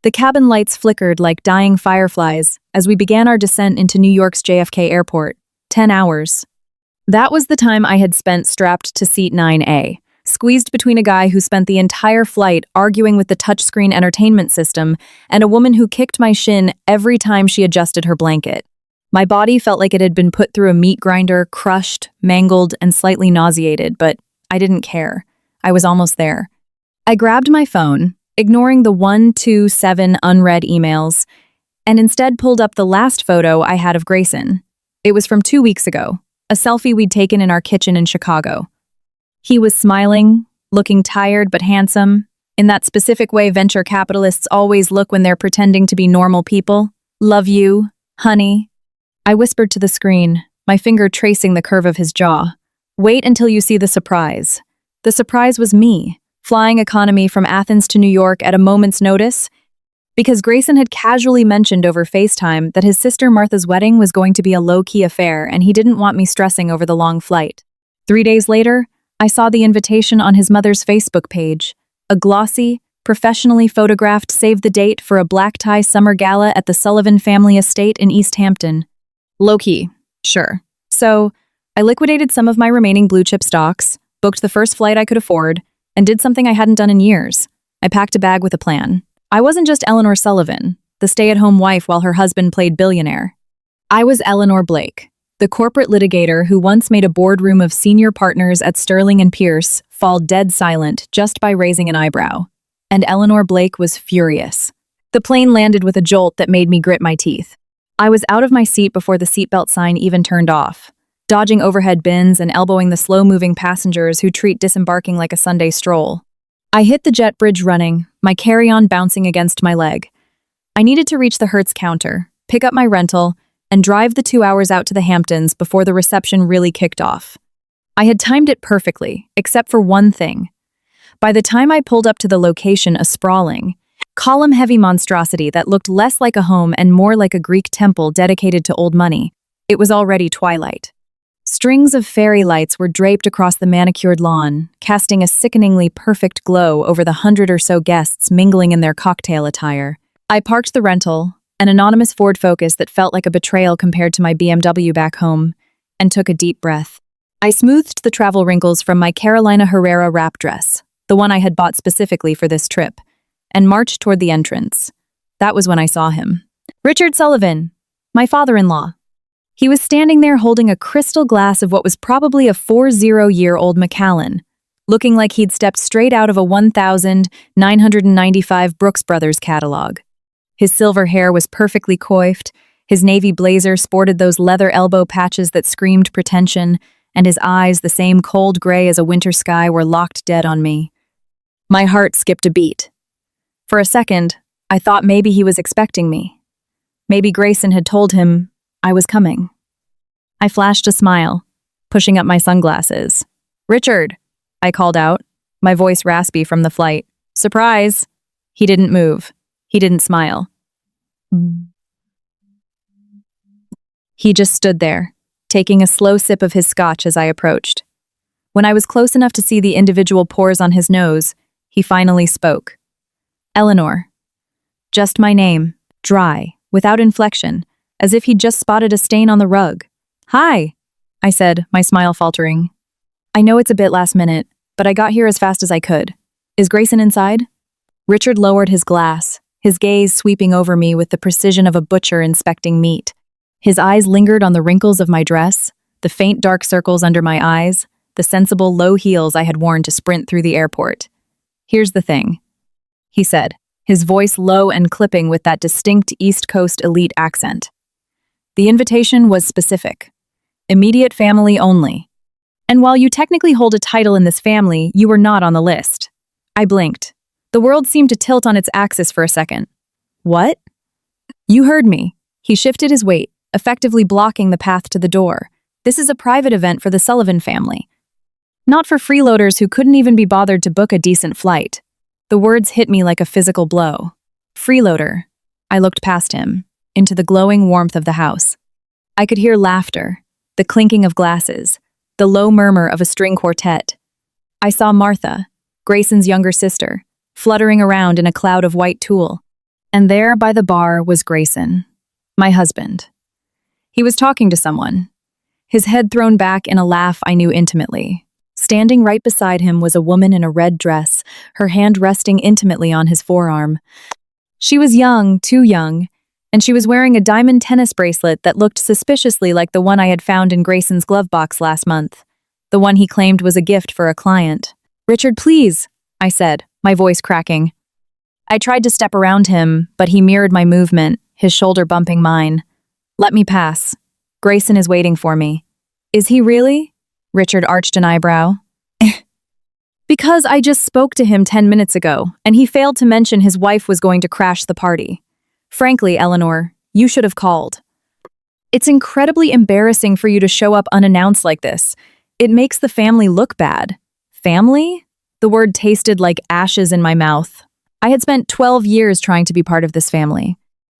The cabin lights flickered like dying fireflies as we began our descent into New York's JFK Airport. 10 hours. That was the time I had spent strapped to seat 9A, squeezed between a guy who spent the entire flight arguing with the touchscreen entertainment system and a woman who kicked my shin every time she adjusted her blanket. My body felt like it had been put through a meat grinder, crushed, mangled, and slightly nauseated, but I didn't care. I was almost there. I grabbed my phone, ignoring the 127 unread emails, and instead pulled up the last photo I had of Grayson. It was from 2 weeks ago, a selfie we'd taken in our kitchen in Chicago. He was smiling, looking tired but handsome, in that specific way venture capitalists always look when they're pretending to be normal people. Love you, honey. I whispered to the screen, my finger tracing the curve of his jaw. Wait until you see the surprise. The surprise was me, flying economy from Athens to New York at a moment's notice, because Grayson had casually mentioned over FaceTime that his sister Martha's wedding was going to be a low-key affair and he didn't want me stressing over the long flight. 3 days later, I saw the invitation on his mother's Facebook page, a glossy, professionally photographed save-the-date for a black-tie summer gala at the Sullivan family estate in East Hampton. Low-key, sure. So, I liquidated some of my remaining blue-chip stocks, booked the first flight I could afford, and did something I hadn't done in years. I packed a bag with a plan. I wasn't just Eleanor Sullivan, the stay-at-home wife while her husband played billionaire. I was Eleanor Blake, the corporate litigator who once made a boardroom of senior partners at Sterling and Pierce fall dead silent just by raising an eyebrow. And Eleanor Blake was furious. The plane landed with a jolt that made me grit my teeth. I was out of my seat before the seatbelt sign even turned off, dodging overhead bins and elbowing the slow-moving passengers who treat disembarking like a Sunday stroll. I hit the jet bridge running, my carry-on bouncing against my leg. I needed to reach the Hertz counter, pick up my rental, and drive the 2 hours out to the Hamptons before the reception really kicked off. I had timed it perfectly, except for one thing. By the time I pulled up to the location, a sprawling, column-heavy monstrosity that looked less like a home and more like a Greek temple dedicated to old money, it was already twilight. Strings of fairy lights were draped across the manicured lawn, casting a sickeningly perfect glow over the 100 or so guests mingling in their cocktail attire. I parked the rental, an anonymous Ford Focus that felt like a betrayal compared to my BMW back home, and took a deep breath. I smoothed the travel wrinkles from my Carolina Herrera wrap dress, the one I had bought specifically for this trip, and marched toward the entrance. That was when I saw him. Richard Sullivan, my father-in-law. He was standing there holding a crystal glass of what was probably a 40-year-old Macallan, looking like he'd stepped straight out of a 1995 Brooks Brothers catalog. His silver hair was perfectly coiffed, his navy blazer sported those leather elbow patches that screamed pretension, and his eyes, the same cold gray as a winter sky, were locked dead on me. My heart skipped a beat. For a second, I thought maybe he was expecting me. Maybe Grayson had told him I was coming. I flashed a smile, pushing up my sunglasses. "Richard," I called out, my voice raspy from the flight. "Surprise!" He didn't move. He didn't smile. He just stood there, taking a slow sip of his scotch as I approached. When I was close enough to see the individual pores on his nose, he finally spoke. "Eleanor." Just my name, dry, without inflection, as if he'd just spotted a stain on the rug. "Hi," I said, my smile faltering. "I know it's a bit last minute, but I got here as fast as I could. Is Grayson inside?" Richard lowered his glass, his gaze sweeping over me with the precision of a butcher inspecting meat. His eyes lingered on the wrinkles of my dress, the faint dark circles under my eyes, the sensible low heels I had worn to sprint through the airport. "Here's the thing," he said, his voice low and clipping with that distinct East Coast elite accent. "The invitation was specific. Immediate family only. And while you technically hold a title in this family, you were not on the list." I blinked. The world seemed to tilt on its axis for a second. "What?" "You heard me." He shifted his weight, effectively blocking the path to the door. "This is a private event for the Sullivan family. Not for freeloaders who couldn't even be bothered to book a decent flight." The words hit me like a physical blow. Freeloader. I looked past him, into the glowing warmth of the house. I could hear laughter, the clinking of glasses, the low murmur of a string quartet. I saw Martha, Grayson's younger sister, fluttering around in a cloud of white tulle. And there by the bar was Grayson, my husband. He was talking to someone, his head thrown back in a laugh I knew intimately. Standing right beside him was a woman in a red dress, her hand resting intimately on his forearm. She was young, too young, and she was wearing a diamond tennis bracelet that looked suspiciously like the one I had found in Grayson's glove box last month, the one he claimed was a gift for a client. "Richard, please," I said, my voice cracking. I tried to step around him, but he mirrored my movement, his shoulder bumping mine. "Let me pass. Grayson is waiting for me." "Is he really?" Richard arched an eyebrow. "Because I just spoke to him 10 minutes ago, and he failed to mention his wife was going to crash the party. Frankly, Eleanor, you should have called. It's incredibly embarrassing for you to show up unannounced like this. It makes the family look bad." "Family?" The word tasted like ashes in my mouth. I had spent 12 years trying to be part of this family.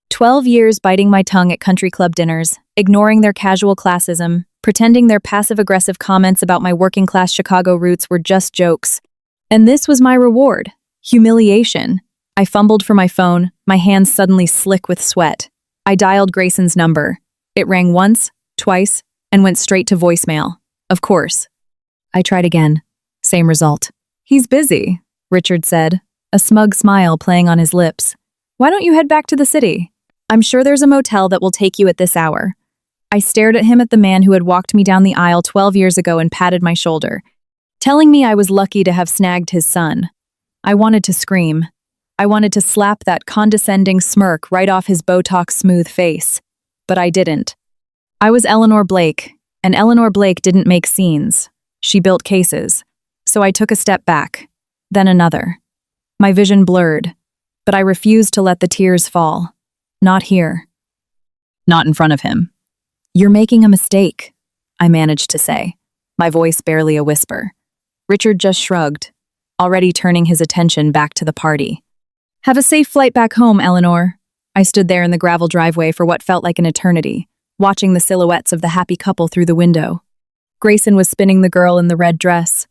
12 years biting my tongue at country club dinners, ignoring their casual classism, pretending their passive-aggressive comments about my working-class Chicago roots were just jokes. And this was my reward: humiliation. I fumbled for my phone, my hands suddenly slick with sweat. I dialed Grayson's number. It rang once, twice, and went straight to voicemail. Of course. I tried again. Same result. "He's busy," Richard said, a smug smile playing on his lips. "Why don't you head back to the city? I'm sure there's a motel that will take you at this hour." I stared at him at the man who had walked me down the aisle 12 years ago and patted my shoulder, telling me I was lucky to have snagged his son. I wanted to scream. I wanted to slap that condescending smirk right off his Botox-smooth face. But I didn't. I was Eleanor Blake, and Eleanor Blake didn't make scenes. She built cases. So I took a step back, then another. My vision blurred, but I refused to let the tears fall. Not here. Not in front of him. "You're making a mistake," I managed to say, my voice barely a whisper. Richard just shrugged, already turning his attention back to the party. "Have a safe flight back home, Eleanor." I stood there in the gravel driveway for what felt like an eternity, watching the silhouettes of the happy couple through the window. Grayson was spinning the girl in the red dress.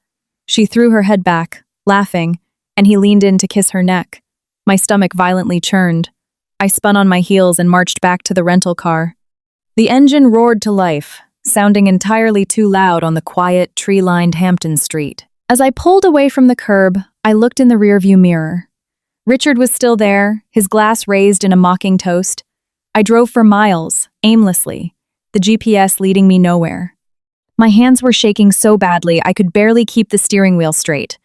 She threw her head back, laughing, and he leaned in to kiss her neck. My stomach violently churned. I spun on my heels and marched back to the rental car. The engine roared to life, sounding entirely too loud on the quiet, tree-lined Hampton Street. As I pulled away from the curb, I looked in the rearview mirror. Richard was still there, his glass raised in a mocking toast. I drove for miles, aimlessly, the GPS leading me nowhere. My hands were shaking so badly I could barely keep the steering wheel straight.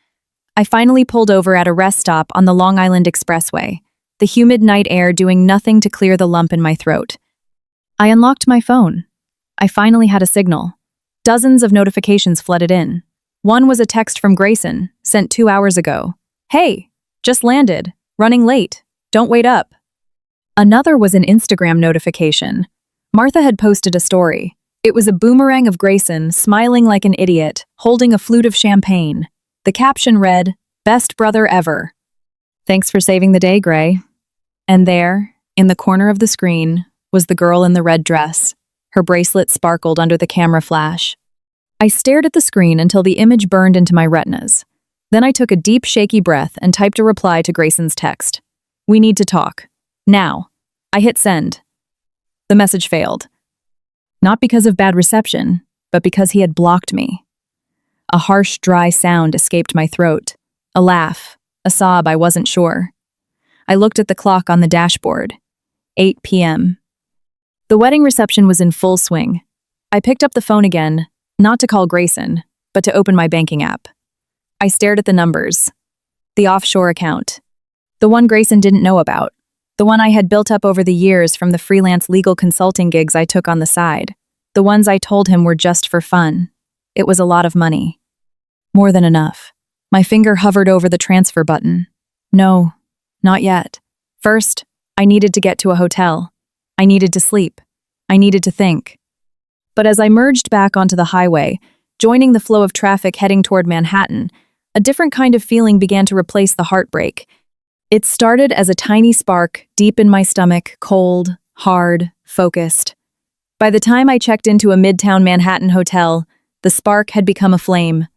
I finally pulled over at a rest stop on the Long Island Expressway, the humid night air doing nothing to clear the lump in my throat. I unlocked my phone. I finally had a signal. Dozens of notifications flooded in. One was a text from Grayson, sent 2 hours ago. "Hey, just landed. Running late. Don't wait up." Another was an Instagram notification. Martha had posted a story. It was a boomerang of Grayson, smiling like an idiot, holding a flute of champagne. The caption read, "Best brother ever." "Thanks for saving the day, Gray." And there, in the corner of the screen, was the girl in the red dress. Her bracelet sparkled under the camera flash. I stared at the screen until the image burned into my retinas. Then I took a deep, shaky breath and typed a reply to Grayson's text. "We need to talk. Now." I hit send. The message failed. Not because of bad reception, but because he had blocked me. A harsh, dry sound escaped my throat. A laugh, a sob, I wasn't sure. I looked at the clock on the dashboard. 8 p.m. The wedding reception was in full swing. I picked up the phone again, not to call Grayson, but to open my banking app. I stared at the numbers. The offshore account. The one Grayson didn't know about. The one I had built up over the years from the freelance legal consulting gigs I took on the side. The ones I told him were just for fun. It was a lot of money. More than enough. My finger hovered over the transfer button. No, not yet. First, I needed to get to a hotel. I needed to sleep. I needed to think. But as I merged back onto the highway, joining the flow of traffic heading toward Manhattan, a different kind of feeling began to replace the heartbreak. It started as a tiny spark deep in my stomach, cold, hard, focused. By the time I checked into a midtown Manhattan hotel, the spark had become a flame.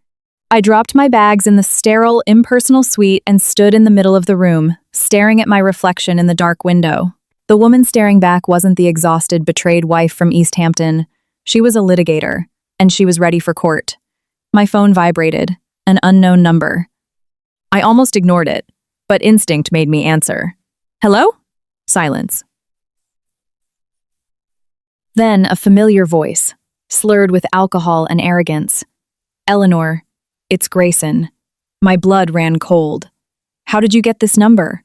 I dropped my bags in the sterile, impersonal suite and stood in the middle of the room, staring at my reflection in the dark window. The woman staring back wasn't the exhausted, betrayed wife from East Hampton. She was a litigator, and she was ready for court. My phone vibrated, an unknown number. I almost ignored it, but instinct made me answer. Hello? Silence. Then a familiar voice, slurred with alcohol and arrogance. Eleanor, it's Grayson. My blood ran cold. How did you get this number?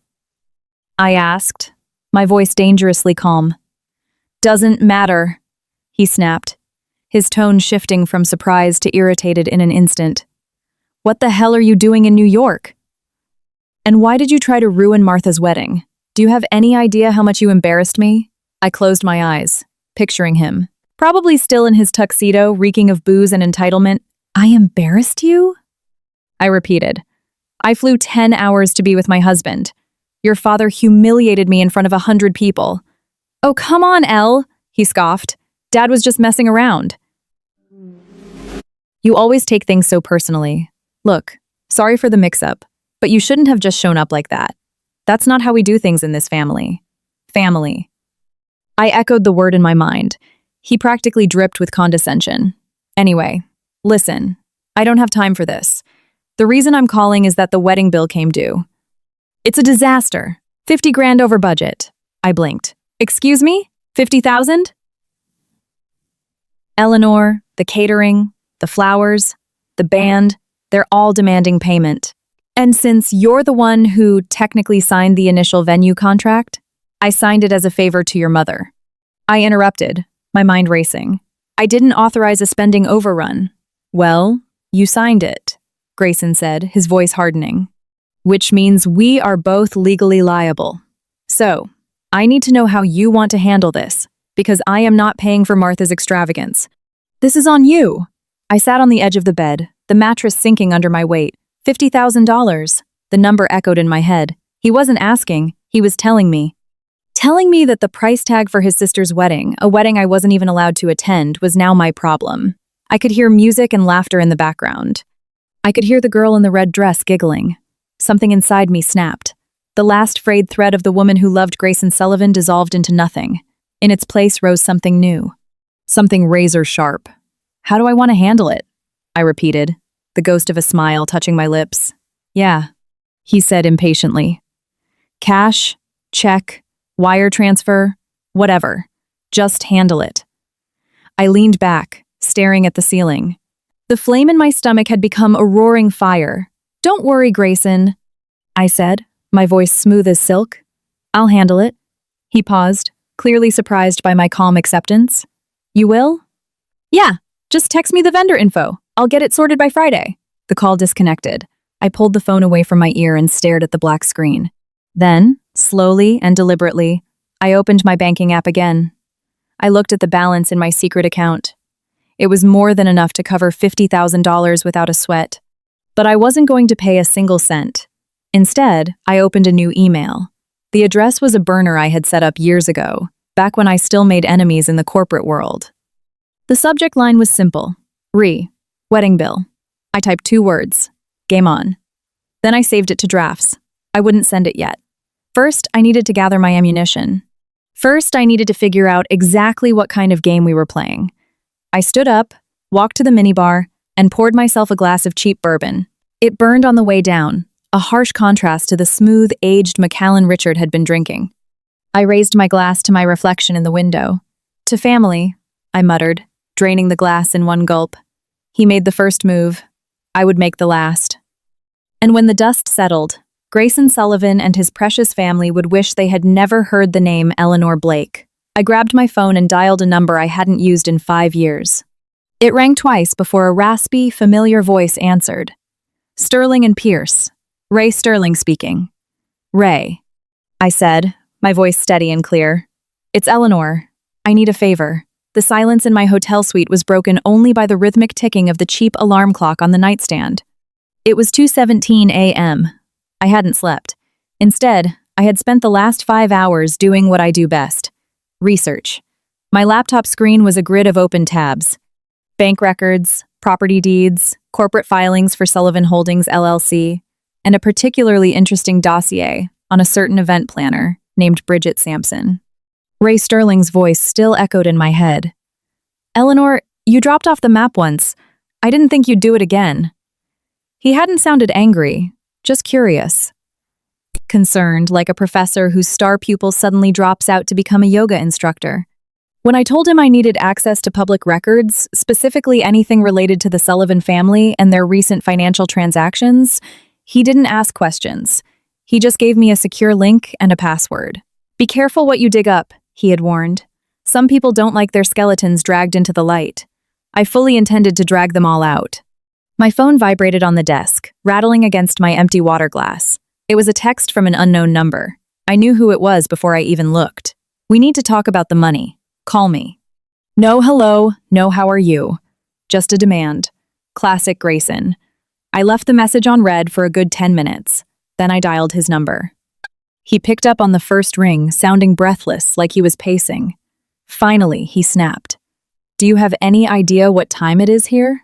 I asked, my voice dangerously calm. Doesn't matter, he snapped, his tone shifting from surprise to irritated in an instant. What the hell are you doing in New York? And why did you try to ruin Martha's wedding? Do you have any idea how much you embarrassed me? I closed my eyes, picturing him, probably still in his tuxedo, reeking of booze and entitlement. I embarrassed you? I repeated. I flew 10 hours to be with my husband. Your father humiliated me in front of 100 people. Oh, come on, Elle, he scoffed. Dad was just messing around. You always take things so personally. Look, sorry for the mix-up, but you shouldn't have just shown up like that. That's not how we do things in this family. Family. I echoed the word in my mind. He practically dripped with condescension. Anyway, listen, I don't have time for this. The reason I'm calling is that the wedding bill came due. It's a disaster. 50 grand over budget. I blinked. Excuse me? 50,000? Eleanor, the catering, the flowers, the band, they're all demanding payment. And since you're the one who technically signed the initial venue contract, I signed it as a favor to your mother. I interrupted, my mind racing. I didn't authorize a spending overrun. Well, you signed it, Grayson said, his voice hardening. Which means we are both legally liable. So, I need to know how you want to handle this, because I am not paying for Martha's extravagance. This is on you. I sat on the edge of the bed, the mattress sinking under my weight. $50,000. The number echoed in my head. He wasn't asking, he was telling me. Telling me that the price tag for his sister's wedding, a wedding I wasn't even allowed to attend, was now my problem. I could hear music and laughter in the background. I could hear the girl in the red dress giggling. Something inside me snapped. The last frayed thread of the woman who loved Grayson Sullivan dissolved into nothing. In its place rose something new. Something razor sharp. How do I want to handle it? I repeated, the ghost of a smile touching my lips. Yeah, he said impatiently. Cash, check, wire transfer, whatever. Just handle it. I leaned back, staring at the ceiling. The flame in my stomach had become a roaring fire. Don't worry, Grayson, I said, my voice smooth as silk. I'll handle it. He paused, clearly surprised by my calm acceptance. You will? Yeah, just text me the vendor info. I'll get it sorted by Friday. The call disconnected. I pulled the phone away from my ear and stared at the black screen. Then, slowly and deliberately, I opened my banking app again. I looked at the balance in my secret account. It was more than enough to cover $50,000 without a sweat. But I wasn't going to pay a single cent. Instead, I opened a new email. The address was a burner I had set up years ago, back when I still made enemies in the corporate world. The subject line was simple. Wedding bill. I typed 2 words. Game on. Then I saved it to drafts. I wouldn't send it yet. First, I needed to gather my ammunition. First, I needed to figure out exactly what kind of game we were playing. I stood up, walked to the minibar, and poured myself a glass of cheap bourbon. It burned on the way down, a harsh contrast to the smooth, aged Macallan Richard had been drinking. I raised my glass to my reflection in the window. To family, I muttered, draining the glass in one gulp. He made the first move. I would make the last. And when the dust settled, Grayson Sullivan and his precious family would wish they had never heard the name Eleanor Blake. I grabbed my phone and dialed a number I hadn't used in 5 years. It rang twice before a raspy, familiar voice answered. Sterling and Pierce. Ray Sterling speaking. Ray, I said, my voice steady and clear. It's Eleanor. I need a favor. The silence in my hotel suite was broken only by the rhythmic ticking of the cheap alarm clock on the nightstand. It was 2:17 a.m. I hadn't slept. Instead, I had spent the last 5 hours doing what I do best. Research. My laptop screen was a grid of open tabs. Bank records, property deeds, corporate filings for Sullivan Holdings LLC, and a particularly interesting dossier on a certain event planner named Bridget Sampson. Ray Sterling's voice still echoed in my head. Eleanor, you dropped off the map once. I didn't think you'd do it again. He hadn't sounded angry, just curious. Concerned, like a professor whose star pupil suddenly drops out to become a yoga instructor. When I told him I needed access to public records, specifically anything related to the Sullivan family and their recent financial transactions, he didn't ask questions. He just gave me a secure link and a password. Be careful what you dig up, he had warned. Some people don't like their skeletons dragged into the light. I fully intended to drag them all out. My phone vibrated on the desk, rattling against my empty water glass. It was a text from an unknown number. I knew who it was before I even looked. We need to talk about the money. Call me. No hello, no how are you. Just a demand. Classic Grayson. I left the message on read for a good 10 minutes. Then I dialed his number. He picked up on the first ring, sounding breathless, like he was pacing. Finally, he snapped. Do you have any idea what time it is here?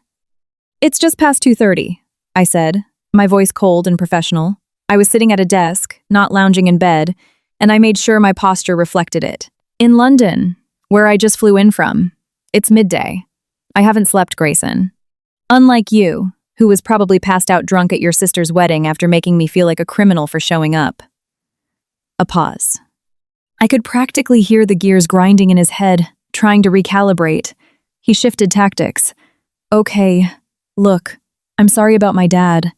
It's just past 2:30, I said, my voice cold and professional. I was sitting at a desk, not lounging in bed, and I made sure my posture reflected it. In London, where I just flew in from. It's midday. I haven't slept, Grayson. Unlike you, who was probably passed out drunk at your sister's wedding after making me feel like a criminal for showing up. A pause. I could practically hear the gears grinding in his head, trying to recalibrate. He shifted tactics. Okay, look, I'm sorry about my dad.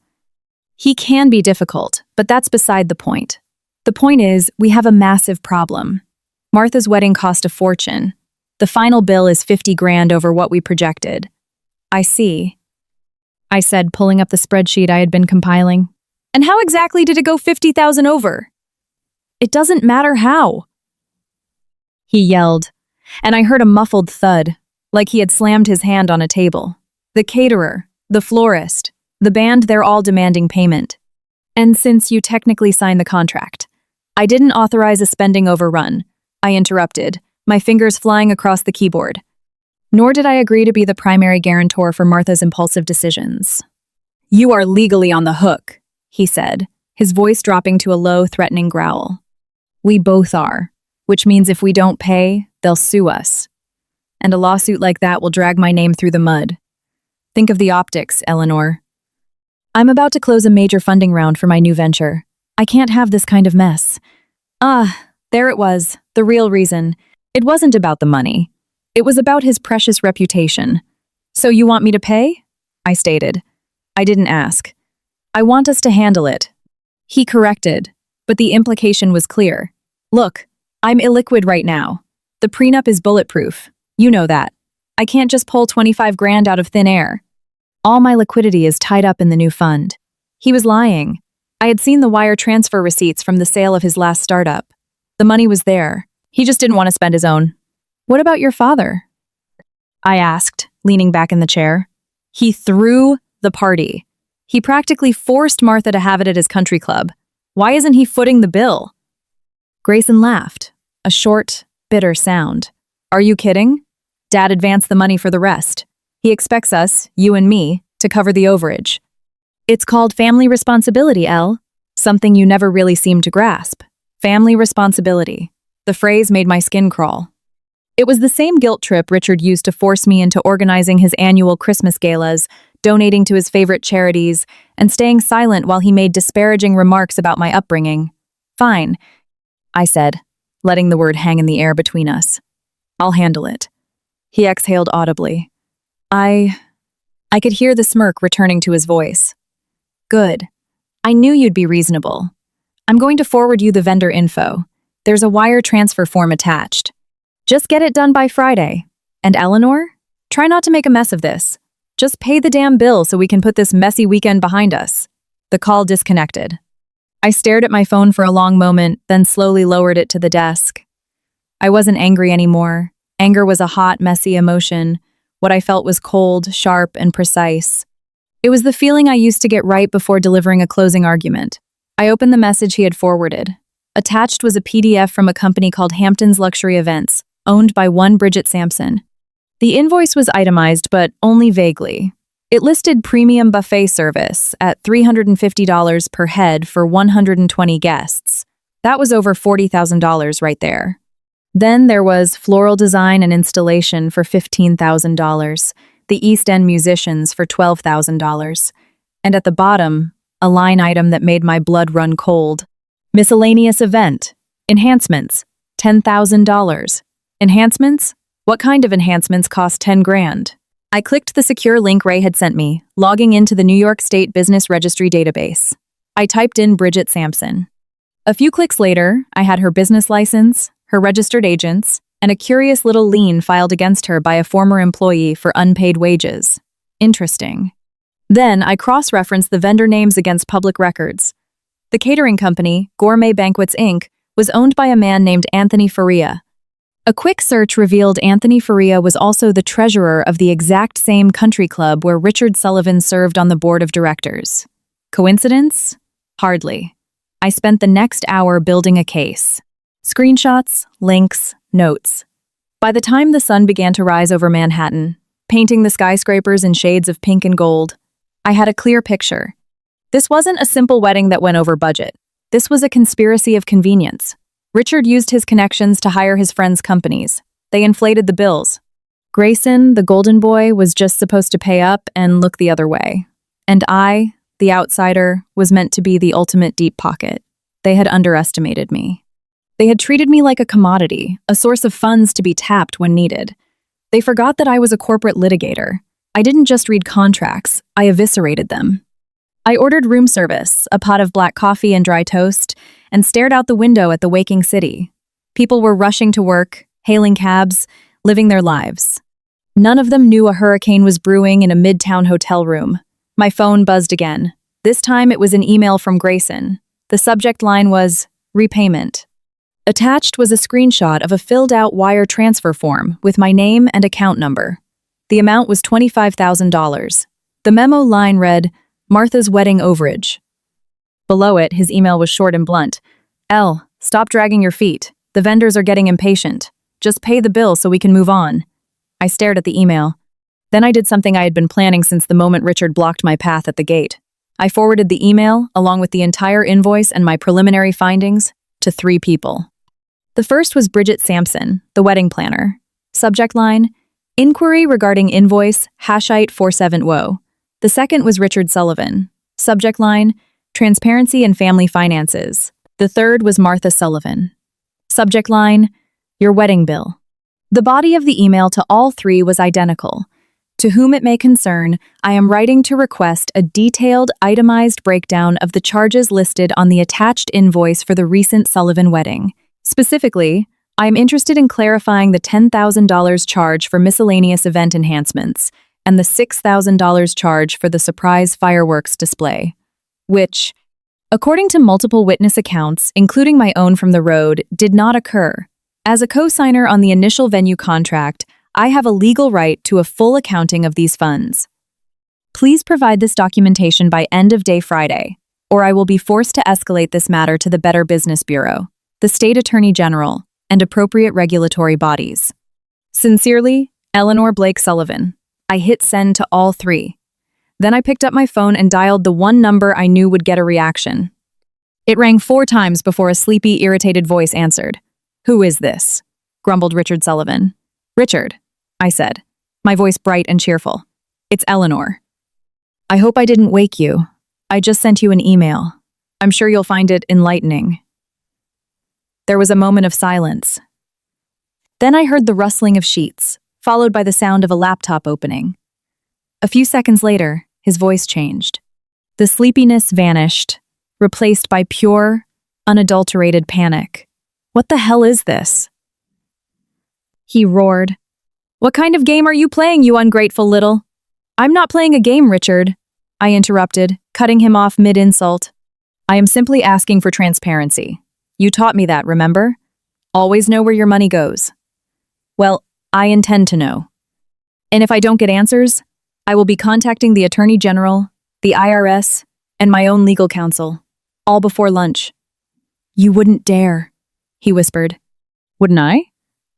He can be difficult, but that's beside the point. The point is, we have a massive problem. Martha's wedding cost a fortune. The final bill is 50 grand over what we projected. I see, I said, pulling up the spreadsheet I had been compiling. And how exactly did it go 50,000 over? It doesn't matter how, he yelled, and I heard a muffled thud, like he had slammed his hand on a table. The caterer, the florist, the band, they're all demanding payment. And since you technically signed the contract, I didn't authorize a spending overrun, I interrupted, my fingers flying across the keyboard. Nor did I agree to be the primary guarantor for Martha's impulsive decisions. You are legally on the hook, he said, his voice dropping to a low, threatening growl. We both are, which means if we don't pay, they'll sue us. And a lawsuit like that will drag my name through the mud. Think of the optics, Eleanor. I'm about to close a major funding round for my new venture. I can't have this kind of mess. There it was, the real reason. It wasn't about the money. It was about his precious reputation. So you want me to pay? I stated. I didn't ask. I want us to handle it. He corrected, but the implication was clear. Look, I'm illiquid right now. The prenup is bulletproof. You know that. I can't just pull 25 grand out of thin air. All my liquidity is tied up in the new fund. He was lying. I had seen the wire transfer receipts from the sale of his last startup. The money was there. He just didn't want to spend his own. What about your father? I asked, leaning back in the chair. He threw the party. He practically forced Martha to have it at his country club. Why isn't he footing the bill? Grayson laughed, a short, bitter sound. Are you kidding? Dad advanced the money for the rest. He expects us, you and me, to cover the overage. It's called family responsibility, Elle. Something you never really seemed to grasp. Family responsibility. The phrase made my skin crawl. It was the same guilt trip Richard used to force me into organizing his annual Christmas galas, donating to his favorite charities, and staying silent while he made disparaging remarks about my upbringing. Fine, I said, letting the word hang in the air between us. I'll handle it. He exhaled audibly. I could hear the smirk returning to his voice. Good. I knew you'd be reasonable. I'm going to forward you the vendor info. There's a wire transfer form attached. Just get it done by Friday. And Eleanor, try not to make a mess of this. Just pay the damn bill so we can put this messy weekend behind us. The call disconnected. I stared at my phone for a long moment, then slowly lowered it to the desk. I wasn't angry anymore. Anger was a hot, messy emotion. What I felt was cold, sharp, and precise. It was the feeling I used to get right before delivering a closing argument. I opened the message he had forwarded. Attached was a PDF from a company called Hampton's Luxury Events, owned by one Bridget Sampson. The invoice was itemized, but only vaguely. It listed premium buffet service at $350 per head for 120 guests, That was over $40,000 right there. Then there was floral design and installation for $15,000, the East End musicians for $12,000, and at the bottom, a line item that made my blood run cold. Miscellaneous event. Enhancements. $10,000. Enhancements? What kind of enhancements cost 10 grand? I clicked the secure link Ray had sent me, logging into the New York State Business Registry database. I typed in Bridget Sampson. A few clicks later, I had her business license, her registered agents, and a curious little lien filed against her by a former employee for unpaid wages. Interesting. Then I cross-referenced the vendor names against public records. The catering company, Gourmet Banquets Inc., was owned by a man named Anthony Faria. A quick search revealed Anthony Faria was also the treasurer of the exact same country club where Richard Sullivan served on the board of directors. Coincidence? Hardly. I spent the next hour building a case. Screenshots, links, notes. By the time the sun began to rise over Manhattan, painting the skyscrapers in shades of pink and gold, I had a clear picture. This wasn't a simple wedding that went over budget. This was a conspiracy of convenience. Richard used his connections to hire his friends' companies. They inflated the bills. Grayson, the golden boy, was just supposed to pay up and look the other way. And I, the outsider, was meant to be the ultimate deep pocket. They had underestimated me. They had treated me like a commodity, a source of funds to be tapped when needed. They forgot that I was a corporate litigator. I didn't just read contracts, I eviscerated them. I ordered room service, a pot of black coffee and dry toast, and stared out the window at the waking city. People were rushing to work, hailing cabs, living their lives. None of them knew a hurricane was brewing in a midtown hotel room. My phone buzzed again. This time it was an email from Grayson. The subject line was, repayment. Attached was a screenshot of a filled-out wire transfer form with my name and account number. The amount was $25,000. The memo line read, Martha's wedding overage. Below it, his email was short and blunt. L, stop dragging your feet. The vendors are getting impatient. Just pay the bill so we can move on. I stared at the email. Then I did something I had been planning since the moment Richard blocked my path at the gate. I forwarded the email, along with the entire invoice and my preliminary findings, to 3 people. The first was Bridget Sampson, the wedding planner. Subject line, inquiry regarding invoice, #47WO. The second was Richard Sullivan. Subject line, transparency and family finances. The third was Martha Sullivan. Subject line, your wedding bill. The body of the email to all 3 was identical. To whom it may concern, I am writing to request a detailed, itemized breakdown of the charges listed on the attached invoice for the recent Sullivan wedding. Specifically, I am interested in clarifying the $10,000 charge for miscellaneous event enhancements and the $6,000 charge for the surprise fireworks display, which, according to multiple witness accounts, including my own from the road, did not occur. As a co-signer on the initial venue contract, I have a legal right to a full accounting of these funds. Please provide this documentation by end of day Friday, or I will be forced to escalate this matter to the Better Business Bureau, the State Attorney General, and appropriate regulatory bodies. Sincerely, Eleanor Blake Sullivan. I hit send to all 3. Then I picked up my phone and dialed the one number I knew would get a reaction. It rang 4 times before a sleepy, irritated voice answered. Who is this? Grumbled Richard Sullivan. Richard, I said, my voice bright and cheerful. It's Eleanor. I hope I didn't wake you. I just sent you an email. I'm sure you'll find it enlightening. There was a moment of silence. Then I heard the rustling of sheets, followed by the sound of a laptop opening. A few seconds later, his voice changed. The sleepiness vanished, replaced by pure, unadulterated panic. What the hell is this? He roared. What kind of game are you playing, you ungrateful little? I'm not playing a game, Richard, I interrupted, cutting him off mid-insult. I am simply asking for transparency. You taught me that, remember? Always know where your money goes. Well, I intend to know. And if I don't get answers, I will be contacting the Attorney General, the IRS, and my own legal counsel, all before lunch. You wouldn't dare, he whispered. Wouldn't I?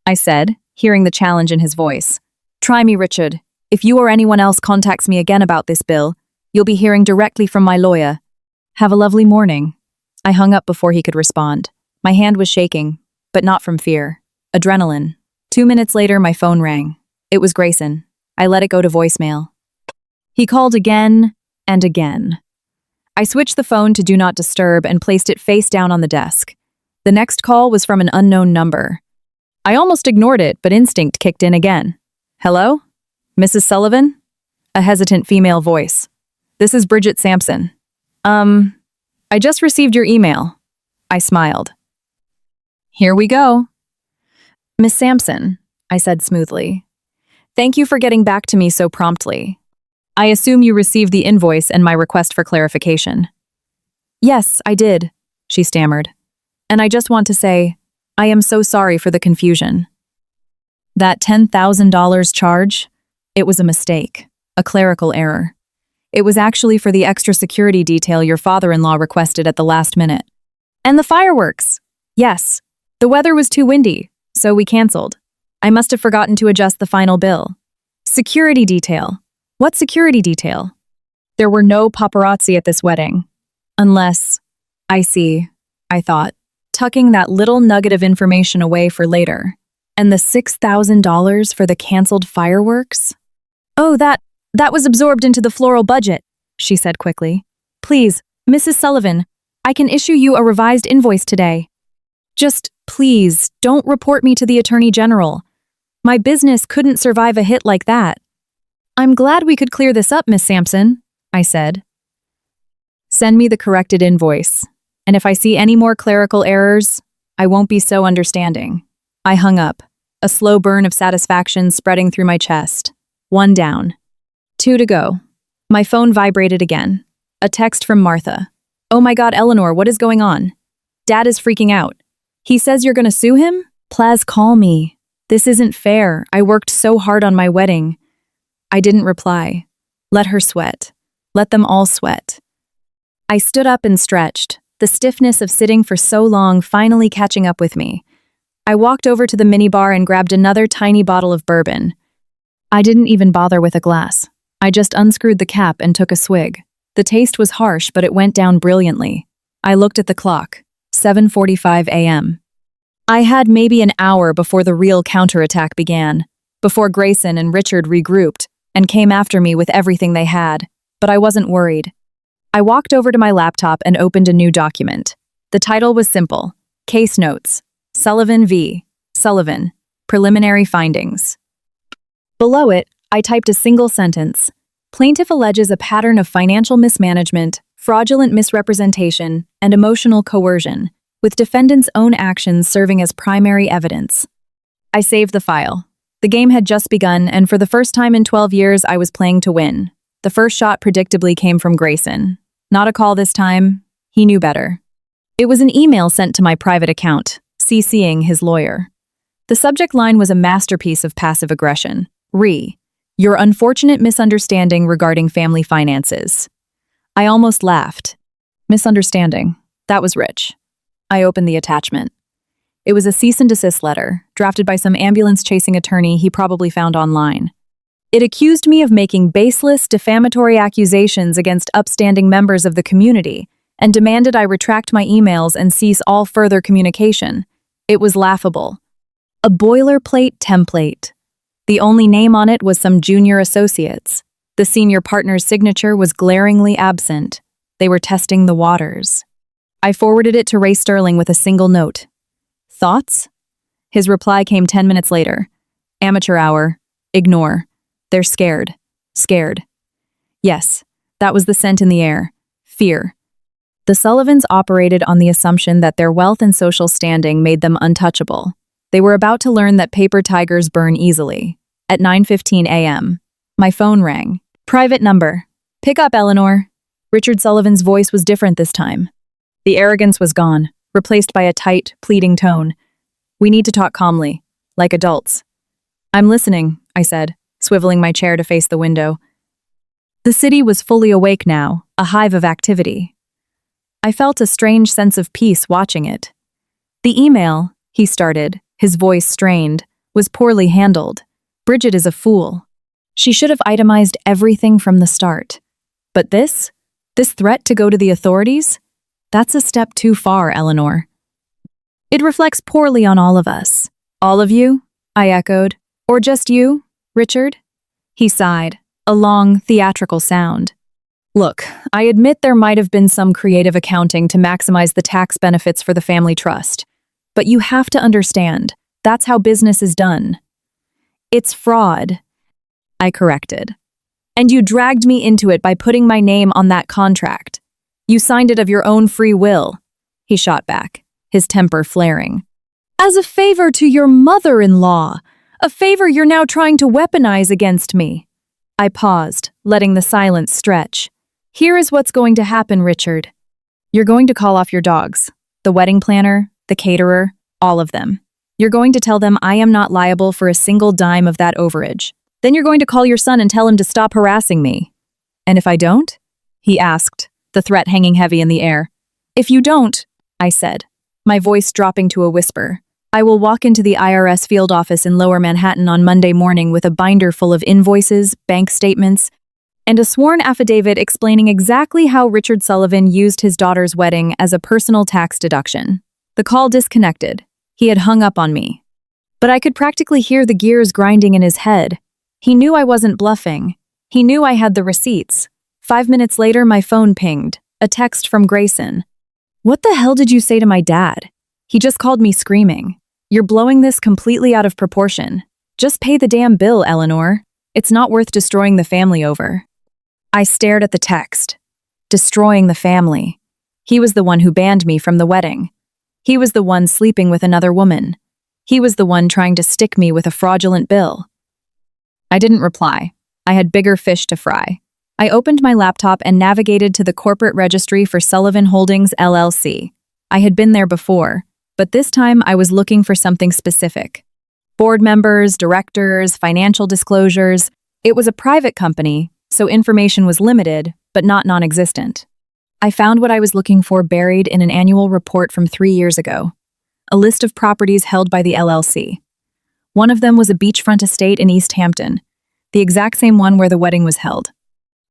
I said, hearing the challenge in his voice. Try me, Richard. If you or anyone else contacts me again about this bill, you'll be hearing directly from my lawyer. Have a lovely morning. I hung up before he could respond. My hand was shaking, but not from fear. Adrenaline. 2 minutes later, my phone rang. It was Grayson. I let it go to voicemail. He called again and again. I switched the phone to Do Not Disturb and placed it face down on the desk. The next call was from an unknown number. I almost ignored it, but instinct kicked in again. Hello? Mrs. Sullivan? A hesitant female voice. This is Bridget Sampson. I just received your email. I smiled. Here we go. Miss Sampson, I said smoothly. Thank you for getting back to me so promptly. I assume you received the invoice and my request for clarification. Yes, I did, she stammered. And I just want to say, I am so sorry for the confusion. That $10,000 charge? It was a mistake, a clerical error. It was actually for the extra security detail your father-in-law requested at the last minute. And the fireworks! Yes, the weather was too windy, so we canceled. I must have forgotten to adjust the final bill. Security detail. What security detail? There were no paparazzi at this wedding. Unless, I see, I thought, tucking that little nugget of information away for later. And the $6,000 for the canceled fireworks? Oh, that was absorbed into the floral budget, she said quickly. Please, Mrs. Sullivan, I can issue you a revised invoice today. Just, please, don't report me to the Attorney General. My business couldn't survive a hit like that. I'm glad we could clear this up, Miss Sampson, I said. Send me the corrected invoice, and if I see any more clerical errors, I won't be so understanding. I hung up, a slow burn of satisfaction spreading through my chest. 1 down. 2 to go. My phone vibrated again. A text from Martha. Oh my God, Eleanor, what is going on? Dad is freaking out. He says you're gonna sue him? Plaz, call me. This isn't fair. I worked so hard on my wedding. I didn't reply. Let her sweat. Let them all sweat. I stood up and stretched, the stiffness of sitting for so long finally catching up with me. I walked over to the minibar and grabbed another tiny bottle of bourbon. I didn't even bother with a glass. I just unscrewed the cap and took a swig. The taste was harsh, but it went down brilliantly. I looked at the clock. 7:45 a.m. I had maybe an hour before the real counterattack began, before Grayson and Richard regrouped and came after me with everything they had, but I wasn't worried. I walked over to my laptop and opened a new document. The title was simple. Case Notes. Sullivan v. Sullivan. Preliminary Findings. Below it, I typed a single sentence. Plaintiff alleges a pattern of financial mismanagement, fraudulent misrepresentation, and emotional coercion, with defendant's own actions serving as primary evidence. I saved the file. The game had just begun, and for the first time in 12 years, I was playing to win. The first shot predictably came from Grayson. Not a call this time. He knew better. It was an email sent to my private account, CCing his lawyer. The subject line was a masterpiece of passive aggression. Your unfortunate misunderstanding regarding family finances. I almost laughed. Misunderstanding. That was rich. I opened the attachment. It was a cease and desist letter, drafted by some ambulance-chasing attorney he probably found online. It accused me of making baseless, defamatory accusations against upstanding members of the community and demanded I retract my emails and cease all further communication. It was laughable. A boilerplate template. The only name on it was some junior associates. The senior partner's signature was glaringly absent. They were testing the waters. I forwarded it to Ray Sterling with a single note. Thoughts? His reply came 10 minutes later. Amateur hour. Ignore. They're scared. Scared. Yes, that was the scent in the air. Fear. The Sullivans operated on the assumption that their wealth and social standing made them untouchable. They were about to learn that paper tigers burn easily. At 9:15 a.m., my phone rang. Private number. Pick up, Eleanor. Richard Sullivan's voice was different this time. The arrogance was gone, replaced by a tight, pleading tone. We need to talk calmly, like adults. I'm listening, I said, swiveling my chair to face the window. The city was fully awake now, a hive of activity. I felt a strange sense of peace watching it. The email, he started, his voice strained, was poorly handled. Bridget is a fool. She should have itemized everything from the start. But this threat to go to the authorities? That's a step too far, Eleanor. It reflects poorly on all of us. All of you? I echoed. Or just you, Richard? He sighed, a long, theatrical sound. Look, I admit there might have been some creative accounting to maximize the tax benefits for the family trust. But you have to understand, that's how business is done. It's fraud, I corrected. And you dragged me into it by putting my name on that contract. You signed it of your own free will, he shot back, his temper flaring. As a favor to your mother-in-law, a favor you're now trying to weaponize against me. I paused, letting the silence stretch. Here is what's going to happen, Richard. You're going to call off your dogs, the wedding planner, the caterer, all of them. You're going to tell them I am not liable for a single dime of that overage. Then you're going to call your son and tell him to stop harassing me. And if I don't? He asked, the threat hanging heavy in the air. If you don't, I said, my voice dropping to a whisper, I will walk into the IRS field office in Lower Manhattan on Monday morning with a binder full of invoices, bank statements, and a sworn affidavit explaining exactly how Richard Sullivan used his daughter's wedding as a personal tax deduction. The call disconnected. He had hung up on me. But I could practically hear the gears grinding in his head. He knew I wasn't bluffing. He knew I had the receipts. 5 minutes later, my phone pinged, a text from Grayson. What the hell did you say to my dad? He just called me screaming. You're blowing this completely out of proportion. Just pay the damn bill, Eleanor. It's not worth destroying the family over. I stared at the text. Destroying the family. He was the one who banned me from the wedding. He was the one sleeping with another woman. He was the one trying to stick me with a fraudulent bill. I didn't reply. I had bigger fish to fry. I opened my laptop and navigated to the corporate registry for Sullivan Holdings, LLC. I had been there before, but this time I was looking for something specific. Board members, directors, financial disclosures. It was a private company, so information was limited, but not non-existent. I found what I was looking for buried in an annual report from 3 years ago. A list of properties held by the LLC. One of them was a beachfront estate in East Hampton, the exact same one where the wedding was held.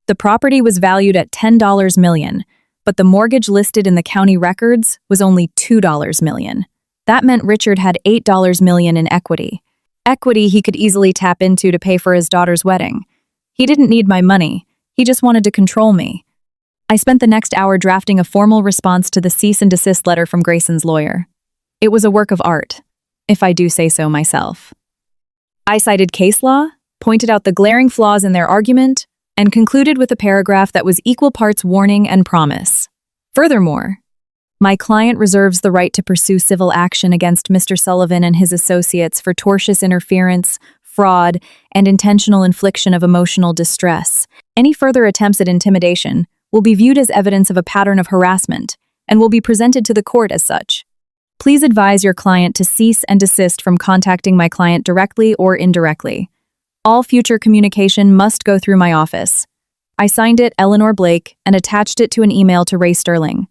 The property was valued at $10 million, but the mortgage listed in the county records was only $2 million. That meant Richard had $8 million in equity. Equity he could easily tap into to pay for his daughter's wedding. He didn't need my money. He just wanted to control me. I spent the next hour drafting a formal response to the cease and desist letter from Grayson's lawyer. It was a work of art, if I do say so myself. I cited case law, pointed out the glaring flaws in their argument, and concluded with a paragraph that was equal parts warning and promise. Furthermore, my client reserves the right to pursue civil action against Mr. Sullivan and his associates for tortious interference, fraud, and intentional infliction of emotional distress. Any further attempts at intimidation will be viewed as evidence of a pattern of harassment and will be presented to the court as such. Please advise your client to cease and desist from contacting my client directly or indirectly. All future communication must go through my office. I signed it Eleanor Blake and attached it to an email to Ray Sterling.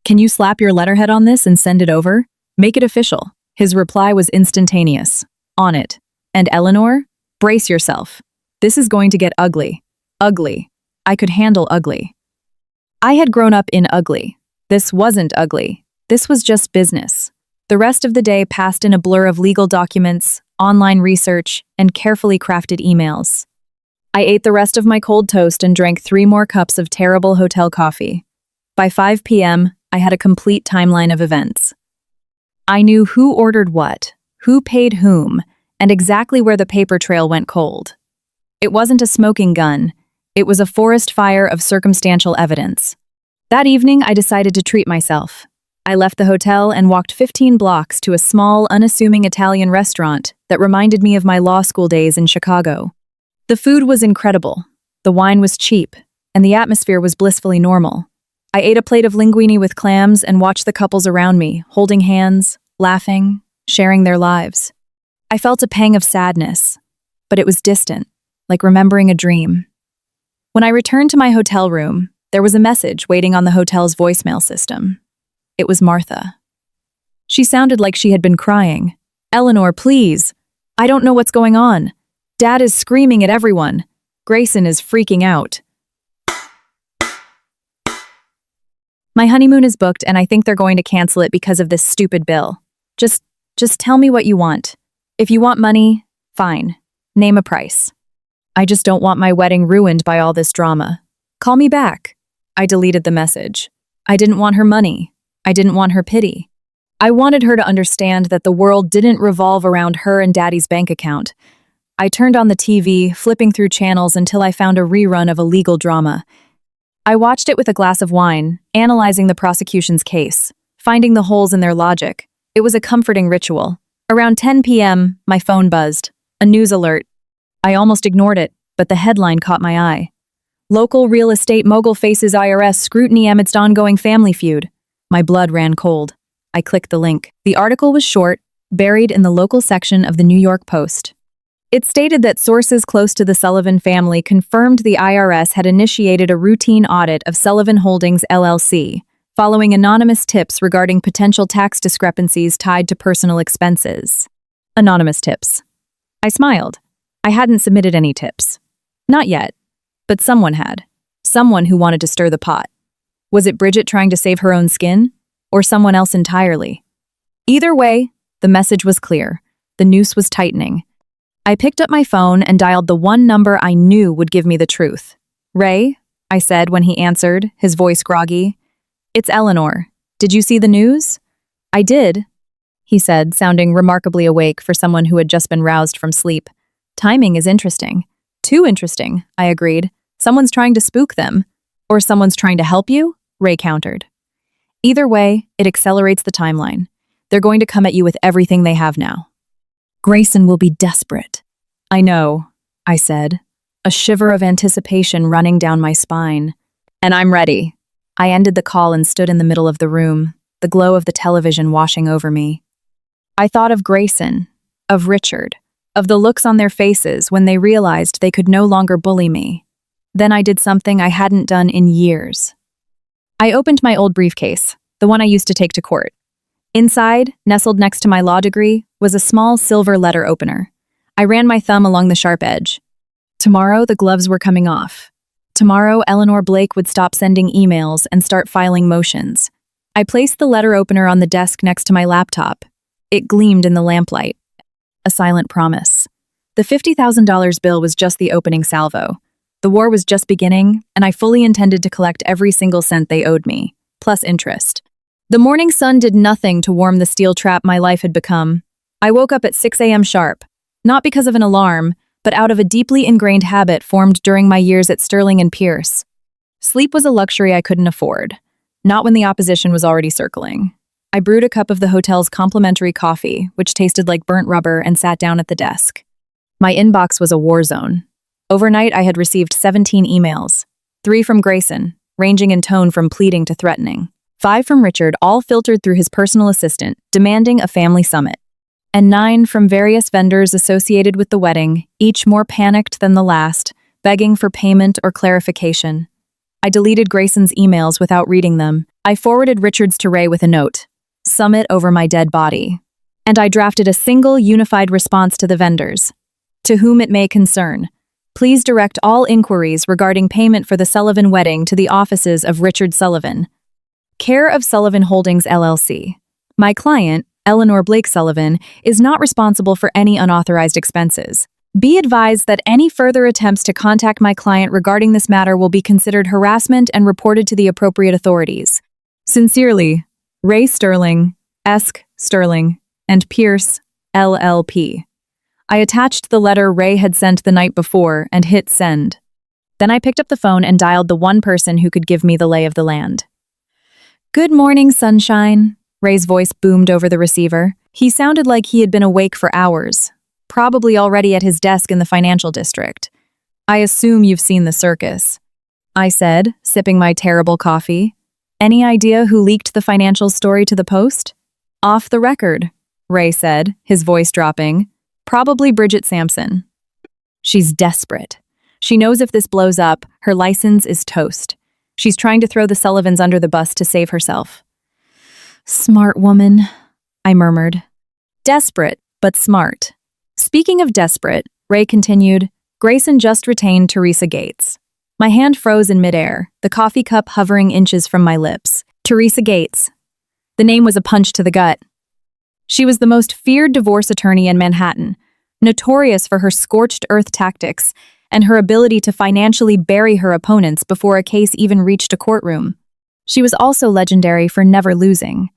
Can you slap your letterhead on this and send it over? Make it official. His reply was instantaneous. On it. And Eleanor, brace yourself. This is going to get ugly. Ugly. I could handle ugly. I had grown up in ugly. This wasn't ugly. This was just business. The rest of the day passed in a blur of legal documents, online research, and carefully crafted emails. I ate the rest of my cold toast and drank 3 more cups of terrible hotel coffee. By 5 p.m., I had a complete timeline of events. I knew who ordered what, who paid whom, and exactly where the paper trail went cold. It wasn't a smoking gun. It was a forest fire of circumstantial evidence. That evening, I decided to treat myself. I left the hotel and walked 15 blocks to a small, unassuming Italian restaurant that reminded me of my law school days in Chicago. The food was incredible, the wine was cheap, and the atmosphere was blissfully normal. I ate a plate of linguine with clams and watched the couples around me, holding hands, laughing, sharing their lives. I felt a pang of sadness, but it was distant, like remembering a dream. When I returned to my hotel room, there was a message waiting on the hotel's voicemail system. It was Martha. She sounded like she had been crying. Eleanor, please. I don't know what's going on. Dad is screaming at everyone. Grayson is freaking out. My honeymoon is booked and I think they're going to cancel it because of this stupid bill. Just, just tell me what you want. If you want money, fine. Name a price. I just don't want my wedding ruined by all this drama. Call me back. I deleted the message. I didn't want her money. I didn't want her pity. I wanted her to understand that the world didn't revolve around her and Daddy's bank account. I turned on the TV, flipping through channels until I found a rerun of a legal drama. I watched it with a glass of wine, analyzing the prosecution's case, finding the holes in their logic. It was a comforting ritual. Around 10 p.m., my phone buzzed. A news alert. I almost ignored it, but the headline caught my eye. Local real estate mogul faces IRS scrutiny amidst ongoing family feud. My blood ran cold. I clicked the link. The article was short, buried in the local section of the New York Post. It stated that sources close to the Sullivan family confirmed the IRS had initiated a routine audit of Sullivan Holdings LLC, following anonymous tips regarding potential tax discrepancies tied to personal expenses. Anonymous tips. I smiled. I hadn't submitted any tips. Not yet. But someone had. Someone who wanted to stir the pot. Was it Bridget trying to save her own skin? Or someone else entirely? Either way, the message was clear. The noose was tightening. I picked up my phone and dialed the one number I knew would give me the truth. Ray, I said when he answered, his voice groggy. It's Eleanor. Did you see the news? I did, he said, sounding remarkably awake for someone who had just been roused from sleep. Timing is interesting. Too interesting, I agreed. Someone's trying to spook them. Or someone's trying to help you? Ray countered. Either way, it accelerates the timeline. They're going to come at you with everything they have now. Grayson will be desperate. I know, I said, a shiver of anticipation running down my spine. And I'm ready. I ended the call and stood in the middle of the room, the glow of the television washing over me. I thought of Grayson, of Richard, of the looks on their faces when they realized they could no longer bully me. Then I did something I hadn't done in years. I opened my old briefcase, the one I used to take to court. Inside, nestled next to my law degree, was a small silver letter opener. I ran my thumb along the sharp edge. Tomorrow, the gloves were coming off. Tomorrow, Eleanor Blake would stop sending emails and start filing motions. I placed the letter opener on the desk next to my laptop. It gleamed in the lamplight. A silent promise. The $50,000 bill was just the opening salvo. The war was just beginning, and I fully intended to collect every single cent they owed me, plus interest. The morning sun did nothing to warm the steel trap my life had become. I woke up at 6 a.m. sharp, not because of an alarm, but out of a deeply ingrained habit formed during my years at Sterling and Pierce. Sleep was a luxury I couldn't afford, not when the opposition was already circling. I brewed a cup of the hotel's complimentary coffee, which tasted like burnt rubber, and sat down at the desk. My inbox was a war zone. Overnight, I had received 17 emails, 3 from Grayson, ranging in tone from pleading to threatening, 5 from Richard, all filtered through his personal assistant, demanding a family summit, and 9 from various vendors associated with the wedding, each more panicked than the last, begging for payment or clarification. I deleted Grayson's emails without reading them. I forwarded Richard's to Ray with a note, "Summit over my dead body." And I drafted a single, unified response to the vendors. To whom it may concern, please direct all inquiries regarding payment for the Sullivan wedding to the offices of Richard Sullivan, care of Sullivan Holdings LLC. My client, Eleanor Blake Sullivan, is not responsible for any unauthorized expenses. Be advised that any further attempts to contact my client regarding this matter will be considered harassment and reported to the appropriate authorities. Sincerely, Ray Sterling, Esk Sterling, and Pierce, LLP. I attached the letter Ray had sent the night before and hit send. Then I picked up the phone and dialed the one person who could give me the lay of the land. "Good morning, sunshine," Ray's voice boomed over the receiver. He sounded like he had been awake for hours, probably already at his desk in the financial district. "I assume you've seen the circus," I said, sipping my terrible coffee. "Any idea who leaked the financial story to the Post?" "Off the record," Ray said, his voice dropping. "Probably Bridget Sampson. She's desperate. She knows if this blows up, her license is toast. She's trying to throw the Sullivans under the bus to save herself." "Smart woman," I murmured. "Desperate, but smart." Speaking of desperate, Ray continued, "Grayson just retained Teresa Gates." My hand froze in midair, the coffee cup hovering inches from my lips. Teresa Gates. The name was a punch to the gut. She was the most feared divorce attorney in Manhattan, notorious for her scorched earth tactics and her ability to financially bury her opponents before a case even reached a courtroom. She was also legendary for never losing.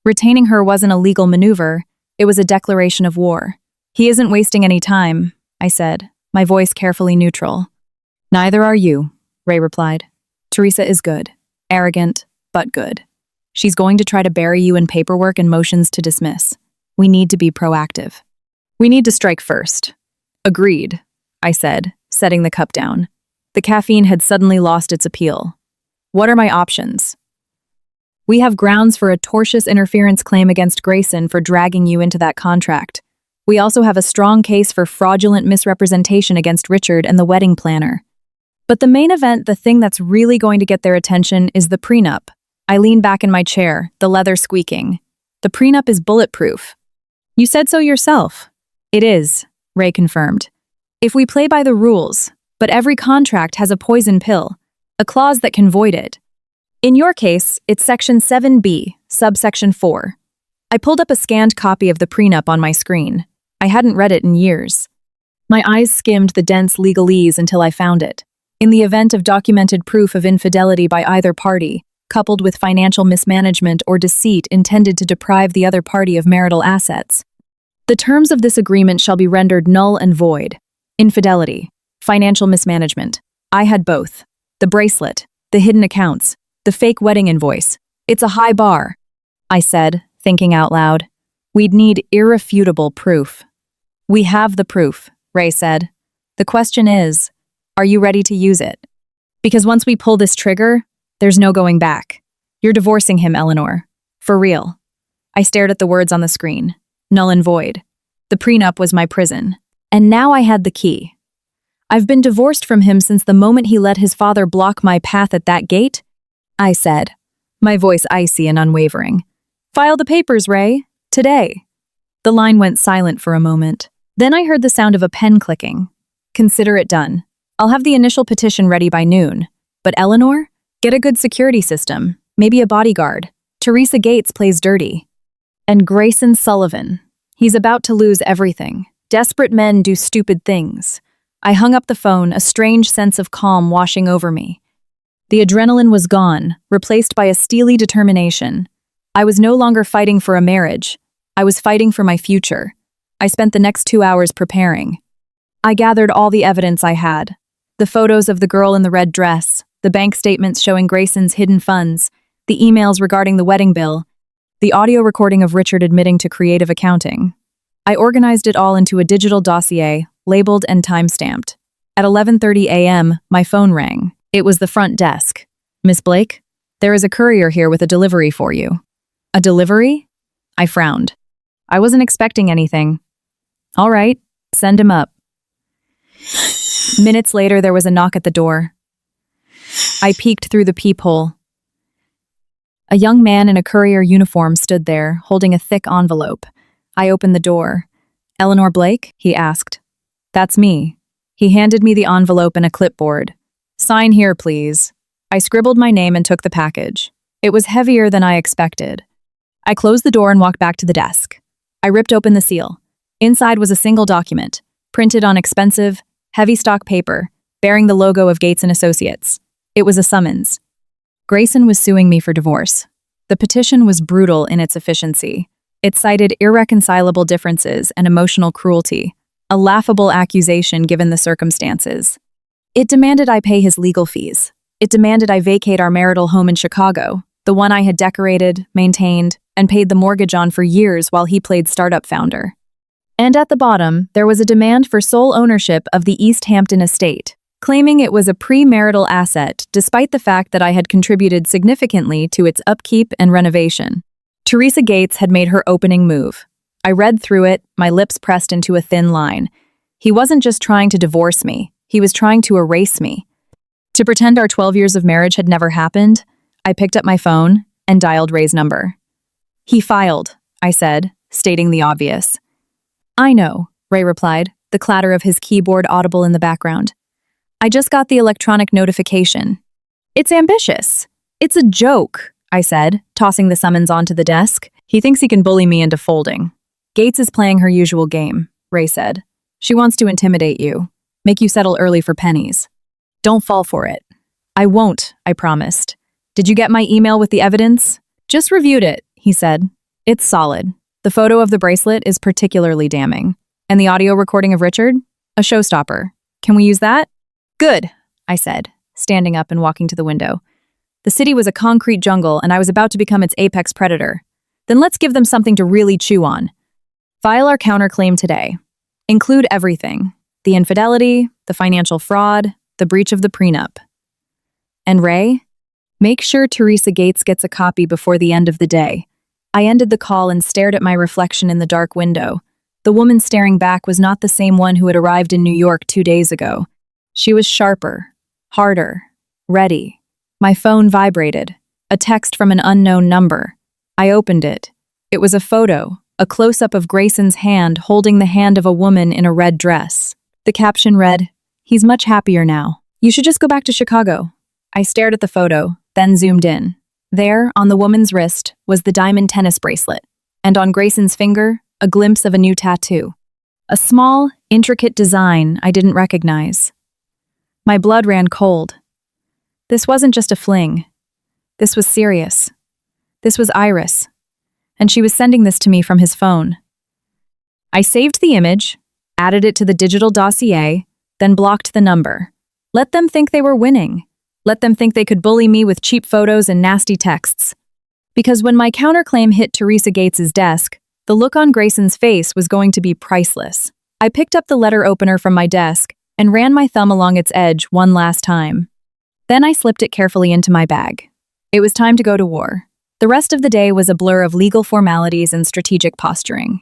Retaining her wasn't a legal maneuver, it was a declaration of war. "He isn't wasting any time," I said, my voice carefully neutral. "Neither are you," Ray replied. "Teresa is good. Arrogant, but good. She's going to try to bury you in paperwork and motions to dismiss. We need to be proactive. We need to strike first." "Agreed," I said, setting the cup down. The caffeine had suddenly lost its appeal. "What are my options?" "We have grounds for a tortious interference claim against Grayson for dragging you into that contract. We also have a strong case for fraudulent misrepresentation against Richard and the wedding planner. But the main event, the thing that's really going to get their attention, is the prenup." I leaned back in my chair, the leather squeaking. "The prenup is bulletproof." "You said so yourself." "It is," Ray confirmed. "If we play by the rules, but every contract has a poison pill, a clause that can void it. In your case, it's Section 7B, subsection 4. I pulled up a scanned copy of the prenup on my screen. I hadn't read it in years. My eyes skimmed the dense legalese until I found it. In the event of documented proof of infidelity by either party, coupled with financial mismanagement or deceit intended to deprive the other party of marital assets, the terms of this agreement shall be rendered null and void. Infidelity, financial mismanagement. I had both. The bracelet, the hidden accounts, the fake wedding invoice. It's a high bar," I said, thinking out loud. "We'd need irrefutable proof." "We have the proof," Ray said. "The question is, are you ready to use it? Because once we pull this trigger, there's no going back. You're divorcing him, Eleanor. For real." I stared at the words on the screen. Null and void. The prenup was my prison. And now I had the key. "I've been divorced from him since the moment he let his father block my path at that gate," I said, my voice icy and unwavering. "File the papers, Ray. Today." The line went silent for a moment. Then I heard the sound of a pen clicking. "Consider it done. I'll have the initial petition ready by noon. But Eleanor? Get a good security system. Maybe a bodyguard. Teresa Gates plays dirty. And Grayson Sullivan. He's about to lose everything. Desperate men do stupid things." I hung up the phone, a strange sense of calm washing over me. The adrenaline was gone, replaced by a steely determination. I was no longer fighting for a marriage. I was fighting for my future. I spent the next 2 hours preparing. I gathered all the evidence I had. The photos of the girl in the red dress, the bank statements showing Grayson's hidden funds, the emails regarding the wedding bill, the audio recording of Richard admitting to creative accounting. I organized it all into a digital dossier, labeled and time-stamped. At 11:30 a.m., my phone rang. It was the front desk. "Miss Blake, there is a courier here with a delivery for you." "A delivery?" I frowned. I wasn't expecting anything. "All right, send him up." Minutes later, there was a knock at the door. I peeked through the peephole. A young man in a courier uniform stood there, holding a thick envelope. I opened the door. "Eleanor Blake?" he asked. "That's me." He handed me the envelope and a clipboard. "Sign here, please." I scribbled my name and took the package. It was heavier than I expected. I closed the door and walked back to the desk. I ripped open the seal. Inside was a single document, printed on expensive, heavy stock paper, bearing the logo of Gates & Associates. It was a summons. Grayson was suing me for divorce. The petition was brutal in its efficiency. It cited irreconcilable differences and emotional cruelty, a laughable accusation given the circumstances. It demanded I pay his legal fees. It demanded I vacate our marital home in Chicago, the one I had decorated, maintained, and paid the mortgage on for years while he played startup founder. And at the bottom, there was a demand for sole ownership of the East Hampton estate, claiming it was a premarital asset despite the fact that I had contributed significantly to its upkeep and renovation. Teresa Gates had made her opening move. I read through it, my lips pressed into a thin line. He wasn't just trying to divorce me, he was trying to erase me. To pretend our 12 years of marriage had never happened, I picked up my phone and dialed Ray's number. "He filed," I said, stating the obvious. "I know," Ray replied, the clatter of his keyboard audible in the background. "I just got the electronic notification." "It's ambitious. It's a joke," I said, tossing the summons onto the desk. "He thinks he can bully me into folding. Gates is playing her usual game, Ray said. She wants to intimidate you, make you settle early for pennies. Don't fall for it. I won't, I promised. Did you get my email with the evidence? Just reviewed it, he said. It's solid. The photo of the bracelet is particularly damning. And the audio recording of Richard? A showstopper. Can we use that? Good, I said, standing up and walking to the window. The city was a concrete jungle, and I was about to become its apex predator. Then let's give them something to really chew on. File our counterclaim today. Include everything. The infidelity, the financial fraud, the breach of the prenup. And Ray? Make sure Teresa Gates gets a copy before the end of the day. I ended the call and stared at my reflection in the dark window. The woman staring back was not the same one who had arrived in New York 2 days ago. She was sharper, harder, ready. My phone vibrated. A text from an unknown number. I opened it. It was a photo, a close-up of Grayson's hand holding the hand of a woman in a red dress. The caption read, "He's much happier now. You should just go back to Chicago." I stared at the photo, then zoomed in. There, on the woman's wrist, was the diamond tennis bracelet, and on Grayson's finger, a glimpse of a new tattoo. A small, intricate design I didn't recognize. My blood ran cold. This wasn't just a fling. This was serious. This was Iris, and she was sending this to me from his phone. I saved the image, added it to the digital dossier, then blocked the number. Let them think they were winning. Let them think they could bully me with cheap photos and nasty texts. Because when my counterclaim hit Teresa Gates's desk, the look on Grayson's face was going to be priceless. I picked up the letter opener from my desk and ran my thumb along its edge one last time. Then I slipped it carefully into my bag. It was time to go to war. The rest of the day was a blur of legal formalities and strategic posturing.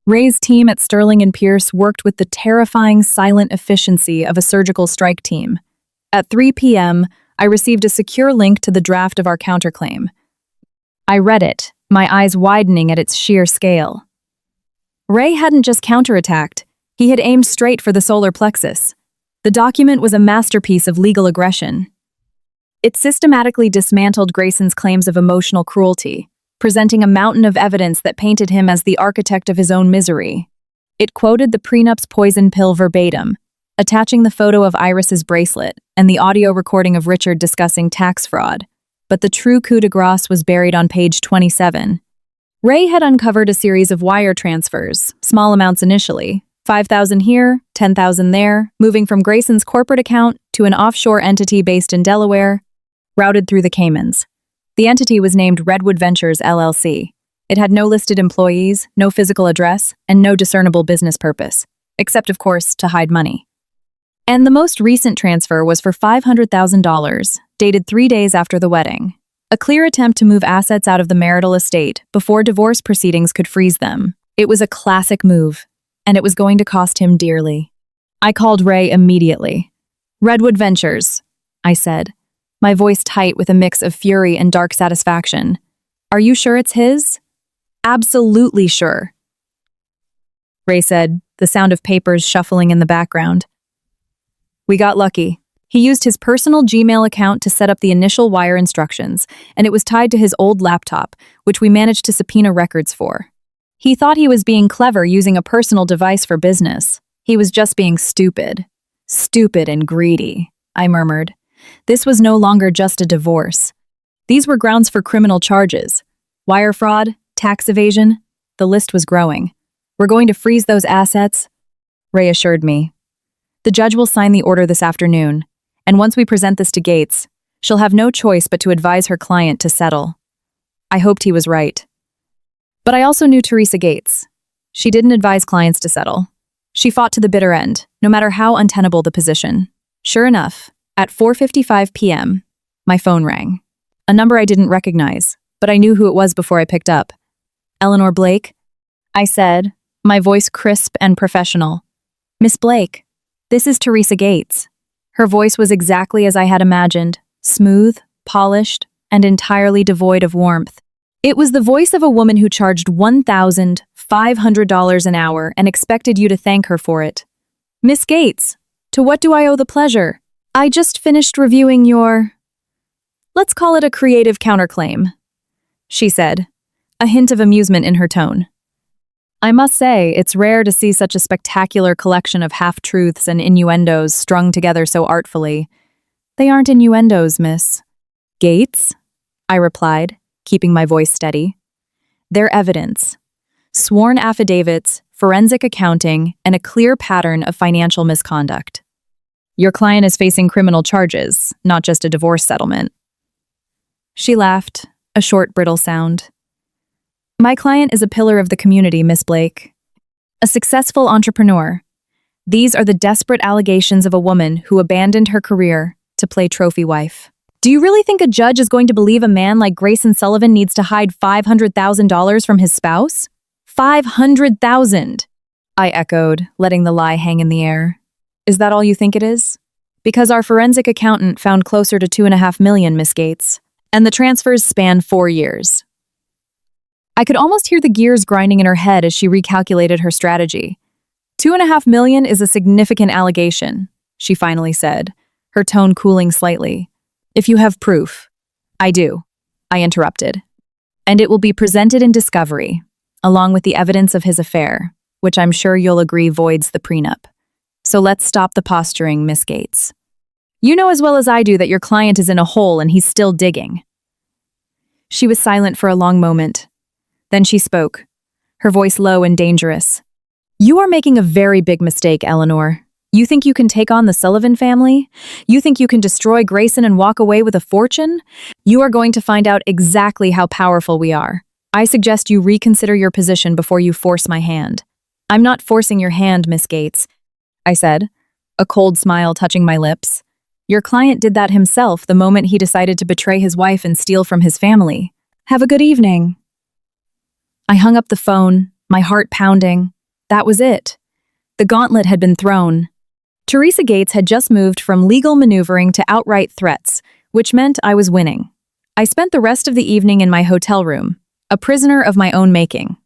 Ray's team at Sterling and Pierce worked with the terrifying silent efficiency of a surgical strike team. At 3 p.m., I received a secure link to the draft of our counterclaim. I read it, my eyes widening at its sheer scale. Ray hadn't just counterattacked, he had aimed straight for the solar plexus. The document was a masterpiece of legal aggression. It systematically dismantled Grayson's claims of emotional cruelty, presenting a mountain of evidence that painted him as the architect of his own misery. It quoted the prenup's poison pill verbatim, attaching the photo of Iris's bracelet and the audio recording of Richard discussing tax fraud. But the true coup de grace was buried on page 27. Ray had uncovered a series of wire transfers, small amounts initially, 5,000 here, 10,000 there, moving from Grayson's corporate account to an offshore entity based in Delaware, routed through the Caymans. The entity was named Redwood Ventures LLC. It had no listed employees, no physical address, and no discernible business purpose, except, of course, to hide money. And the most recent transfer was for $500,000, dated 3 days after the wedding. A clear attempt to move assets out of the marital estate before divorce proceedings could freeze them. It was a classic move, and it was going to cost him dearly. I called Ray immediately. "Redwood Ventures," I said, my voice tight with a mix of fury and dark satisfaction. "Are you sure it's his?" "Absolutely sure," Ray said, the sound of papers shuffling in the background. We got lucky. He used his personal Gmail account to set up the initial wire instructions, and it was tied to his old laptop, which we managed to subpoena records for. He thought he was being clever using a personal device for business. He was just being stupid. Stupid and greedy, I murmured. This was no longer just a divorce. These were grounds for criminal charges. Wire fraud, tax evasion, the list was growing. "We're going to freeze those assets," Ray assured me. "The judge will sign the order this afternoon, and once we present this to Gates, she'll have no choice but to advise her client to settle." I hoped he was right. But I also knew Teresa Gates. She didn't advise clients to settle. She fought to the bitter end, no matter how untenable the position. Sure enough, at 4:55 p.m., my phone rang. A number I didn't recognize, but I knew who it was before I picked up. "Eleanor Blake?" I said, my voice crisp and professional. "Miss Blake, this is Teresa Gates." Her voice was exactly as I had imagined, smooth, polished, and entirely devoid of warmth. It was the voice of a woman who charged $1,500 an hour and expected you to thank her for it. "Miss Gates, to what do I owe the pleasure? I just finished reviewing your... let's call it a creative counterclaim," she said, a hint of amusement in her tone. I must say, it's rare to see such a spectacular collection of half-truths and innuendos strung together so artfully. They aren't innuendos, miss. Gates? I replied, keeping my voice steady. They're evidence. Sworn affidavits, forensic accounting, and a clear pattern of financial misconduct. Your client is facing criminal charges, not just a divorce settlement. She laughed, a short, brittle sound. My client is a pillar of the community, Miss Blake. A successful entrepreneur. These are the desperate allegations of a woman who abandoned her career to play trophy wife. Do you really think a judge is going to believe a man like Grayson Sullivan needs to hide $500,000 from his spouse? $500,000! I echoed, letting the lie hang in the air. Is that all you think it is? Because our forensic accountant found closer to $2.5 million, Miss Gates, and the transfers span 4 years. I could almost hear the gears grinding in her head as she recalculated her strategy. $2.5 million is a significant allegation, she finally said, her tone cooling slightly. If you have proof. I do, I interrupted. And it will be presented in discovery, along with the evidence of his affair, which I'm sure you'll agree voids the prenup. So let's stop the posturing, Miss Gates. You know as well as I do that your client is in a hole and he's still digging. She was silent for a long moment. Then she spoke, her voice low and dangerous. You are making a very big mistake, Eleanor. You think you can take on the Sullivan family? You think you can destroy Grayson and walk away with a fortune? You are going to find out exactly how powerful we are. I suggest you reconsider your position before you force my hand. I'm not forcing your hand, Miss Gates, I said, a cold smile touching my lips. Your client did that himself the moment he decided to betray his wife and steal from his family. Have a good evening. I hung up the phone, my heart pounding. That was it. The gauntlet had been thrown. Teresa Gates had just moved from legal maneuvering to outright threats, which meant I was winning. I spent the rest of the evening in my hotel room, a prisoner of my own making.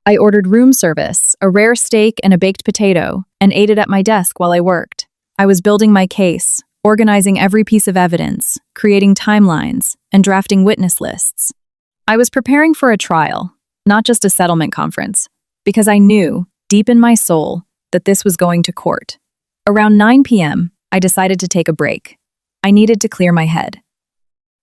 I ordered room service, a rare steak and a baked potato, and ate it at my desk while I worked. I was building my case, organizing every piece of evidence, creating timelines, and drafting witness lists. I was preparing for a trial, not just a settlement conference, because I knew, deep in my soul, that this was going to court. Around 9 p.m., I decided to take a break. I needed to clear my head.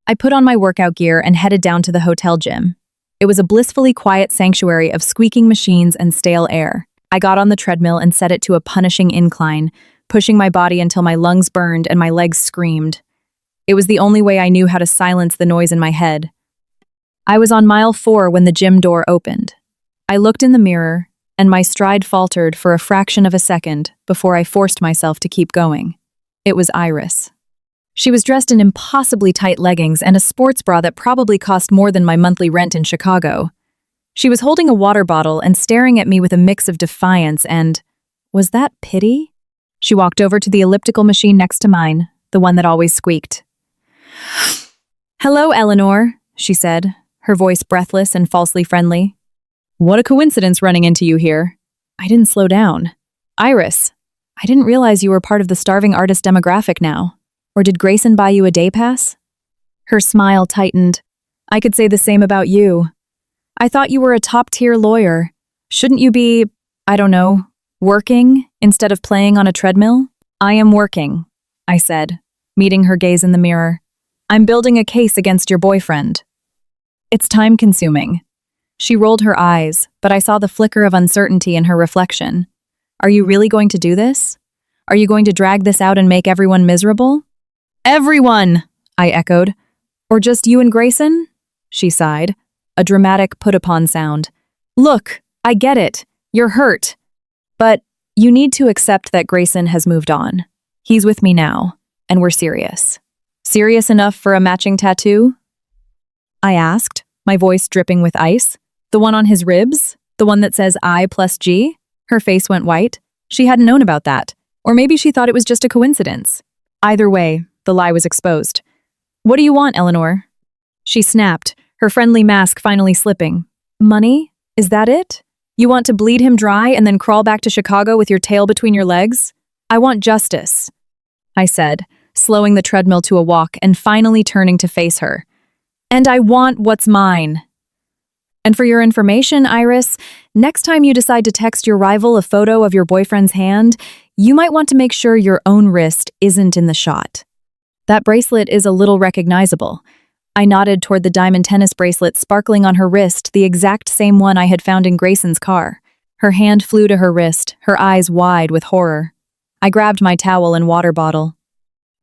I put on my workout gear and headed down to the hotel gym. It was a blissfully quiet sanctuary of squeaking machines and stale air. I got on the treadmill and set it to a punishing incline, pushing my body until my lungs burned and my legs screamed. It was the only way I knew how to silence the noise in my head. I was on mile 4 when the gym door opened. I looked in the mirror, and my stride faltered for a fraction of a second before I forced myself to keep going. It was Iris. She was dressed in impossibly tight leggings and a sports bra that probably cost more than my monthly rent in Chicago. She was holding a water bottle and staring at me with a mix of defiance and, was that pity? She walked over to the elliptical machine next to mine, the one that always squeaked. Hello, Eleanor, she said, her voice breathless and falsely friendly. What a coincidence running into you here. I didn't slow down. Iris, I didn't realize you were part of the starving artist demographic now. Or did Grayson buy you a day pass? Her smile tightened. I could say the same about you. I thought you were a top-tier lawyer. Shouldn't you be, I don't know, working instead of playing on a treadmill? I am working, I said, meeting her gaze in the mirror. I'm building a case against your boyfriend. It's time-consuming. She rolled her eyes, but I saw the flicker of uncertainty in her reflection. Are you really going to do this? Are you going to drag this out and make everyone miserable? Everyone, I echoed. Or just you and Grayson? She sighed, a dramatic put-upon sound. Look, I get it. You're hurt. But you need to accept that Grayson has moved on. He's with me now, and we're serious. Serious enough for a matching tattoo? I asked, my voice dripping with ice. The one on his ribs? The one that says I plus G? Her face went white. She hadn't known about that. Or maybe she thought it was just a coincidence. Either way, the lie was exposed. What do you want, Eleanor? She snapped, her friendly mask finally slipping. Money? Is that it? You want to bleed him dry and then crawl back to Chicago with your tail between your legs? I want justice, I said, slowing the treadmill to a walk and finally turning to face her. And I want what's mine. And for your information, Iris, Next time you decide to text your rival a photo of your boyfriend's hand, you might want to make sure your own wrist isn't in the shot. That bracelet is a little recognizable. I nodded toward the diamond tennis bracelet sparkling on her wrist, the exact same one I had found in Grayson's car. Her hand flew to her wrist, her eyes wide with horror. I grabbed my towel and water bottle.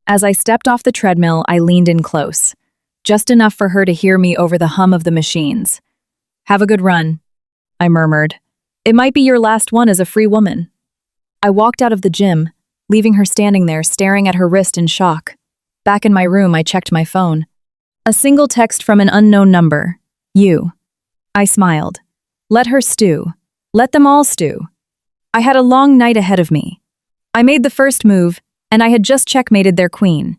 As I stepped off the treadmill, I leaned in close, just enough for her to hear me over the hum of the machines. "Have a good run," I murmured. "It might be your last one as a free woman." I walked out of the gym, leaving her standing there staring at her wrist in shock. Back in my room, I checked my phone. A single text from an unknown number. "You." I smiled. Let her stew. Let them all stew. I had a long night ahead of me. I made the first move, and I had just checkmated their queen.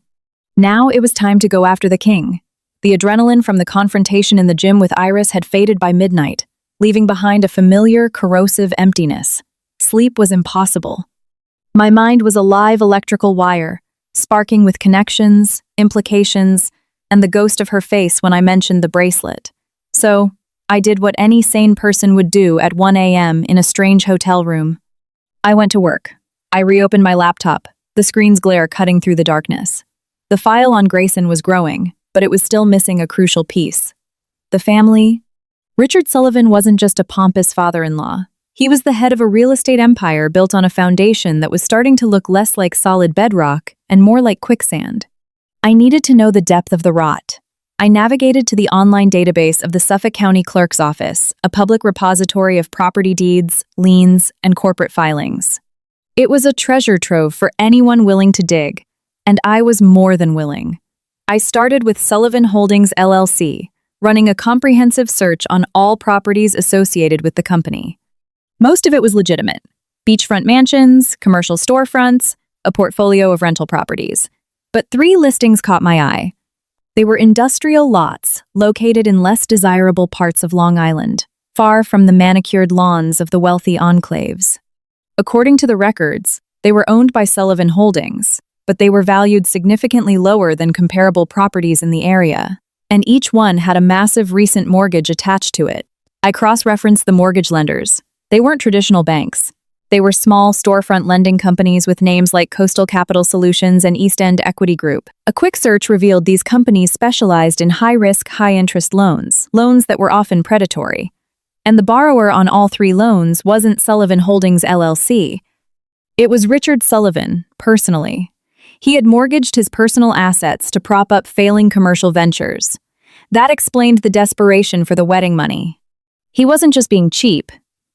Now it was time to go after the king. The adrenaline from the confrontation in the gym with Iris had faded by midnight, leaving behind a familiar, corrosive emptiness. Sleep was impossible. My mind was a live electrical wire, sparking with connections, implications, and the ghost of her face when I mentioned the bracelet. So, I did what any sane person would do at 1 a.m. in a strange hotel room. I went to work. I reopened my laptop, the screen's glare cutting through the darkness. The file on Grayson was growing, but it was still missing a crucial piece. The family. Richard Sullivan wasn't just a pompous father-in-law. He was the head of a real estate empire built on a foundation that was starting to look less like solid bedrock and more like quicksand. I needed to know the depth of the rot. I navigated to the online database of the Suffolk County Clerk's Office, a public repository of property deeds, liens, and corporate filings. It was a treasure trove for anyone willing to dig, and I was more than willing. I started with Sullivan Holdings LLC, running a comprehensive search on all properties associated with the company. Most of it was legitimate. Beachfront mansions, commercial storefronts, a portfolio of rental properties. But 3 listings caught my eye. They were industrial lots located in less desirable parts of Long Island, far from the manicured lawns of the wealthy enclaves. According to the records, they were owned by Sullivan Holdings, but they were valued significantly lower than comparable properties in the area, and each one had a massive recent mortgage attached to it. I cross-referenced the mortgage lenders. They weren't traditional banks. They were small storefront lending companies with names like Coastal Capital Solutions and East End Equity Group. A quick search revealed these companies specialized in high-risk, high-interest loans that were often predatory. And the borrower on all 3 loans wasn't Sullivan Holdings LLC. It was Richard Sullivan, personally. He had mortgaged his personal assets to prop up failing commercial ventures. That explained the desperation for the wedding money. He wasn't just being cheap.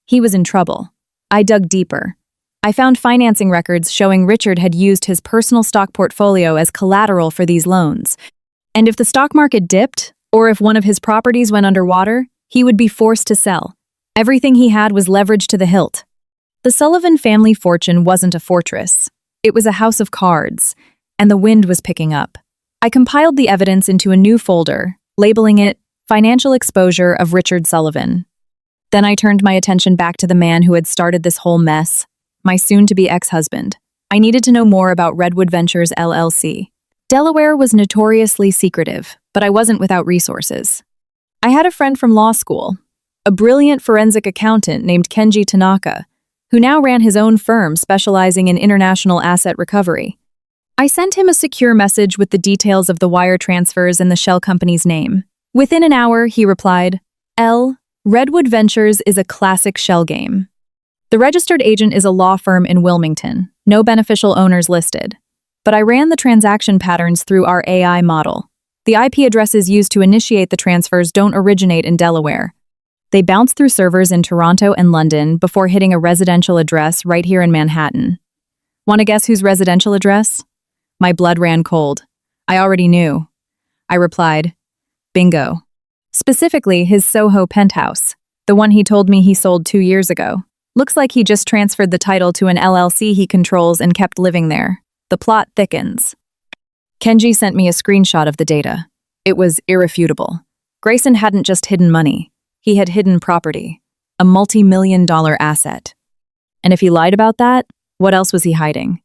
He was in trouble. I dug deeper. I found financing records showing Richard had used his personal stock portfolio as collateral for these loans. And if the stock market dipped, or if one of his properties went underwater, he would be forced to sell. Everything he had was leveraged to the hilt. The Sullivan family fortune wasn't a fortress. It was a house of cards, and the wind was picking up. I compiled the evidence into a new folder, labeling it Financial Exposure of Richard Sullivan. Then I turned my attention back to the man who had started this whole mess, my soon-to-be ex-husband. I needed to know more about Redwood Ventures LLC. Delaware was notoriously secretive, but I wasn't without resources. I had a friend from law school, a brilliant forensic accountant named Kenji Tanaka, who now ran his own firm specializing in international asset recovery. I sent him a secure message with the details of the wire transfers and the shell company's name. Within an hour, he replied, Redwood Ventures is a classic shell game. The registered agent is a law firm in Wilmington, no beneficial owners listed. But I ran the transaction patterns through our AI model. The IP addresses used to initiate the transfers don't originate in Delaware. They bounce through servers in Toronto and London before hitting a residential address right here in Manhattan. Want to guess whose residential address? My blood ran cold. I already knew. I replied, bingo. Specifically, his Soho penthouse, the one he told me he sold 2 years ago. Looks like he just transferred the title to an LLC he controls and kept living there. The plot thickens. Kenji sent me a screenshot of the data. It was irrefutable. Grayson hadn't just hidden money. He had hidden property, a multi-million-dollar asset. And if he lied about that, what else was he hiding?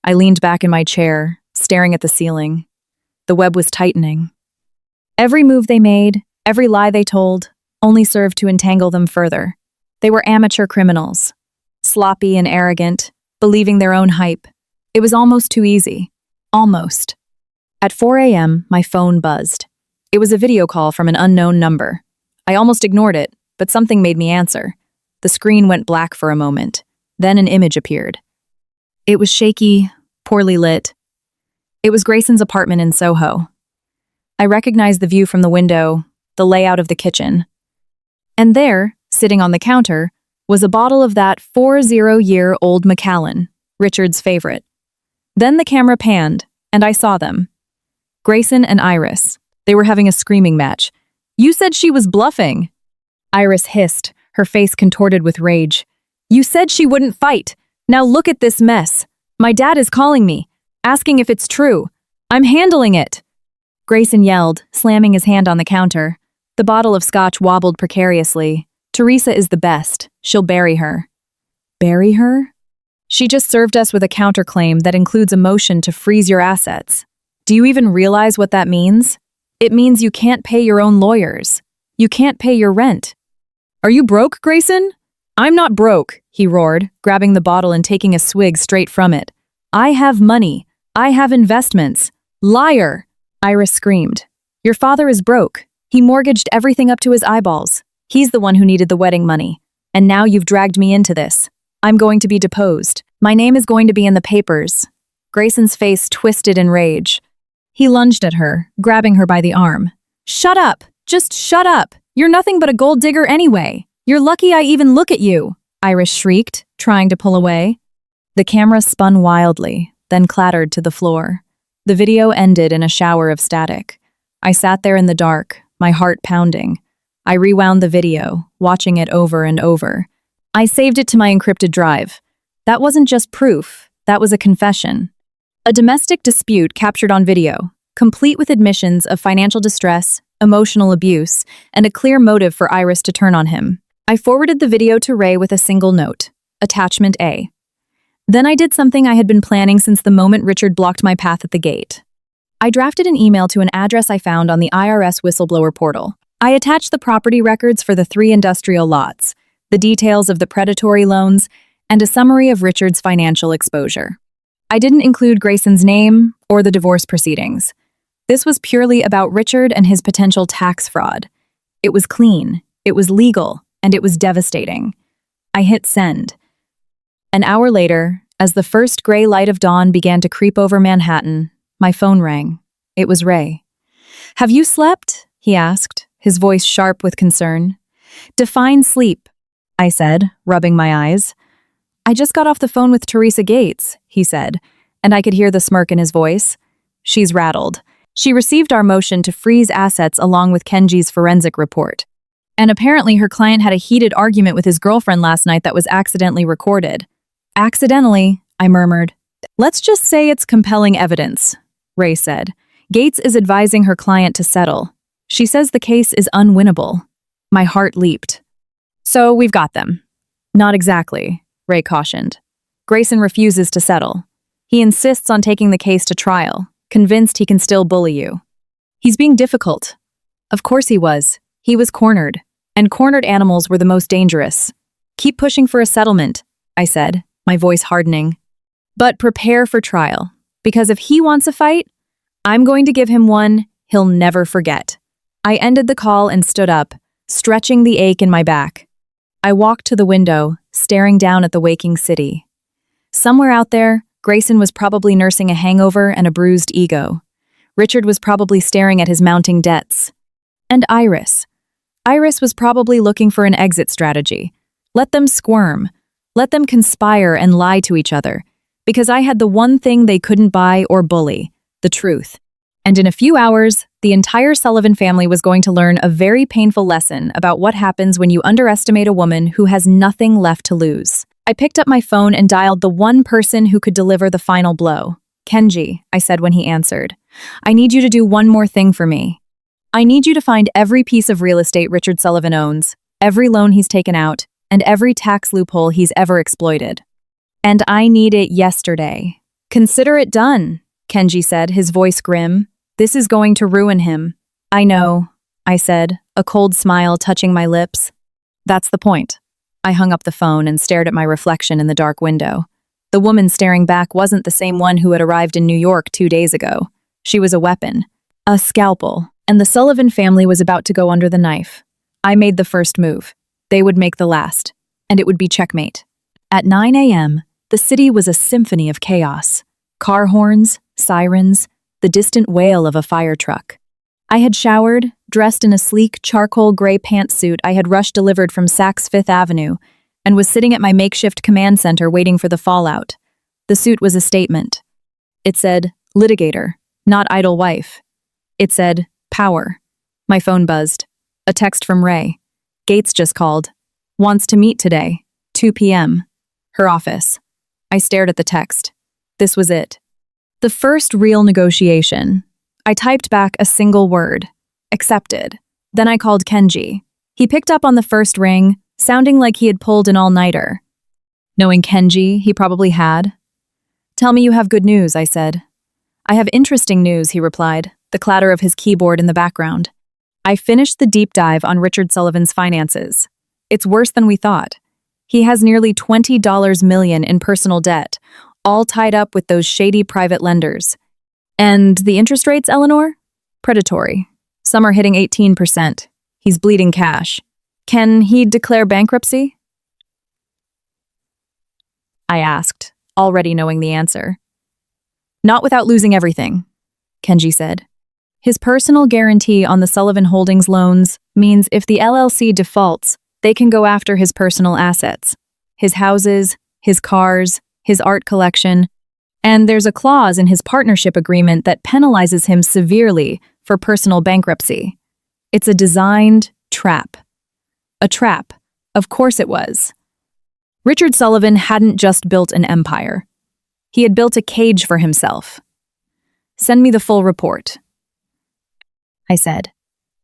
I leaned back in my chair, staring at the ceiling. The web was tightening. Every move they made, every lie they told, only served to entangle them further. They were amateur criminals, sloppy and arrogant, believing their own hype. It was almost too easy. Almost. At 4 a.m., my phone buzzed. It was a video call from an unknown number. I almost ignored it, but something made me answer. The screen went black for a moment. Then an image appeared. It was shaky, poorly lit. It was Grayson's apartment in Soho. I recognized the view from the window, the layout of the kitchen. And there, sitting on the counter, was a bottle of that 40-year-old Macallan, Richard's favorite. Then the camera panned, and I saw them. Grayson and Iris. They were having a screaming match. "You said she was bluffing!" Iris hissed, her face contorted with rage. "You said she wouldn't fight! Now look at this mess! My dad is calling me, asking if it's true. I'm handling it!" Grayson yelled, slamming his hand on the counter. The bottle of scotch wobbled precariously. "Teresa is the best. She'll bury her." Bury her? She just served us with a counterclaim that includes a motion to freeze your assets. Do you even realize what that means? It means you can't pay your own lawyers. You can't pay your rent. "Are you broke, Grayson?" "I'm not broke," he roared, grabbing the bottle and taking a swig straight from it. "I have money. I have investments. Liar!" Iris screamed. "Your father is broke. He mortgaged everything up to his eyeballs. He's the one who needed the wedding money. And now you've dragged me into this. I'm going to be deposed. My name is going to be in the papers." Grayson's face twisted in rage. He lunged at her, grabbing her by the arm. "Shut up! Just shut up! You're nothing but a gold digger anyway! You're lucky I even look at you!" Iris shrieked, trying to pull away. The camera spun wildly, then clattered to the floor. The video ended in a shower of static. I sat there in the dark, my heart pounding. I rewound the video, watching it over and over. I saved it to my encrypted drive. That wasn't just proof, that was a confession. A domestic dispute captured on video, complete with admissions of financial distress, emotional abuse, and a clear motive for Iris to turn on him. I forwarded the video to Ray with a single note, Attachment A. Then I did something I had been planning since the moment Richard blocked my path at the gate. I drafted an email to an address I found on the IRS whistleblower portal. I attached the property records for the 3 industrial lots, the details of the predatory loans, and a summary of Richard's financial exposure. I didn't include Grayson's name or the divorce proceedings. This was purely about Richard and his potential tax fraud. It was clean, it was legal, and it was devastating. I hit send. An hour later, as the first gray light of dawn began to creep over Manhattan, my phone rang. It was Ray. "Have you slept?" he asked, his voice sharp with concern. "Define sleep," I said, rubbing my eyes. "I just got off the phone with Teresa Gates," he said, and I could hear the smirk in his voice. "She's rattled. She received our motion to freeze assets along with Kenji's forensic report. And apparently her client had a heated argument with his girlfriend last night that was accidentally recorded." "Accidentally," I murmured. "Let's just say it's compelling evidence," Ray said. "Gates is advising her client to settle. She says the case is unwinnable." My heart leaped. "So we've got them." "Not exactly," Ray cautioned. "Grayson refuses to settle. He insists on taking the case to trial, convinced he can still bully you. He's being difficult." Of course he was. He was cornered, and cornered animals were the most dangerous. "Keep pushing for a settlement," I said, my voice hardening. "But prepare for trial, because if he wants a fight, I'm going to give him one he'll never forget." I ended the call and stood up, stretching the ache in my back. I walked to the window, staring down at the waking city. Somewhere out there, Grayson was probably nursing a hangover and a bruised ego. Richard was probably staring at his mounting debts. And Iris. Iris was probably looking for an exit strategy. Let them squirm. Let them conspire and lie to each other. Because I had the one thing they couldn't buy or bully, the truth. And in a few hours, the entire Sullivan family was going to learn a very painful lesson about what happens when you underestimate a woman who has nothing left to lose. I picked up my phone and dialed the one person who could deliver the final blow. "Kenji," I said when he answered. "I need you to do one more thing for me. I need you to find every piece of real estate Richard Sullivan owns, every loan he's taken out, and every tax loophole he's ever exploited. And I need it yesterday." "Consider it done," Kenji said, his voice grim. "This is going to ruin him." "I know," I said, a cold smile touching my lips. "That's the point. I hung up the phone and stared at my reflection in the dark window. The woman staring back wasn't the same one who had arrived in New York 2 days ago. She was a weapon, a scalpel, and the Sullivan family was about to go under the knife. I made the first move. They would make the last, and it would be checkmate. At 9 a.m., the city was a symphony of chaos. Car horns, sirens, the distant wail of a fire truck. I had showered, dressed in a sleek charcoal gray pantsuit I had rush delivered from Saks Fifth Avenue, and was sitting at my makeshift command center waiting for the fallout. The suit was a statement. It said, litigator, not idle wife. It said, power. My phone buzzed. A text from Ray. Gates just called. Wants to meet today, 2 p.m. Her office. I stared at the text. This was it. The first real negotiation. I typed back a single word. Accepted. Then I called Kenji. He picked up on the first ring, sounding like he had pulled an all-nighter. Knowing Kenji, he probably had. Tell me you have good news, I said. I have interesting news, he replied, the clatter of his keyboard in the background. I finished the deep dive on Richard Sullivan's finances. It's worse than we thought. He has nearly $20 million in personal debt, all tied up with those shady private lenders. And the interest rates, Eleanor? Predatory. Some are hitting 18%. He's bleeding cash. Can he declare bankruptcy? I asked, already knowing the answer. Not without losing everything, Kenji said. His personal guarantee on the Sullivan Holdings loans means if the LLC defaults, they can go after his personal assets, his houses, his cars, his art collection, and there's a clause in his partnership agreement that penalizes him severely for personal bankruptcy. It's a designed trap. A trap. Of course it was. Richard Sullivan hadn't just built an empire. He had built a cage for himself. Send me the full report, I said.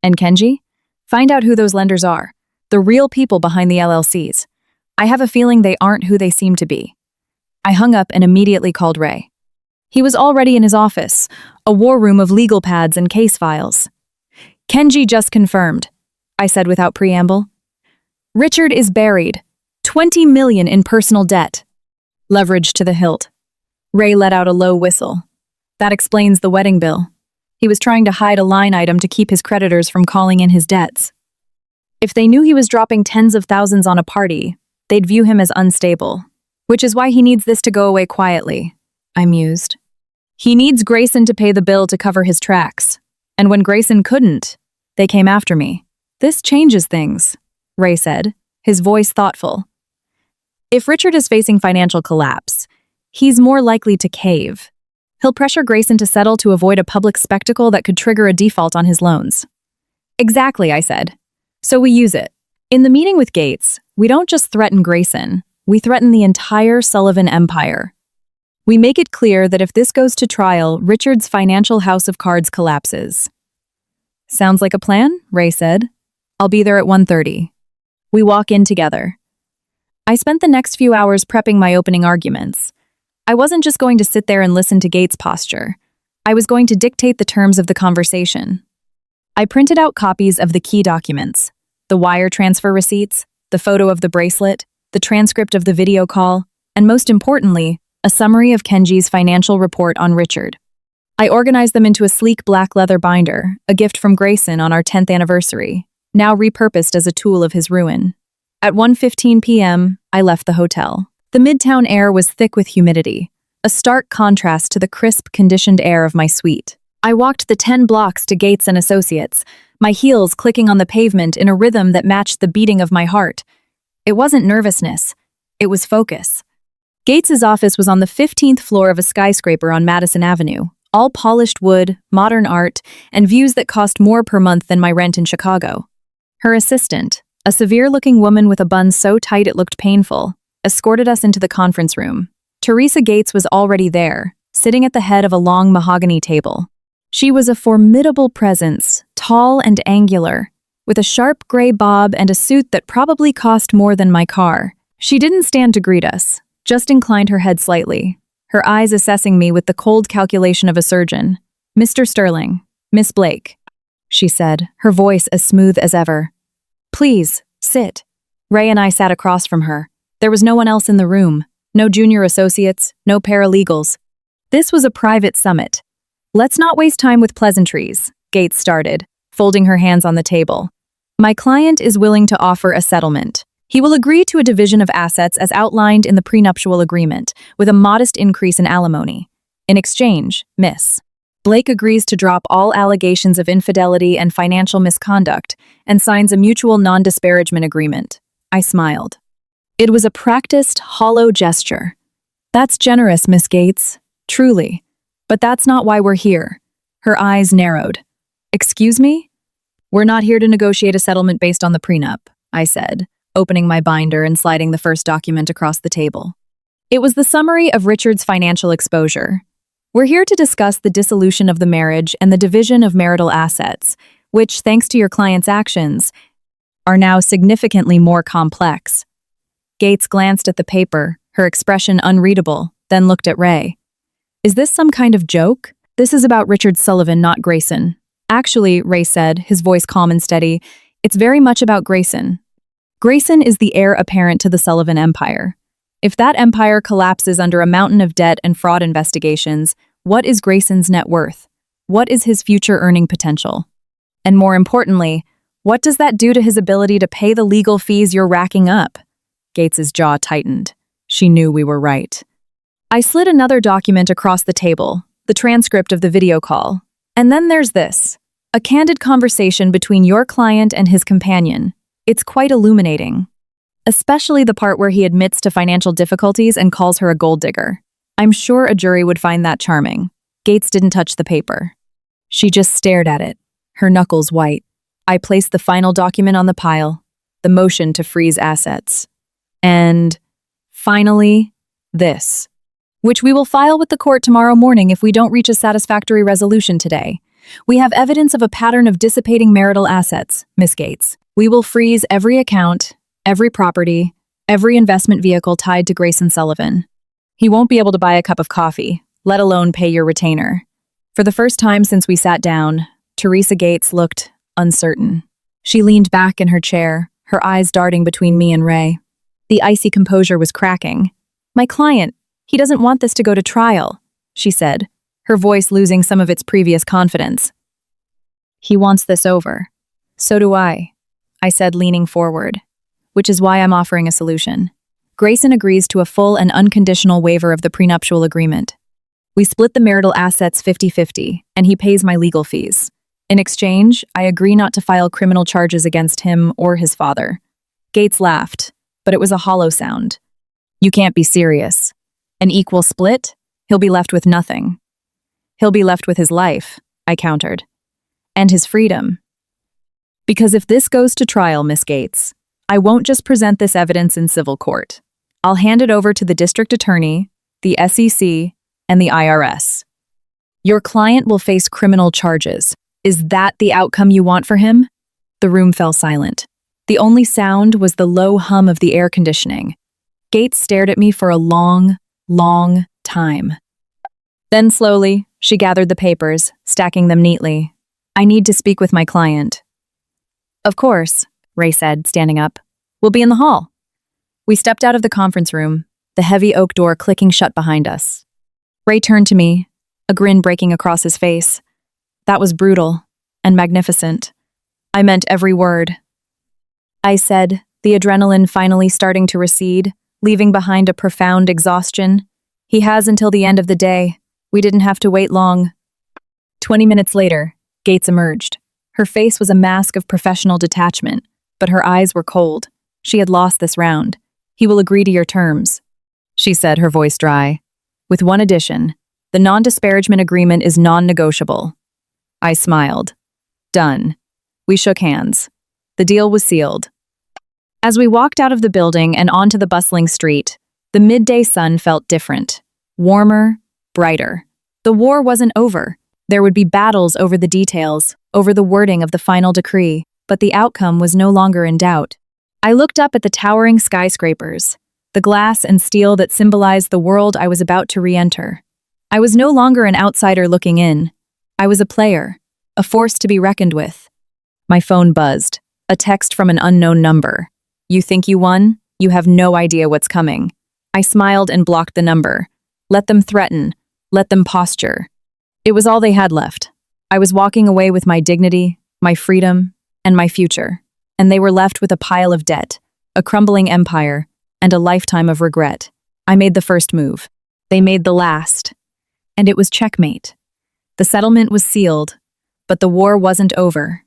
And Kenji? Find out who those lenders are. The real people behind the LLCs. I have a feeling they aren't who they seem to be. I hung up and immediately called Ray. He was already in his office, a war room of legal pads and case files. Kenji just confirmed, I said without preamble. Richard is buried. 20 million in personal debt. Leverage to the hilt. Ray let out a low whistle. That explains the wedding bill. He was trying to hide a line item to keep his creditors from calling in his debts. If they knew he was dropping tens of thousands on a party, they'd view him as unstable. Which is why he needs this to go away quietly, I mused. He needs Grayson to pay the bill to cover his tracks. And when Grayson couldn't, they came after me. This changes things, Ray said, his voice thoughtful. If Richard is facing financial collapse, he's more likely to cave. He'll pressure Grayson to settle to avoid a public spectacle that could trigger a default on his loans. Exactly, I said. So we use it. In the meeting with Gates, we don't just threaten Grayson, we threaten the entire Sullivan empire. We make it clear that if this goes to trial, Richard's financial house of cards collapses. Sounds like a plan, Ray said. I'll be there at 1:30. We walk in together. I spent the next few hours prepping my opening arguments. I wasn't just going to sit there and listen to Gates' posture. I was going to dictate the terms of the conversation. I printed out copies of the key documents, the wire transfer receipts, the photo of the bracelet, the transcript of the video call, and most importantly, a summary of Kenji's financial report on Richard. I organized them into a sleek black leather binder, a gift from Grayson on our 10th anniversary, now repurposed as a tool of his ruin. At 1:15 p.m., I left the hotel. The midtown air was thick with humidity, a stark contrast to the crisp, conditioned air of my suite. I walked the 10 blocks to Gates and Associates, my heels clicking on the pavement in a rhythm that matched the beating of my heart. It wasn't nervousness, it was focus. Gates's office was on the 15th floor of a skyscraper on Madison Avenue, all polished wood, modern art, and views that cost more per month than my rent in Chicago. Her assistant, a severe-looking woman with a bun so tight it looked painful, escorted us into the conference room. Teresa Gates was already there, sitting at the head of a long mahogany table. She was a formidable presence, tall and angular, with a sharp gray bob and a suit that probably cost more than my car. She didn't stand to greet us, just inclined her head slightly, her eyes assessing me with the cold calculation of a surgeon. Mr. Sterling, Miss Blake, she said, her voice as smooth as ever. Please, sit. Ray and I sat across from her. There was no one else in the room. No junior associates, no paralegals. This was a private summit. Let's not waste time with pleasantries, Gates started, folding her hands on the table. My client is willing to offer a settlement. He will agree to a division of assets as outlined in the prenuptial agreement, with a modest increase in alimony. In exchange, Miss Blake agrees to drop all allegations of infidelity and financial misconduct and signs a mutual non-disparagement agreement. I smiled. It was a practiced, hollow gesture. That's generous, Miss Gates. Truly. But that's not why we're here. Her eyes narrowed. Excuse me? We're not here to negotiate a settlement based on the prenup, I said, opening my binder and sliding the first document across the table. It was the summary of Richard's financial exposure. We're here to discuss the dissolution of the marriage and the division of marital assets, which, thanks to your client's actions, are now significantly more complex. Gates glanced at the paper, her expression unreadable, then looked at Ray. Is this some kind of joke? This is about Richard Sullivan, not Grayson. Actually, Ray said, his voice calm and steady, it's very much about Grayson. Grayson is the heir apparent to the Sullivan empire. If that empire collapses under a mountain of debt and fraud investigations, what is Grayson's net worth? What is his future earning potential? And more importantly, what does that do to his ability to pay the legal fees you're racking up? Gates's jaw tightened. She knew we were right. I slid another document across the table, the transcript of the video call. And then there's this, a candid conversation between your client and his companion. It's quite illuminating. Especially the part where he admits to financial difficulties and calls her a gold digger. I'm sure a jury would find that charming. Gates didn't touch the paper. She just stared at it, her knuckles white. I placed the final document on the pile, the motion to freeze assets. And finally, this, which we will file with the court tomorrow morning if we don't reach a satisfactory resolution today. We have evidence of a pattern of dissipating marital assets, Miss Gates. We will freeze every account, every property, every investment vehicle tied to Grayson Sullivan. He won't be able to buy a cup of coffee, let alone pay your retainer. For the first time since we sat down, Teresa Gates looked uncertain. She leaned back in her chair, her eyes darting between me and Ray. The icy composure was cracking. My client, he doesn't want this to go to trial, she said, her voice losing some of its previous confidence. He wants this over. So do I said, leaning forward. Which is why I'm offering a solution. Grayson agrees to a full and unconditional waiver of the prenuptial agreement. We split the marital assets 50-50, and he pays my legal fees. In exchange, I agree not to file criminal charges against him or his father. Gates laughed, but it was a hollow sound. You can't be serious. An equal split? He'll be left with nothing. He'll be left with his life, I countered. And his freedom. Because if this goes to trial, Miss Gates, I won't just present this evidence in civil court. I'll hand it over to the district attorney, the SEC, and the IRS. Your client will face criminal charges. Is that the outcome you want for him? The room fell silent. The only sound was the low hum of the air conditioning. Gates stared at me for a long, long time. Then slowly, she gathered the papers, stacking them neatly. I need to speak with my client. Of course, Ray said, standing up. We'll be in the hall. We stepped out of the conference room, the heavy oak door clicking shut behind us. Ray turned to me, a grin breaking across his face. That was brutal and magnificent. I meant every word. I said, the adrenaline finally starting to recede, leaving behind a profound exhaustion. He has until the end of the day. We didn't have to wait long. 20 minutes later, Gates emerged. Her face was a mask of professional detachment, but her eyes were cold. She had lost this round. He will agree to your terms, she said, her voice dry. With one addition, the non-disparagement agreement is non-negotiable. I smiled. Done. We shook hands. The deal was sealed. As we walked out of the building and onto the bustling street, the midday sun felt different. Warmer, brighter. The war wasn't over. There would be battles over the details, over the wording of the final decree, but the outcome was no longer in doubt. I looked up at the towering skyscrapers, the glass and steel that symbolized the world I was about to re-enter. I was no longer an outsider looking in. I was a player, a force to be reckoned with. My phone buzzed, a text from an unknown number. You think you won? You have no idea what's coming. I smiled and blocked the number. Let them threaten. Let them posture. It was all they had left. I was walking away with my dignity, my freedom, and my future, and they were left with a pile of debt, a crumbling empire, and a lifetime of regret. I made the first move. They made the last. And it was checkmate. The settlement was sealed, but the war wasn't over.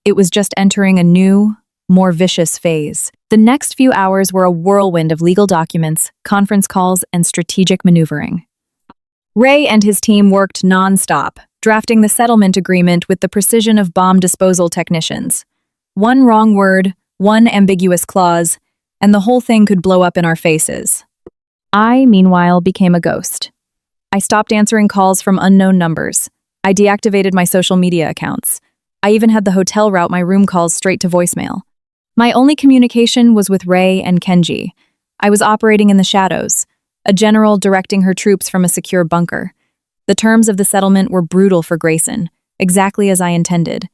It was just entering a new, more vicious phase. The next few hours were a whirlwind of legal documents, conference calls, and strategic maneuvering. Ray and his team worked non-stop, drafting the settlement agreement with the precision of bomb disposal technicians. One wrong word, one ambiguous clause, and the whole thing could blow up in our faces. I, meanwhile, became a ghost. I stopped answering calls from unknown numbers. I deactivated my social media accounts. I even had the hotel route my room calls straight to voicemail. My only communication was with Ray and Kenji. I was operating in the shadows, a general directing her troops from a secure bunker. The terms of the settlement were brutal for Grayson, exactly as I intended.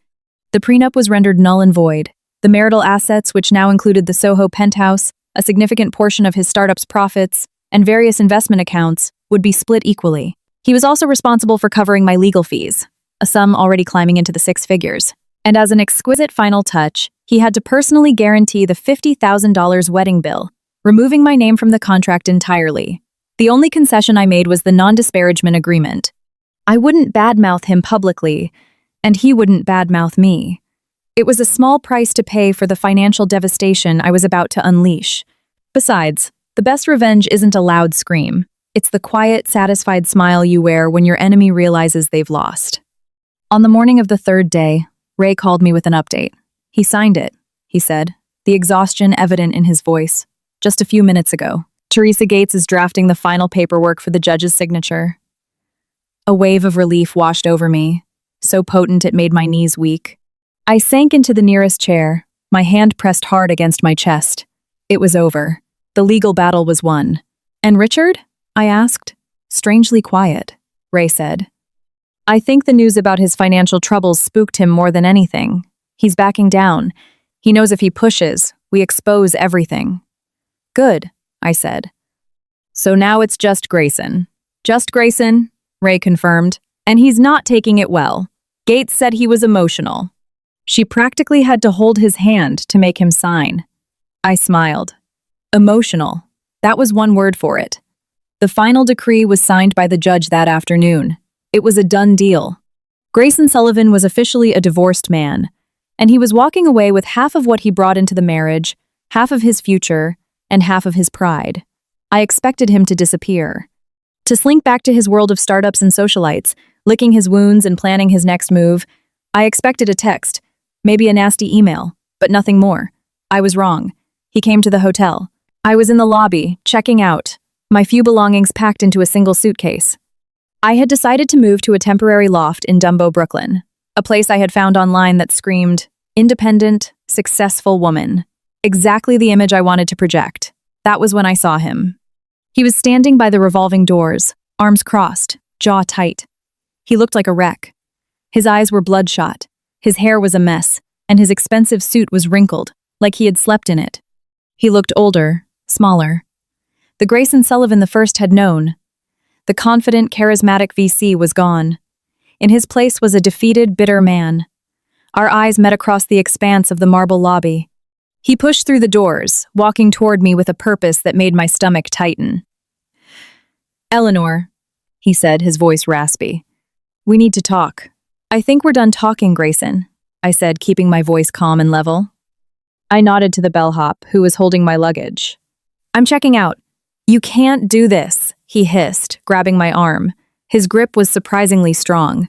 The prenup was rendered null and void. The marital assets, which now included the Soho penthouse, a significant portion of his startup's profits, and various investment accounts, would be split equally. He was also responsible for covering my legal fees, a sum already climbing into the six figures. And as an exquisite final touch, he had to personally guarantee the $50,000 wedding bill, removing my name from the contract entirely. The only concession I made was the non-disparagement agreement. I wouldn't badmouth him publicly, and he wouldn't badmouth me. It was a small price to pay for the financial devastation I was about to unleash. Besides, the best revenge isn't a loud scream. It's the quiet, satisfied smile you wear when your enemy realizes they've lost. On the morning of the third day, Ray called me with an update. He signed it, he said, the exhaustion evident in his voice. Just a few minutes ago. Teresa Gates is drafting the final paperwork for the judge's signature. A wave of relief washed over me, so potent it made my knees weak. I sank into the nearest chair, my hand pressed hard against my chest. It was over. The legal battle was won. And Richard? I asked. Strangely quiet, Ray said. I think the news about his financial troubles spooked him more than anything. He's backing down. He knows if he pushes, we expose everything. Good, I said. So now it's just Grayson. Just Grayson, Ray confirmed, and he's not taking it well. Gates said he was emotional. She practically had to hold his hand to make him sign. I smiled. Emotional. That was one word for it. The final decree was signed by the judge that afternoon. It was a done deal. Grayson Sullivan was officially a divorced man, and he was walking away with half of what he brought into the marriage, half of his future, and half of his pride. I expected him to disappear, to slink back to his world of startups and socialites, licking his wounds and planning his next move. I expected a text, maybe a nasty email, but nothing more. I was wrong. He came to the hotel. I was in the lobby, checking out, my few belongings packed into a single suitcase. I had decided to move to a temporary loft in Dumbo, Brooklyn, a place I had found online that screamed, independent, successful woman. Exactly the image I wanted to project. That was when I saw him. He was standing by the revolving doors, arms crossed, jaw tight. He looked like a wreck. His eyes were bloodshot, his hair was a mess, and his expensive suit was wrinkled, like he had slept in it. He looked older, smaller. The Grayson Sullivan the first had known. The confident, charismatic VC was gone. In his place was a defeated, bitter man. Our eyes met across the expanse of the marble lobby. He pushed through the doors, walking toward me with a purpose that made my stomach tighten. Eleanor, he said, his voice raspy. We need to talk. I think we're done talking, Grayson, I said, keeping my voice calm and level. I nodded to the bellhop, who was holding my luggage. I'm checking out. You can't do this, he hissed, grabbing my arm. His grip was surprisingly strong.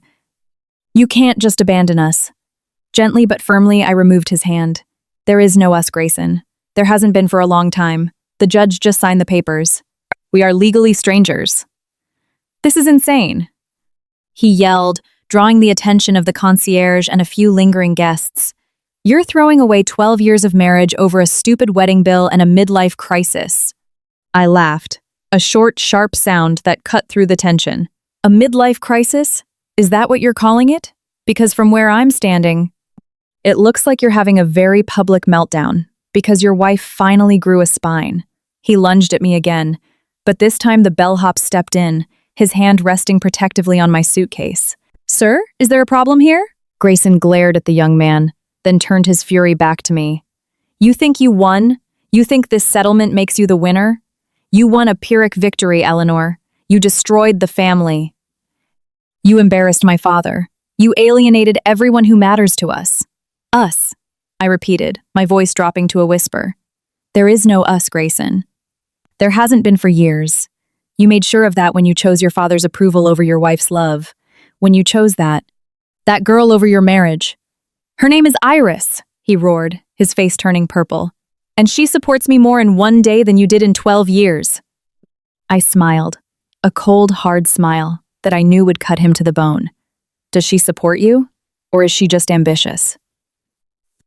You can't just abandon us. Gently but firmly, I removed his hand. There is no us, Grayson. There hasn't been for a long time. The judge just signed the papers. We are legally strangers. This is insane, he yelled, drawing the attention of the concierge and a few lingering guests. You're throwing away 12 years of marriage over a stupid wedding bill and a midlife crisis. I laughed, a short, sharp sound that cut through the tension. A midlife crisis? Is that what you're calling it? Because from where I'm standing, it looks like you're having a very public meltdown. Because your wife finally grew a spine. He lunged at me again, but this time the bellhop stepped in, his hand resting protectively on my suitcase. Sir, is there a problem here? Grayson glared at the young man, then turned his fury back to me. You think you won? You think this settlement makes you the winner? You won a Pyrrhic victory, Eleanor. You destroyed the family. You embarrassed my father. You alienated everyone who matters to us. Us, I repeated, my voice dropping to a whisper. There is no us, Grayson. There hasn't been for years. You made sure of that when you chose your father's approval over your wife's love. When you chose that girl over your marriage. Her name is Iris, he roared, his face turning purple. And she supports me more in one day than you did in 12 years. I smiled, a cold, hard smile that I knew would cut him to the bone. Does she support you? Or is she just ambitious?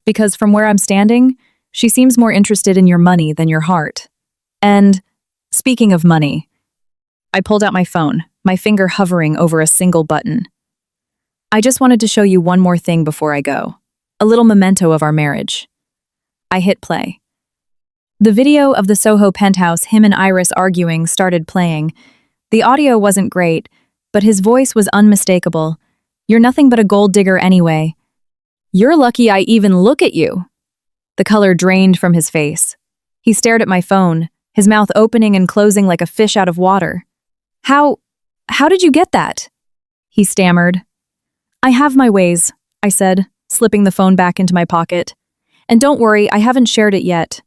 Because from where I'm standing, she seems more interested in your money than your heart. And, speaking of money, I pulled out my phone, my finger hovering over a single button. I just wanted to show you one more thing before I go. A little memento of our marriage. I hit play. The video of the Soho penthouse him and Iris arguing started playing. The audio wasn't great, but his voice was unmistakable. You're nothing but a gold digger anyway. You're lucky I even look at you. The color drained from his face. He stared at my phone, his mouth opening and closing like a fish out of water. How did you get that? He stammered. I have my ways, I said, slipping the phone back into my pocket. And don't worry, I haven't shared it yet.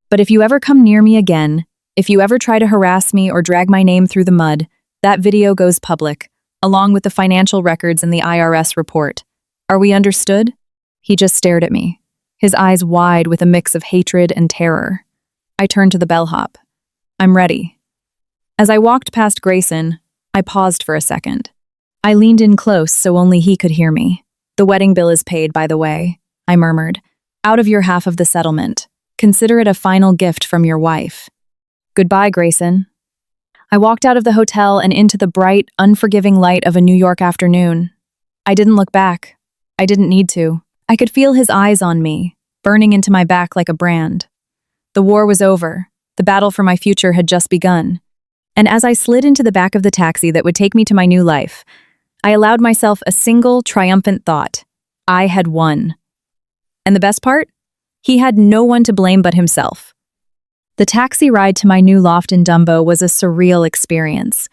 But if you ever come near me again, if you ever try to harass me or drag my name through the mud, that video goes public, along with the financial records and the IRS report. Are we understood? He just stared at me, his eyes wide with a mix of hatred and terror. I turned to the bellhop. I'm ready. As I walked past Grayson, I paused for a second. I leaned in close so only he could hear me. The wedding bill is paid, by the way, I murmured. Out of your half of the settlement. Consider it a final gift from your wife. Goodbye, Grayson. I walked out of the hotel and into the bright, unforgiving light of a New York afternoon. I didn't look back. I didn't need to. I could feel his eyes on me, burning into my back like a brand. The war was over. The battle for my future had just begun. And as I slid into the back of the taxi that would take me to my new life, I allowed myself a single, triumphant thought. I had won. And the best part? He had no one to blame but himself. The taxi ride to my new loft in Dumbo was a surreal experience.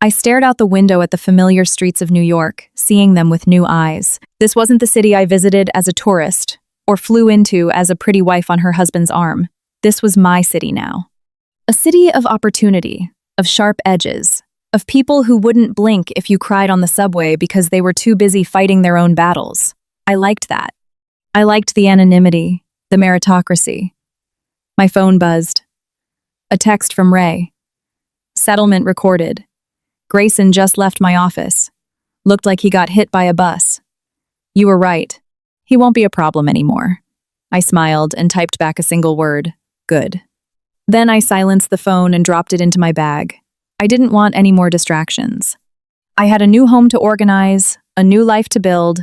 I stared out the window at the familiar streets of New York, seeing them with new eyes. This wasn't the city I visited as a tourist, or flew into as a pretty wife on her husband's arm. This was my city now. A city of opportunity, of sharp edges, of people who wouldn't blink if you cried on the subway because they were too busy fighting their own battles. I liked that. I liked the anonymity, the meritocracy. My phone buzzed. A text from Ray. Settlement recorded. Grayson just left my office. Looked like he got hit by a bus. You were right. He won't be a problem anymore. I smiled and typed back a single word. Good. Then I silenced the phone and dropped it into my bag. I didn't want any more distractions. I had a new home to organize, a new life to build,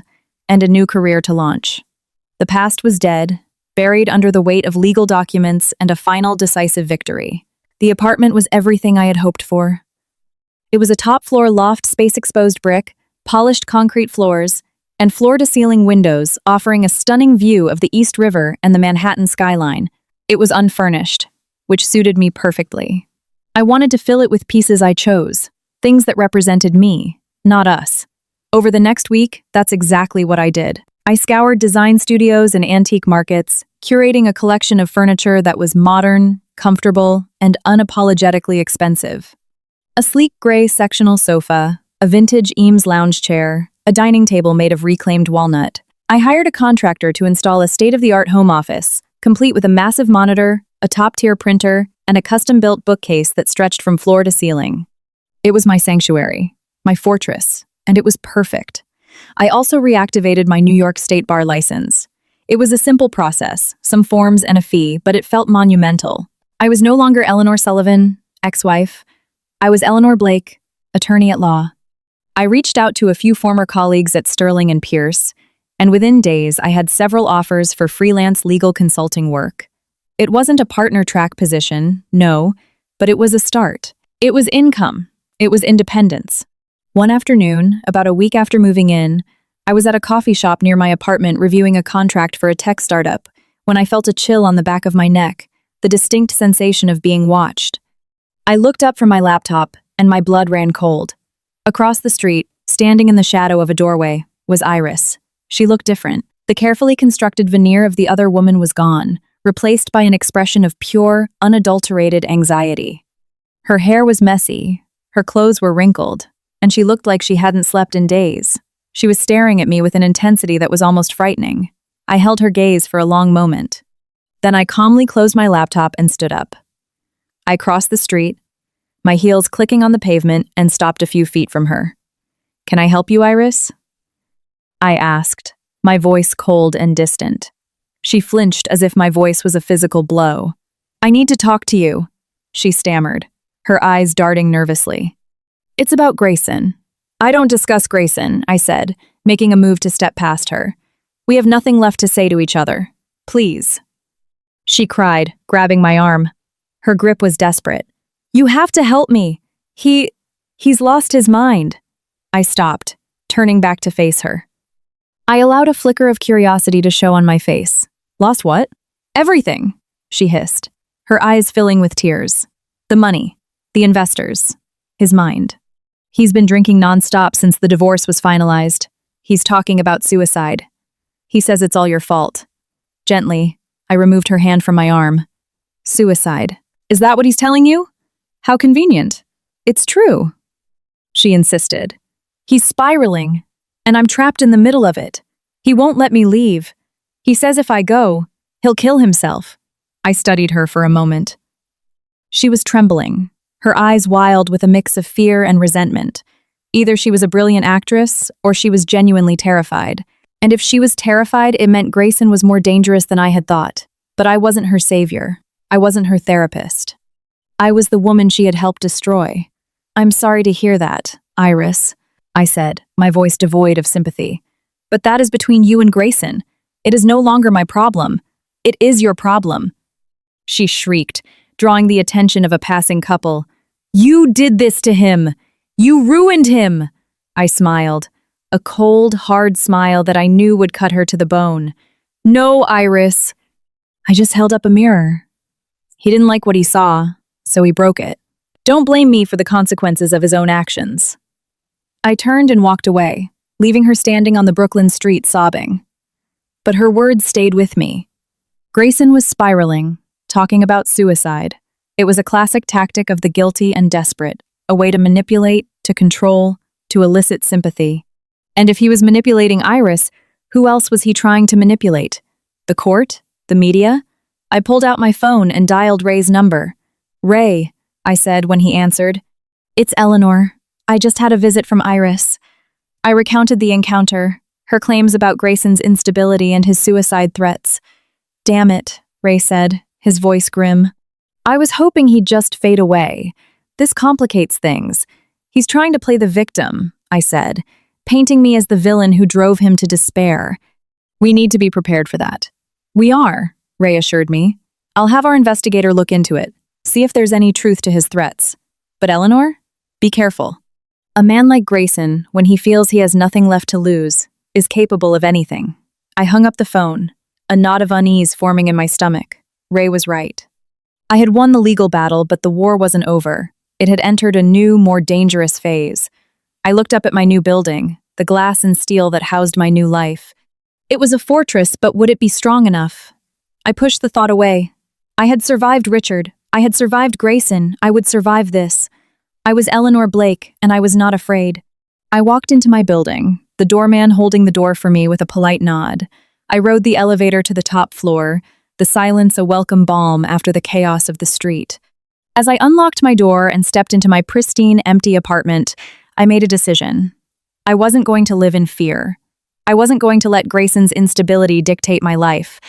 and a new career to launch. The past was dead, buried under the weight of legal documents and a final decisive victory. The apartment was everything I had hoped for. It was a top-floor loft space-exposed brick, polished concrete floors, and floor-to-ceiling windows offering a stunning view of the East River and the Manhattan skyline. It was unfurnished, which suited me perfectly. I wanted to fill it with pieces I chose, things that represented me, not us. Over the next week, that's exactly what I did. I scoured design studios and antique markets, curating a collection of furniture that was modern, comfortable, and unapologetically expensive. A sleek gray sectional sofa, a vintage Eames lounge chair, a dining table made of reclaimed walnut. I hired a contractor to install a state-of-the-art home office, complete with a massive monitor, a top-tier printer, and a custom-built bookcase that stretched from floor to ceiling. It was my sanctuary, my fortress, and it was perfect. I also reactivated my New York State bar license. It was a simple process, some forms and a fee, but it felt monumental. I was no longer Eleanor Sullivan, ex-wife. I was Eleanor Blake, attorney at law. I reached out to a few former colleagues at Sterling and Pierce, and within days I had several offers for freelance legal consulting work. It wasn't a partner track position, no, but it was a start. It was income. It was independence. One afternoon, about a week after moving in, I was at a coffee shop near my apartment reviewing a contract for a tech startup when I felt a chill on the back of my neck, the distinct sensation of being watched. I looked up from my laptop, and my blood ran cold. Across the street, standing in the shadow of a doorway, was Iris. She looked different. The carefully constructed veneer of the other woman was gone, replaced by an expression of pure, unadulterated anxiety. Her hair was messy, her clothes were wrinkled, and she looked like she hadn't slept in days. She was staring at me with an intensity that was almost frightening. I held her gaze for a long moment. Then I calmly closed my laptop and stood up. I crossed the street, my heels clicking on the pavement, and stopped a few feet from her. "Can I help you, Iris?" I asked, my voice cold and distant. She flinched as if my voice was a physical blow. "I need to talk to you," she stammered, her eyes darting nervously. "It's about Grayson." "I don't discuss Grayson," I said, making a move to step past her. "We have nothing left to say to each other. Please." She cried, grabbing my arm. Her grip was desperate. "You have to help me. He's lost his mind." I stopped, turning back to face her. I allowed a flicker of curiosity to show on my face. "Lost what?" "Everything," she hissed, her eyes filling with tears. "The money, the investors, his mind. He's been drinking nonstop since the divorce was finalized. He's talking about suicide. He says it's all your fault." Gently, I removed her hand from my arm. "Suicide. Is that what he's telling you? How convenient. It's true," she insisted. "He's spiraling, and I'm trapped in the middle of it. He won't let me leave. He says if I go, he'll kill himself." I studied her for a moment. She was trembling, her eyes wild with a mix of fear and resentment. Either she was a brilliant actress, or she was genuinely terrified. And if she was terrified, it meant Grayson was more dangerous than I had thought. But I wasn't her savior. I wasn't her therapist. I was the woman she had helped destroy. "I'm sorry to hear that, Iris," I said, my voice devoid of sympathy. "But that is between you and Grayson. It is no longer my problem. It is your problem." She shrieked, drawing the attention of a passing couple. "You did this to him! You ruined him!" I smiled, a cold, hard smile that I knew would cut her to the bone. "No, Iris." I just held up a mirror. He didn't like what he saw, so he broke it. Don't blame me for the consequences of his own actions. I turned and walked away, leaving her standing on the Brooklyn street sobbing. But her words stayed with me. Grayson was spiraling, talking about suicide. It was a classic tactic of the guilty and desperate, a way to manipulate, to control, to elicit sympathy. And if he was manipulating Iris, who else was he trying to manipulate? The court? The media? I pulled out my phone and dialed Ray's number. "Ray," I said when he answered. "It's Eleanor. I just had a visit from Iris." I recounted the encounter, her claims about Grayson's instability and his suicide threats. "Damn it," Ray said, his voice grim. "I was hoping he'd just fade away. This complicates things. He's trying to play the victim," I said, painting me as the villain who drove him to despair. "We need to be prepared for that." "We are," Ray assured me. "I'll have our investigator look into it, see if there's any truth to his threats. But Eleanor, be careful. A man like Grayson, when he feels he has nothing left to lose, is capable of anything." I hung up the phone, a knot of unease forming in my stomach. Ray was right. I had won the legal battle, but the war wasn't over. It had entered a new, more dangerous phase. I looked up at my new building, the glass and steel that housed my new life. It was a fortress, but would it be strong enough? I pushed the thought away. I had survived Richard. I had survived Grayson. I would survive this. I was Eleanor Blake, and I was not afraid. I walked into my building, the doorman holding the door for me with a polite nod. I rode the elevator to the top floor, the silence a welcome balm after the chaos of the street. As I unlocked my door and stepped into my pristine, empty apartment, I made a decision. I wasn't going to live in fear. I wasn't going to let Grayson's instability dictate my life.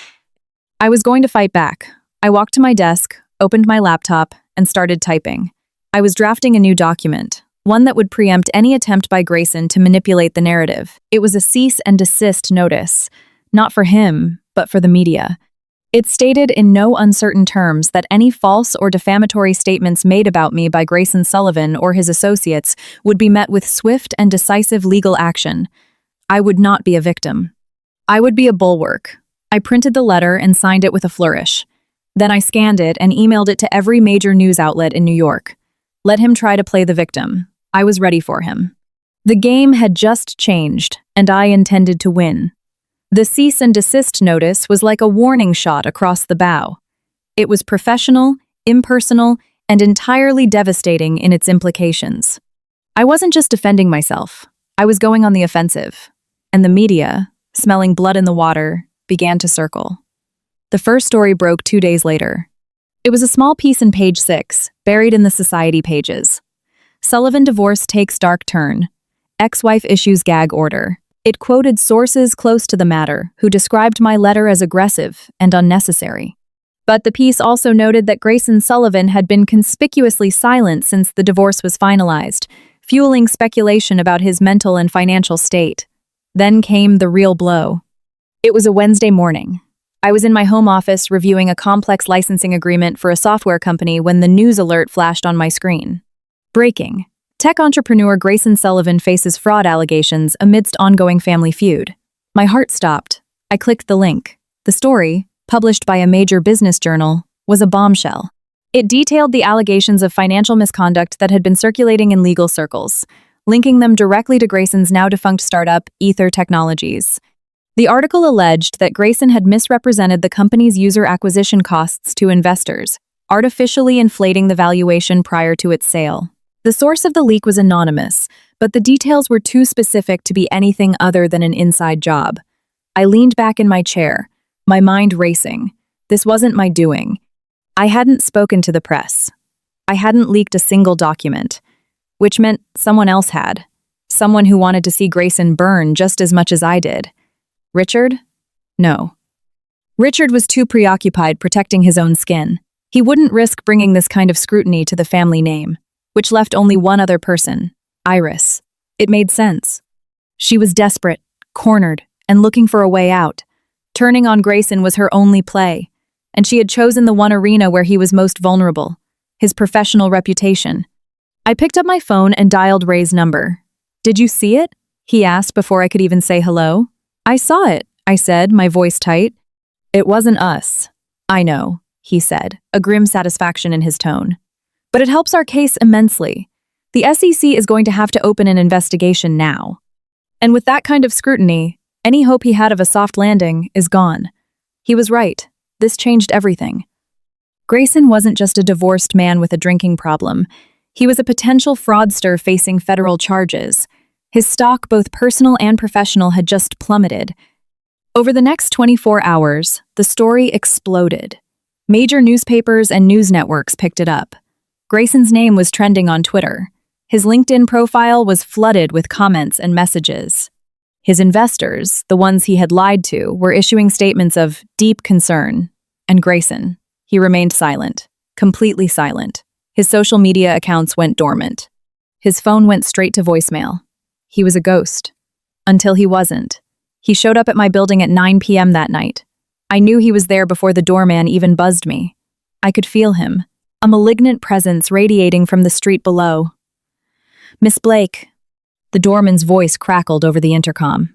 I was going to fight back. I walked to my desk, opened my laptop, and started typing. I was drafting a new document, one that would preempt any attempt by Grayson to manipulate the narrative. It was a cease and desist notice, not for him, but for the media. It stated in no uncertain terms that any false or defamatory statements made about me by Grayson Sullivan or his associates would be met with swift and decisive legal action. I would not be a victim. I would be a bulwark. I printed the letter and signed it with a flourish. Then I scanned it and emailed it to every major news outlet in New York. Let him try to play the victim. I was ready for him. The game had just changed, and I intended to win. The cease and desist notice was like a warning shot across the bow. It was professional, impersonal, and entirely devastating in its implications. I wasn't just defending myself. I was going on the offensive. And the media, smelling blood in the water, began to circle. The first story broke 2 days later. It was a small piece in page 6, buried in the society pages. Sullivan divorce takes dark turn. Ex-wife issues gag order. It quoted sources close to the matter who described my letter as aggressive and unnecessary. But the piece also noted that Grayson Sullivan had been conspicuously silent since the divorce was finalized, fueling speculation about his mental and financial state. Then came the real blow. It was a Wednesday morning. I was in my home office reviewing a complex licensing agreement for a software company when the news alert flashed on my screen. Breaking. Tech entrepreneur Grayson Sullivan faces fraud allegations amidst ongoing family feud. My heart stopped. I clicked the link. The story, published by a major business journal, was a bombshell. It detailed the allegations of financial misconduct that had been circulating in legal circles, linking them directly to Grayson's now-defunct startup, Ether Technologies. The article alleged that Grayson had misrepresented the company's user acquisition costs to investors, artificially inflating the valuation prior to its sale. The source of the leak was anonymous, but the details were too specific to be anything other than an inside job. I leaned back in my chair, my mind racing. This wasn't my doing. I hadn't spoken to the press. I hadn't leaked a single document, which meant someone else had. Someone who wanted to see Grayson burn just as much as I did. Richard? No. Richard was too preoccupied protecting his own skin. He wouldn't risk bringing this kind of scrutiny to the family name, which left only one other person, Iris. It made sense. She was desperate, cornered, and looking for a way out. Turning on Grayson was her only play, and she had chosen the one arena where he was most vulnerable, his professional reputation. I picked up my phone and dialed Ray's number. "Did you see it?" he asked before I could even say hello. "I saw it," I said, my voice tight. "It wasn't us." "I know," he said, a grim satisfaction in his tone. "But it helps our case immensely. The SEC is going to have to open an investigation now. And with that kind of scrutiny, any hope he had of a soft landing is gone." He was right. This changed everything. Grayson wasn't just a divorced man with a drinking problem. He was a potential fraudster facing federal charges. His stock, both personal and professional, had just plummeted. Over the next 24 hours, the story exploded. Major newspapers and news networks picked it up. Grayson's name was trending on Twitter. His LinkedIn profile was flooded with comments and messages. His investors, the ones he had lied to, were issuing statements of deep concern. And Grayson, he remained silent, completely silent. His social media accounts went dormant. His phone went straight to voicemail. He was a ghost. Until he wasn't. He showed up at my building at 9 p.m. that night. I knew he was there before the doorman even buzzed me. I could feel him, a malignant presence radiating from the street below. "Miss Blake." The doorman's voice crackled over the intercom.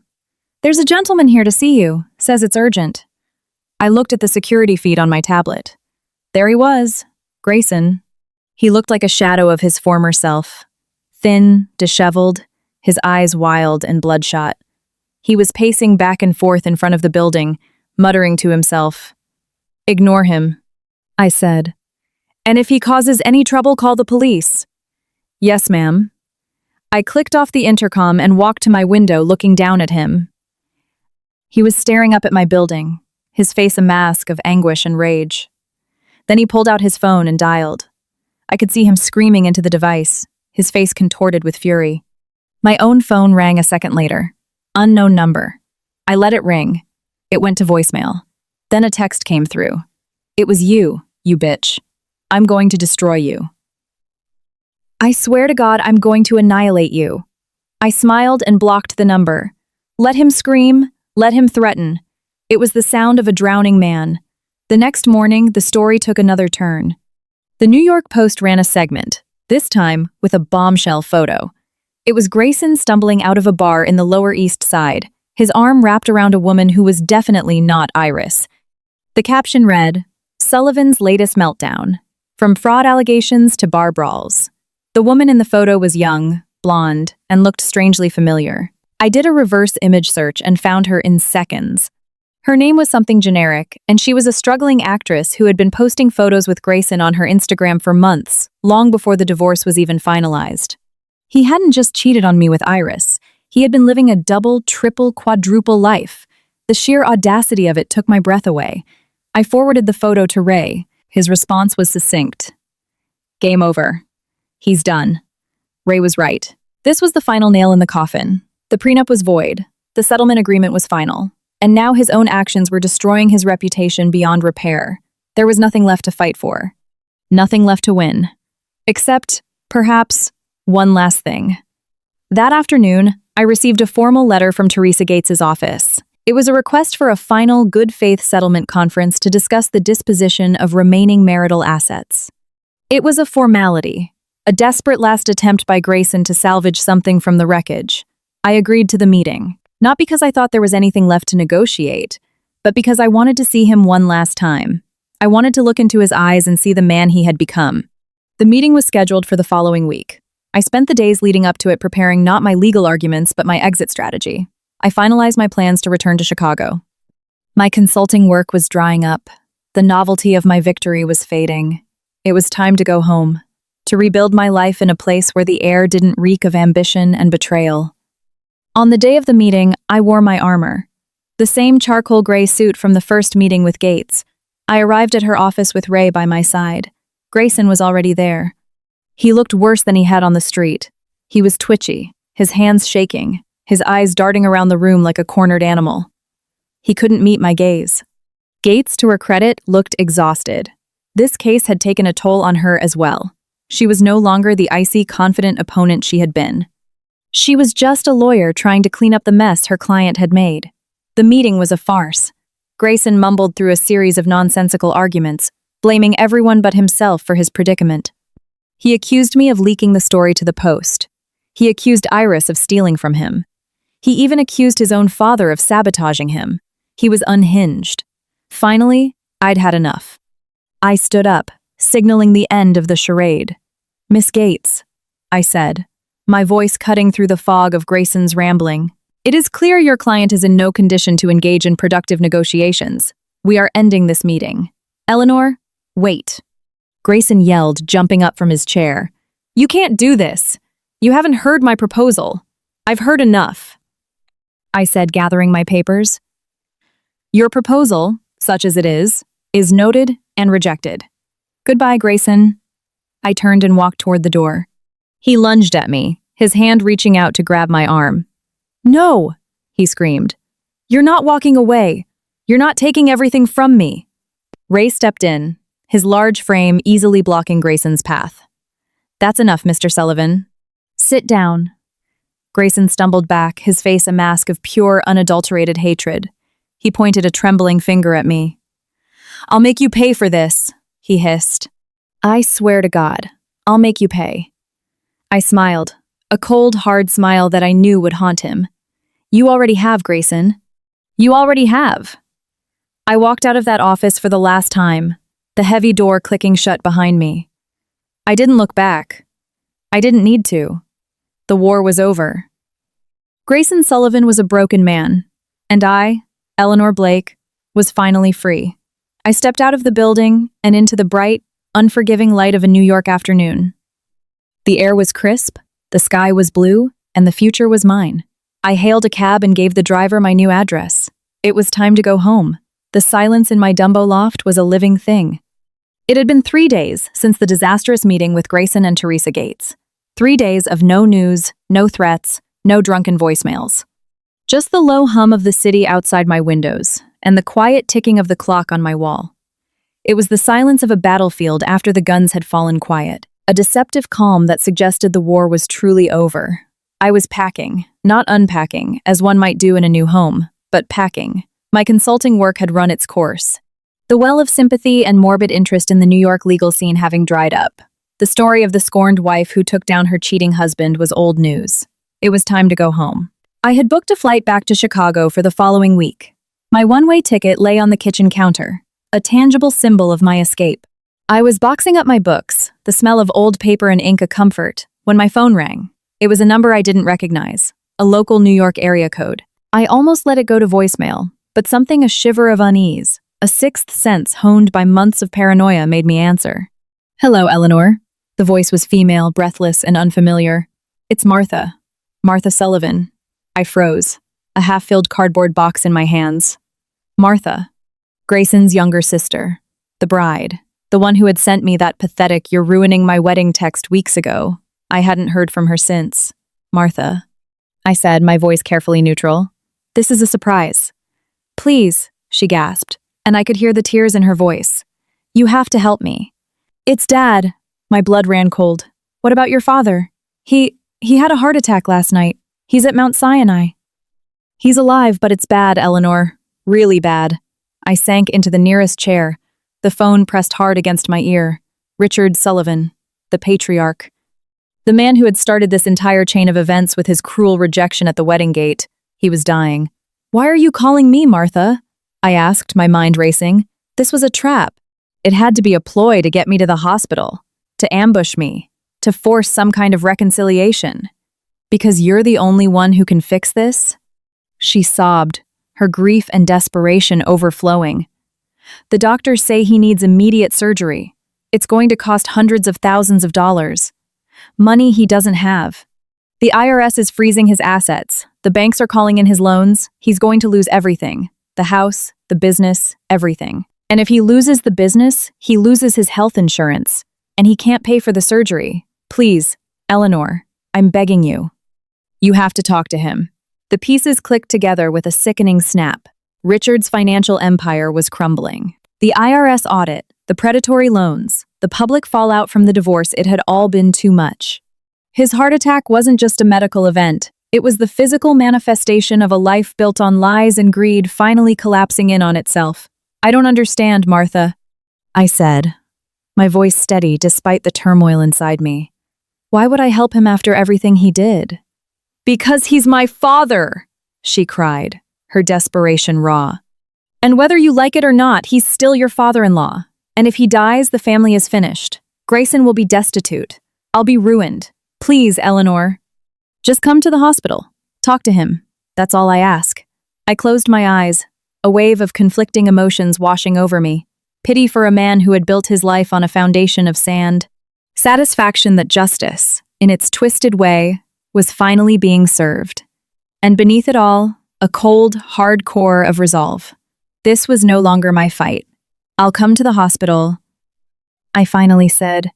"There's a gentleman here to see you. Says it's urgent." I looked at the security feed on my tablet. There he was, Grayson. He looked like a shadow of his former self. Thin, disheveled, his eyes wild and bloodshot. He was pacing back and forth in front of the building, muttering to himself. "Ignore him," I said. "And if he causes any trouble, call the police." "Yes, ma'am." I clicked off the intercom and walked to my window, looking down at him. He was staring up at my building, his face a mask of anguish and rage. Then he pulled out his phone and dialed. I could see him screaming into the device, his face contorted with fury. My own phone rang a second later. Unknown number. I let it ring. It went to voicemail. Then a text came through. "It was you, you bitch. I'm going to destroy you. I swear to God, I'm going to annihilate you." I smiled and blocked the number. Let him scream, let him threaten. It was the sound of a drowning man. The next morning, the story took another turn. The New York Post ran a segment, this time with a bombshell photo. It was Grayson stumbling out of a bar in the Lower East Side, his arm wrapped around a woman who was definitely not Iris. The caption read, "Sullivan's latest meltdown. From fraud allegations to bar brawls." The woman in the photo was young, blonde, and looked strangely familiar. I did a reverse image search and found her in seconds. Her name was something generic, and she was a struggling actress who had been posting photos with Grayson on her Instagram for months, long before the divorce was even finalized. He hadn't just cheated on me with Iris. He had been living a double, triple, quadruple life. The sheer audacity of it took my breath away. I forwarded the photo to Ray. His response was succinct. "Game over. He's done." Ray was right. This was the final nail in the coffin. The prenup was void. The settlement agreement was final. And now his own actions were destroying his reputation beyond repair. There was nothing left to fight for. Nothing left to win. Except, perhaps, one last thing. That afternoon, I received a formal letter from Teresa Gates's office. It was a request for a final good faith settlement conference to discuss the disposition of remaining marital assets. It was a formality, a desperate last attempt by Grayson to salvage something from the wreckage. I agreed to the meeting, not because I thought there was anything left to negotiate, but because I wanted to see him one last time. I wanted to look into his eyes and see the man he had become. The meeting was scheduled for the following week. I spent the days leading up to it preparing not my legal arguments but my exit strategy. I finalized my plans to return to Chicago. My consulting work was drying up. The novelty of my victory was fading. It was time to go home, to rebuild my life in a place where the air didn't reek of ambition and betrayal. On the day of the meeting, I wore my armor. The same charcoal gray suit from the first meeting with Gates. I arrived at her office with Ray by my side. Grayson was already there. He looked worse than he had on the street. He was twitchy, his hands shaking, his eyes darting around the room like a cornered animal. He couldn't meet my gaze. Gates, to her credit, looked exhausted. This case had taken a toll on her as well. She was no longer the icy, confident opponent she had been. She was just a lawyer trying to clean up the mess her client had made. The meeting was a farce. Grayson mumbled through a series of nonsensical arguments, blaming everyone but himself for his predicament. He accused me of leaking the story to the Post. He accused Iris of stealing from him. He even accused his own father of sabotaging him. He was unhinged. Finally, I'd had enough. I stood up, signaling the end of the charade. "Miss Gates," I said, my voice cutting through the fog of Grayson's rambling. "It is clear your client is in no condition to engage in productive negotiations. We are ending this meeting. Eleanor, wait." Grayson yelled, jumping up from his chair. "You can't do this. You haven't heard my proposal. I've heard enough," I said, gathering my papers. "Your proposal, such as it is noted and rejected. Goodbye, Grayson." I turned and walked toward the door. He lunged at me, his hand reaching out to grab my arm. "No," he screamed. "You're not walking away. You're not taking everything from me." Ray stepped in, his large frame easily blocking Grayson's path. "That's enough, Mr. Sullivan. Sit down." Grayson stumbled back, his face a mask of pure, unadulterated hatred. He pointed a trembling finger at me. "I'll make you pay for this," he hissed. "I swear to God, I'll make you pay." I smiled, a cold, hard smile that I knew would haunt him. "You already have, Grayson. You already have." I walked out of that office for the last time, the heavy door clicking shut behind me. I didn't look back. I didn't need to. The war was over. Grayson Sullivan was a broken man, and I, Eleanor Blake, was finally free. I stepped out of the building and into the bright, unforgiving light of a New York afternoon. The air was crisp, the sky was blue, and the future was mine. I hailed a cab and gave the driver my new address. It was time to go home. The silence in my Dumbo loft was a living thing. It had been 3 days since the disastrous meeting with Grayson and Teresa Gates. 3 days of no news, no threats, no drunken voicemails. Just the low hum of the city outside my windows, and the quiet ticking of the clock on my wall. It was the silence of a battlefield after the guns had fallen quiet, a deceptive calm that suggested the war was truly over. I was packing, not unpacking, as one might do in a new home, but packing. My consulting work had run its course. The well of sympathy and morbid interest in the New York legal scene having dried up. The story of the scorned wife who took down her cheating husband was old news. It was time to go home. I had booked a flight back to Chicago for the following week. My one-way ticket lay on the kitchen counter, a tangible symbol of my escape. I was boxing up my books, the smell of old paper and ink a comfort, when my phone rang. It was a number I didn't recognize, a local New York area code. I almost let it go to voicemail, but something a shiver of unease, a sixth sense honed by months of paranoia made me answer. "Hello, Eleanor." The voice was female, breathless, and unfamiliar. "It's Martha. Martha Sullivan." I froze, a half-filled cardboard box in my hands. Martha. Grayson's younger sister. The bride. The one who had sent me that pathetic "you're ruining my wedding" text weeks ago. I hadn't heard from her since. "Martha," I said, my voice carefully neutral. "This is a surprise." "Please," she gasped, and I could hear the tears in her voice. "You have to help me." "It's Dad." My blood ran cold. "What about your father?" He had a heart attack last night. He's at Mount Sinai." "He's alive, but it's bad, Eleanor. Really bad." I sank into the nearest chair, the phone pressed hard against my ear. Richard Sullivan, the patriarch. The man who had started this entire chain of events with his cruel rejection at the wedding gate. He was dying. "Why are you calling me, Martha?" I asked, my mind racing. This was a trap. It had to be a ploy to get me to the hospital, to ambush me, to force some kind of reconciliation. "Because you're the only one who can fix this?" She sobbed, her grief and desperation overflowing. "The doctors say he needs immediate surgery. It's going to cost hundreds of thousands of dollars. Money he doesn't have. The IRS is freezing his assets. The banks are calling in his loans. He's going to lose everything. The house, the business, everything. And if he loses the business, he loses his health insurance. And he can't pay for the surgery. Please, Eleanor, I'm begging you. You have to talk to him." The pieces clicked together with a sickening snap. Richard's financial empire was crumbling. The IRS audit, the predatory loans, the public fallout from the divorce, it had all been too much. His heart attack wasn't just a medical event. It was the physical manifestation of a life built on lies and greed finally collapsing in on itself. "I don't understand, Martha," I said, my voice steady despite the turmoil inside me. "Why would I help him after everything he did?" "Because he's my father," she cried, her desperation raw. "And whether you like it or not, he's still your father-in-law. And if he dies, the family is finished. Grayson will be destitute. I'll be ruined. Please, Eleanor. Just come to the hospital. Talk to him. That's all I ask." I closed my eyes, a wave of conflicting emotions washing over me. Pity for a man who had built his life on a foundation of sand. Satisfaction that justice, in its twisted way, was finally being served. And beneath it all, a cold, hard core of resolve. This was no longer my fight. "I'll come to the hospital," I finally said.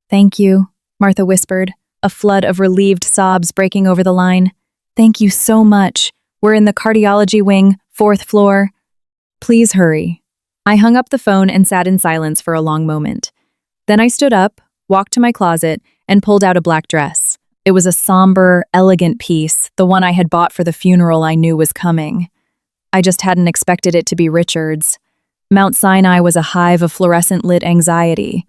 "Thank you," Martha whispered, a flood of relieved sobs breaking over the line. "Thank you so much. We're in the cardiology wing, 4th floor." "Please hurry." I hung up the phone and sat in silence for a long moment. Then I stood up, walked to my closet, and pulled out a black dress. It was a somber, elegant piece, the one I had bought for the funeral I knew was coming. I just hadn't expected it to be Richard's. Mount Sinai was a hive of fluorescent-lit anxiety.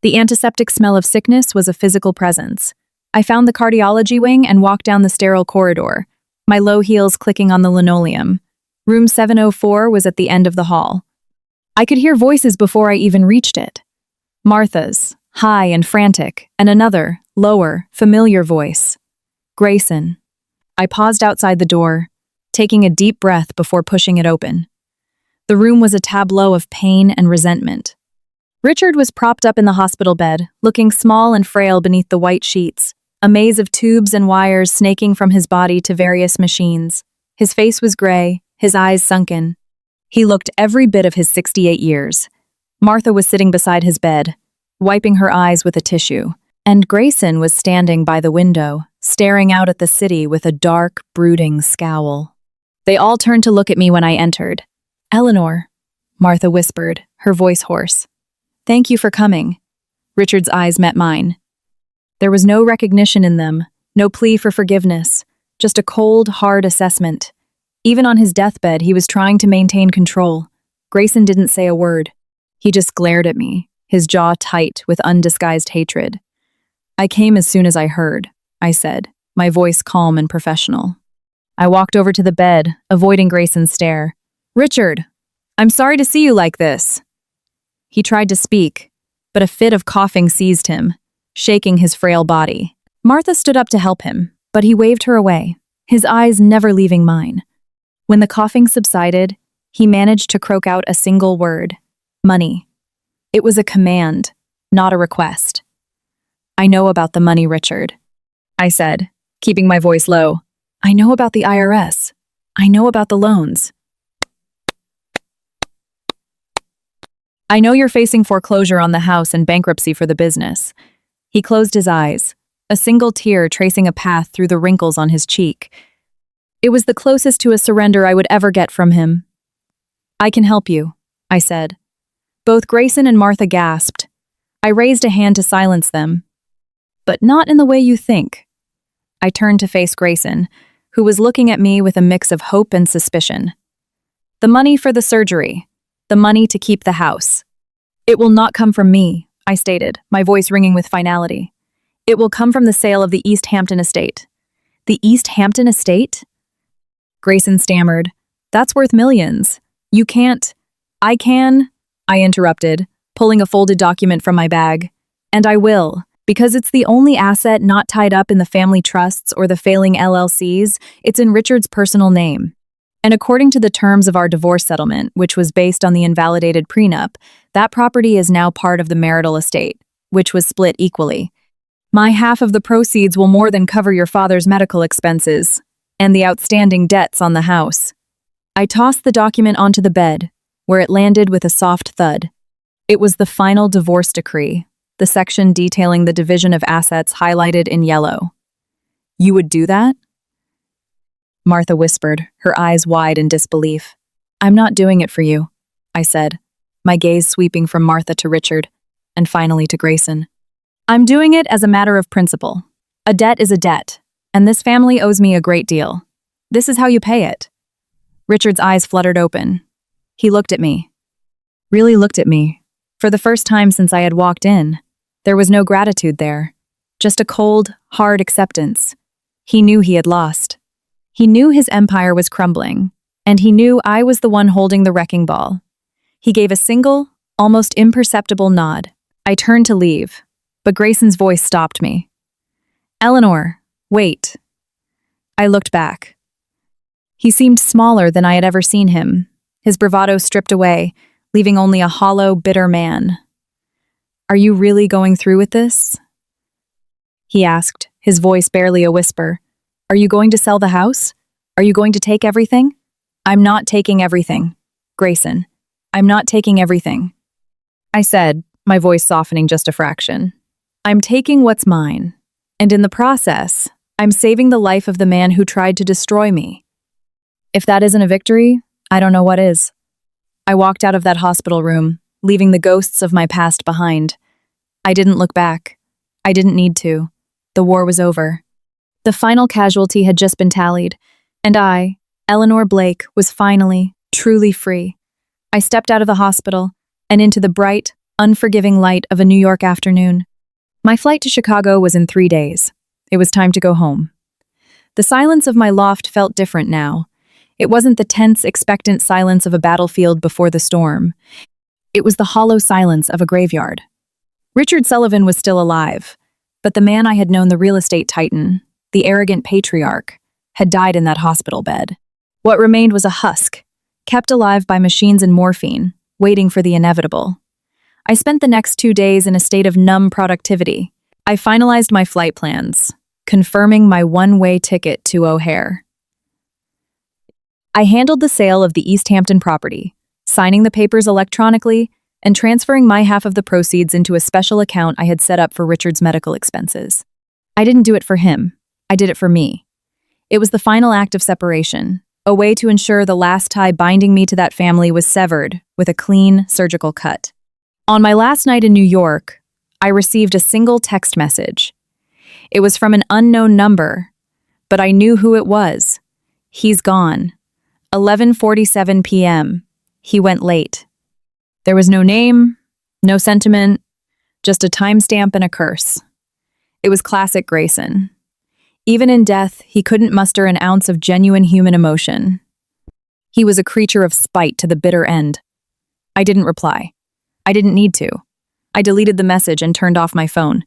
The antiseptic smell of sickness was a physical presence. I found the cardiology wing and walked down the sterile corridor, my low heels clicking on the linoleum. Room 704 was at the end of the hall. I could hear voices before I even reached it. Martha's, high and frantic, and another, lower, familiar voice. Grayson. I paused outside the door, taking a deep breath before pushing it open. The room was a tableau of pain and resentment. Richard was propped up in the hospital bed, looking small and frail beneath the white sheets, a maze of tubes and wires snaking from his body to various machines. His face was gray, his eyes sunken. He looked every bit of his 68 years. Martha was sitting beside his bed, wiping her eyes with a tissue, and Grayson was standing by the window, staring out at the city with a dark, brooding scowl. They all turned to look at me when I entered. "Eleanor," Martha whispered, her voice hoarse. "Thank you for coming." Richard's eyes met mine. There was no recognition in them, no plea for forgiveness, just a cold, hard assessment. Even on his deathbed, he was trying to maintain control. Grayson didn't say a word. He just glared at me, his jaw tight with undisguised hatred. I came as soon as I heard, I said, my voice calm and professional. I walked over to the bed, avoiding Grayson's stare. Richard, I'm sorry to see you like this. He tried to speak, but a fit of coughing seized him, shaking his frail body. Martha stood up to help him, but he waved her away, his eyes never leaving mine. When the coughing subsided, he managed to croak out a single word: money. It was a command, not a request. I know about the money, Richard, I said, keeping my voice low. I know about the IRS. I know about the loans. I know you're facing foreclosure on the house and bankruptcy for the business. He closed his eyes, a single tear tracing a path through the wrinkles on his cheek. It was the closest to a surrender I would ever get from him. I can help you, I said. Both Grayson and Martha gasped. I raised a hand to silence them. But not in the way you think. I turned to face Grayson, who was looking at me with a mix of hope and suspicion. The money for the surgery. The money to keep the house. It will not come from me, I stated, my voice ringing with finality. It will come from the sale of the East Hampton estate. The East Hampton estate? Grayson stammered. That's worth millions. You can't. I can, I interrupted, pulling a folded document from my bag. And I will, because it's the only asset not tied up in the family trusts or the failing LLCs. It's in Richard's personal name. And according to the terms of our divorce settlement, which was based on the invalidated prenup, that property is now part of the marital estate, which was split equally. My half of the proceeds will more than cover your father's medical expenses and the outstanding debts on the house. I tossed the document onto the bed, where it landed with a soft thud. It was the final divorce decree, the section detailing the division of assets highlighted in yellow. You would do that? Martha whispered, her eyes wide in disbelief. I'm not doing it for you, I said, my gaze sweeping from Martha to Richard, and finally to Grayson. I'm doing it as a matter of principle. A debt is a debt, and this family owes me a great deal. This is how you pay it. Richard's eyes fluttered open. He looked at me. Really looked at me. For the first time since I had walked in, there was no gratitude there. Just a cold, hard acceptance. He knew he had lost. He knew his empire was crumbling, and he knew I was the one holding the wrecking ball. He gave a single, almost imperceptible nod. I turned to leave, but Grayson's voice stopped me. Eleanor, wait. I looked back. He seemed smaller than I had ever seen him, his bravado stripped away, leaving only a hollow, bitter man. Are you really going through with this? He asked, his voice barely a whisper. Are you going to sell the house? Are you going to take everything? I'm not taking everything, Grayson. I'm not taking everything. I said, my voice softening just a fraction. I'm taking what's mine, and in the process, I'm saving the life of the man who tried to destroy me. If that isn't a victory, I don't know what is. I walked out of that hospital room, leaving the ghosts of my past behind. I didn't look back. I didn't need to. The war was over. The final casualty had just been tallied, and I, Eleanor Blake, was finally, truly free. I stepped out of the hospital and into the bright, unforgiving light of a New York afternoon. My flight to Chicago was in 3 days. It was time to go home. The silence of my loft felt different now. It wasn't the tense, expectant silence of a battlefield before the storm. It was the hollow silence of a graveyard. Richard Sullivan was still alive, but the man I had known, the real estate titan, the arrogant patriarch, had died in that hospital bed. What remained was a husk, kept alive by machines and morphine, waiting for the inevitable. I spent the next 2 days in a state of numb productivity. I finalized my flight plans, confirming my one-way ticket to O'Hare. I handled the sale of the East Hampton property, signing the papers electronically and transferring my half of the proceeds into a special account I had set up for Richard's medical expenses. I didn't do it for him. I did it for me. It was the final act of separation, a way to ensure the last tie binding me to that family was severed with a clean, surgical cut. On my last night in New York, I received a single text message. It was from an unknown number, but I knew who it was. He's gone. 11:47 p.m. He went late. There was no name, no sentiment, just a timestamp and a curse. It was classic Grayson. Even in death, he couldn't muster an ounce of genuine human emotion. He was a creature of spite to the bitter end. I didn't reply. I didn't need to. I deleted the message and turned off my phone.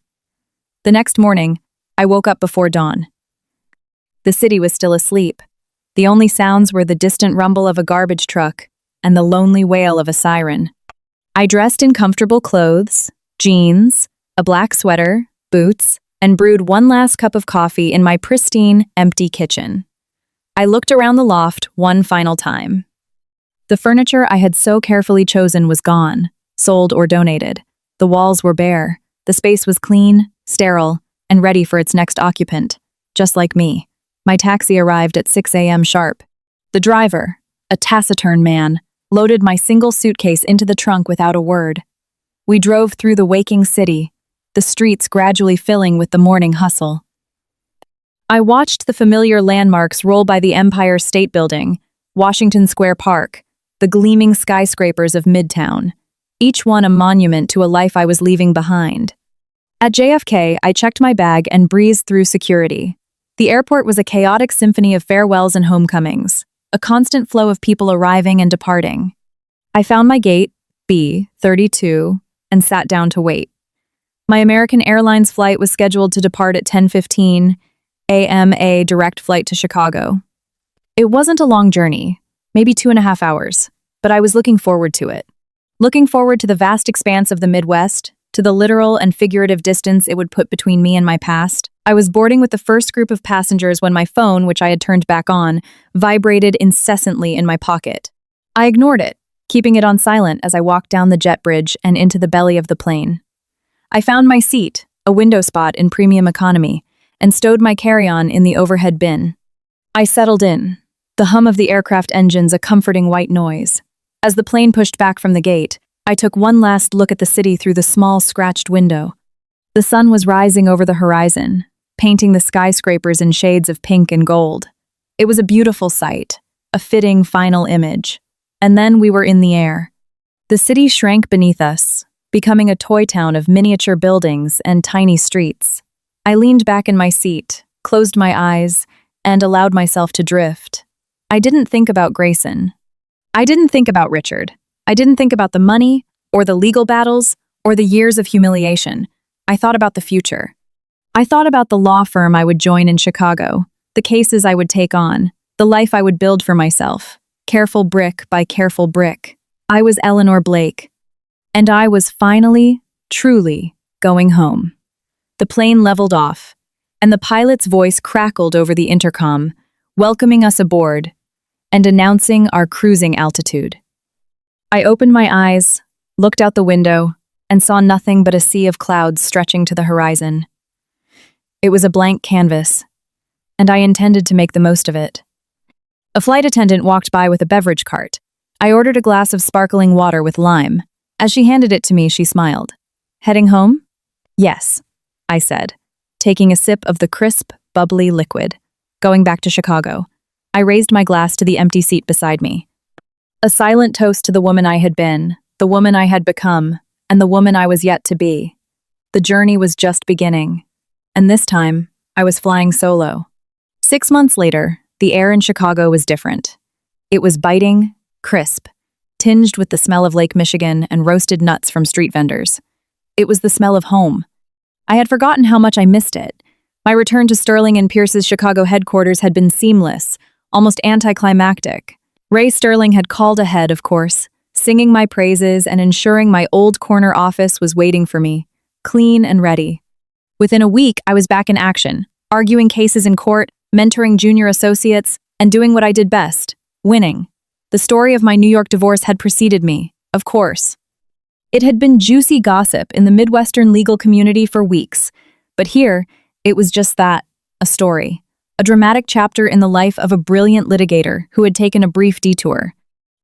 The next morning, I woke up before dawn. The city was still asleep. The only sounds were the distant rumble of a garbage truck and the lonely wail of a siren. I dressed in comfortable clothes, jeans, a black sweater, boots, and brewed one last cup of coffee in my pristine, empty kitchen. I looked around the loft one final time. The furniture I had so carefully chosen was gone, sold or donated. The walls were bare. The space was clean, sterile, and ready for its next occupant, just like me. My taxi arrived at 6 a.m. sharp. The driver, a taciturn man, loaded my single suitcase into the trunk without a word. We drove through the waking city, the streets gradually filling with the morning hustle. I watched the familiar landmarks roll by: the Empire State Building, Washington Square Park, the gleaming skyscrapers of Midtown, each one a monument to a life I was leaving behind. At JFK, I checked my bag and breezed through security. The airport was a chaotic symphony of farewells and homecomings, a constant flow of people arriving and departing. I found my gate, B32, and sat down to wait. My American Airlines flight was scheduled to depart at 10:15 a.m., a direct flight to Chicago. It wasn't a long journey, maybe 2.5 hours, but I was looking forward to it. Looking forward to the vast expanse of the Midwest, to the literal and figurative distance it would put between me and my past. I was boarding with the first group of passengers when my phone, which I had turned back on, vibrated incessantly in my pocket. I ignored it, keeping it on silent as I walked down the jet bridge and into the belly of the plane. I found my seat, a window spot in premium economy, and stowed my carry-on in the overhead bin. I settled in, the hum of the aircraft engines a comforting white noise. As the plane pushed back from the gate, I took one last look at the city through the small, scratched window. The sun was rising over the horizon, painting the skyscrapers in shades of pink and gold. It was a beautiful sight, a fitting final image. And then we were in the air. The city shrank beneath us, becoming a toy town of miniature buildings and tiny streets. I leaned back in my seat, closed my eyes, and allowed myself to drift. I didn't think about Grayson. I didn't think about Richard. I didn't think about the money, or the legal battles, or the years of humiliation. I thought about the future. I thought about the law firm I would join in Chicago, the cases I would take on, the life I would build for myself, careful brick by careful brick. I was Eleanor Blake, and I was finally, truly, going home. The plane leveled off, and the pilot's voice crackled over the intercom, welcoming us aboard and announcing our cruising altitude. I opened my eyes, looked out the window, and saw nothing but a sea of clouds stretching to the horizon. It was a blank canvas, and I intended to make the most of it. A flight attendant walked by with a beverage cart. I ordered a glass of sparkling water with lime. As she handed it to me, she smiled. "Heading home?" "Yes," I said, taking a sip of the crisp, bubbly liquid. "Going back to Chicago." I raised my glass to the empty seat beside me. A silent toast to the woman I had been, the woman I had become, and the woman I was yet to be. The journey was just beginning, and this time, I was flying solo. 6 months later, the air in Chicago was different. It was biting, crisp, tinged with the smell of Lake Michigan and roasted nuts from street vendors. It was the smell of home. I had forgotten how much I missed it. My return to Sterling and Pierce's Chicago headquarters had been seamless, almost anticlimactic. Ray Sterling had called ahead, of course, singing my praises and ensuring my old corner office was waiting for me, clean and ready. Within a week, I was back in action, arguing cases in court, mentoring junior associates, and doing what I did best, winning. The story of my New York divorce had preceded me, of course. It had been juicy gossip in the Midwestern legal community for weeks, but here, it was just that, a story. A dramatic chapter in the life of a brilliant litigator who had taken a brief detour.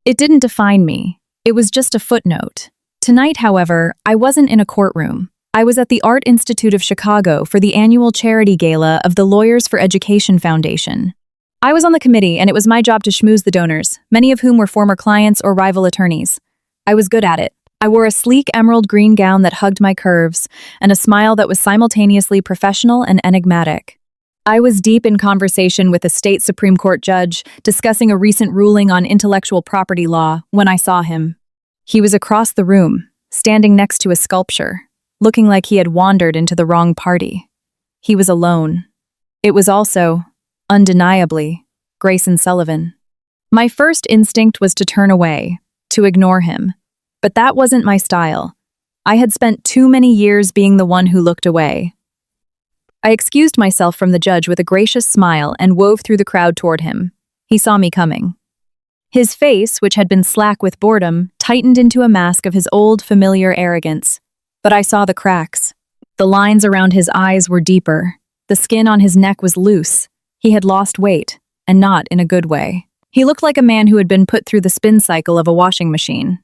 It didn't define me. It was just a footnote. Tonight, however, I wasn't in a courtroom. I was at the Art Institute of Chicago for the annual charity gala of the Lawyers for Education Foundation. I was on the committee, and it was my job to schmooze the donors, many of whom were former clients or rival attorneys. I was good at it. I wore a sleek emerald green gown that hugged my curves, and a smile that was simultaneously professional and enigmatic. I was deep in conversation with a state Supreme Court judge, discussing a recent ruling on intellectual property law, when I saw him. He was across the room, standing next to a sculpture, looking like he had wandered into the wrong party. He was alone. It was also, undeniably, Grayson Sullivan. My first instinct was to turn away, to ignore him. But that wasn't my style. I had spent too many years being the one who looked away. I excused myself from the judge with a gracious smile and wove through the crowd toward him. He saw me coming. His face, which had been slack with boredom, tightened into a mask of his old, familiar arrogance. But I saw the cracks. The lines around his eyes were deeper. The skin on his neck was loose. He had lost weight, and not in a good way. He looked like a man who had been put through the spin cycle of a washing machine.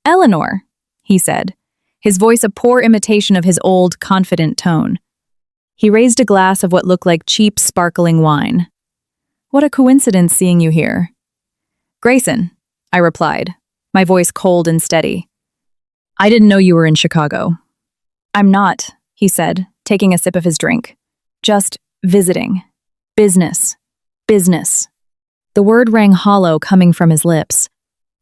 "Eleanor," he said, his voice a poor imitation of his old, confident tone. He raised a glass of what looked like cheap, sparkling wine. "What a coincidence seeing you here." "Grayson," I replied, my voice cold and steady. "I didn't know you were in Chicago." "I'm not," he said, taking a sip of his drink. "Just visiting. Business. Business." The word rang hollow coming from his lips.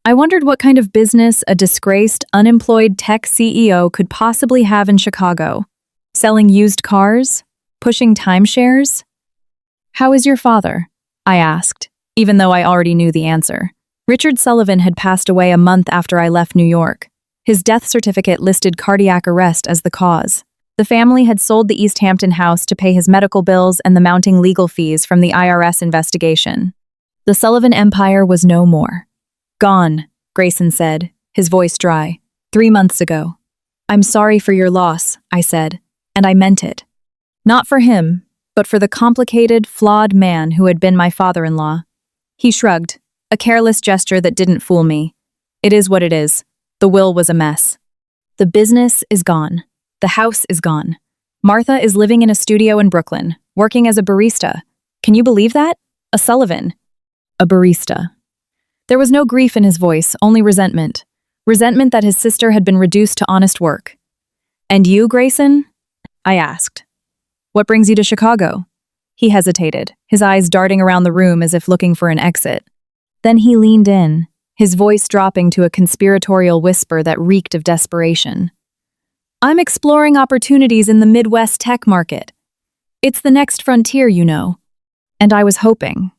I wondered what kind of business a disgraced, unemployed tech CEO could possibly have in Chicago. Selling used cars? Pushing timeshares? "How is your father?" I asked, even though I already knew the answer. Richard Sullivan had passed away a month after I left New York. His death certificate listed cardiac arrest as the cause. The family had sold the East Hampton house to pay his medical bills and the mounting legal fees from the IRS investigation. The Sullivan empire was no more. "Gone," Grayson said, his voice dry. "3 months ago." "I'm sorry for your loss," I said, and I meant it. Not for him, but for the complicated, flawed man who had been my father-in-law. He shrugged, a careless gesture that didn't fool me. It is what it is. The will was a mess. The business is gone. The house is gone. Martha is living in a studio in Brooklyn, working as a barista. Can you believe that? A Sullivan. A barista. There was no grief in his voice, only resentment. Resentment that his sister had been reduced to honest work. "And you, Grayson?" I asked. "What brings you to Chicago?" He hesitated, his eyes darting around the room as if looking for an exit. Then he leaned in, his voice dropping to a conspiratorial whisper that reeked of desperation. "I'm exploring opportunities in the Midwest tech market. It's the next frontier, you know. And I was hoping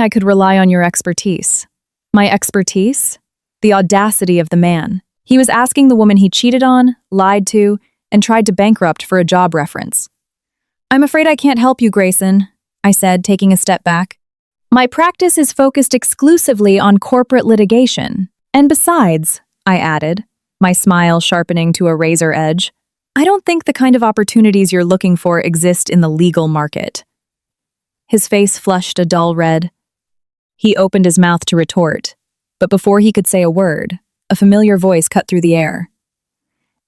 I could rely on your expertise." My expertise? The audacity of the man. He was asking the woman he cheated on, lied to, and tried to bankrupt for a job reference. "I'm afraid I can't help you, Grayson," I said, taking a step back. "My practice is focused exclusively on corporate litigation. And besides," I added, my smile sharpening to a razor edge, "I don't think the kind of opportunities you're looking for exist in the legal market." His face flushed a dull red. He opened his mouth to retort, but before he could say a word, a familiar voice cut through the air.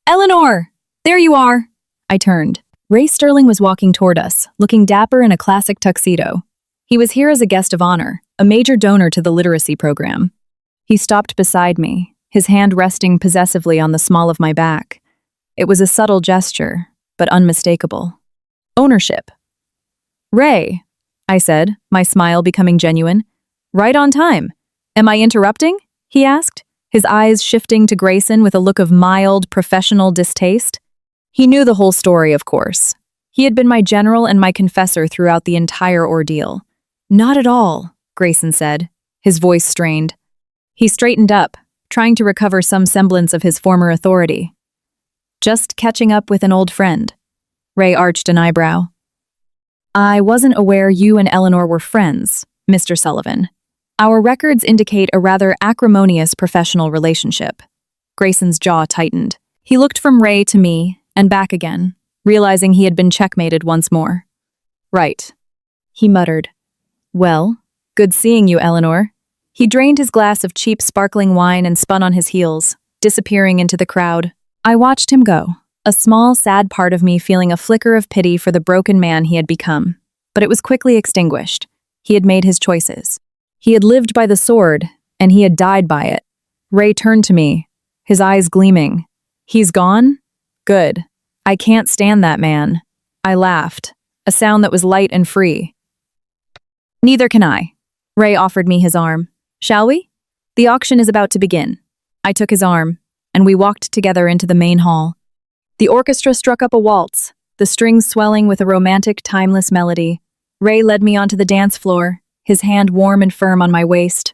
"Eleanor! There you are!" I turned. Ray Sterling was walking toward us, looking dapper in a classic tuxedo. He was here as a guest of honor, a major donor to the literacy program. He stopped beside me, his hand resting possessively on the small of my back. It was a subtle gesture, but unmistakable. Ownership. "Ray," I said, my smile becoming genuine. "Right on time. Am I interrupting?" he asked, his eyes shifting to Grayson with a look of mild, professional distaste. He knew the whole story, of course. He had been my general and my confessor throughout the entire ordeal. "Not at all," Grayson said, his voice strained. He straightened up, trying to recover some semblance of his former authority. "Just catching up with an old friend." Ray arched an eyebrow. "I wasn't aware you and Eleanor were friends, Mr. Sullivan. Our records indicate a rather acrimonious professional relationship." Grayson's jaw tightened. He looked from Ray to me and back again, realizing he had been checkmated once more. "Right," he muttered. "Well, good seeing you, Eleanor." He drained his glass of cheap sparkling wine and spun on his heels, disappearing into the crowd. I watched him go, a small, sad part of me feeling a flicker of pity for the broken man he had become. But it was quickly extinguished. He had made his choices. He had lived by the sword, and he had died by it. Ray turned to me, his eyes gleaming. He's gone? Good. I can't stand that man. I laughed, a sound that was light and free. Neither can I. Ray offered me his arm. Shall we? The auction is about to begin. I took his arm, and we walked together into the main hall. The orchestra struck up a waltz, the strings swelling with a romantic, timeless melody. Ray led me onto the dance floor, his hand warm and firm on my waist.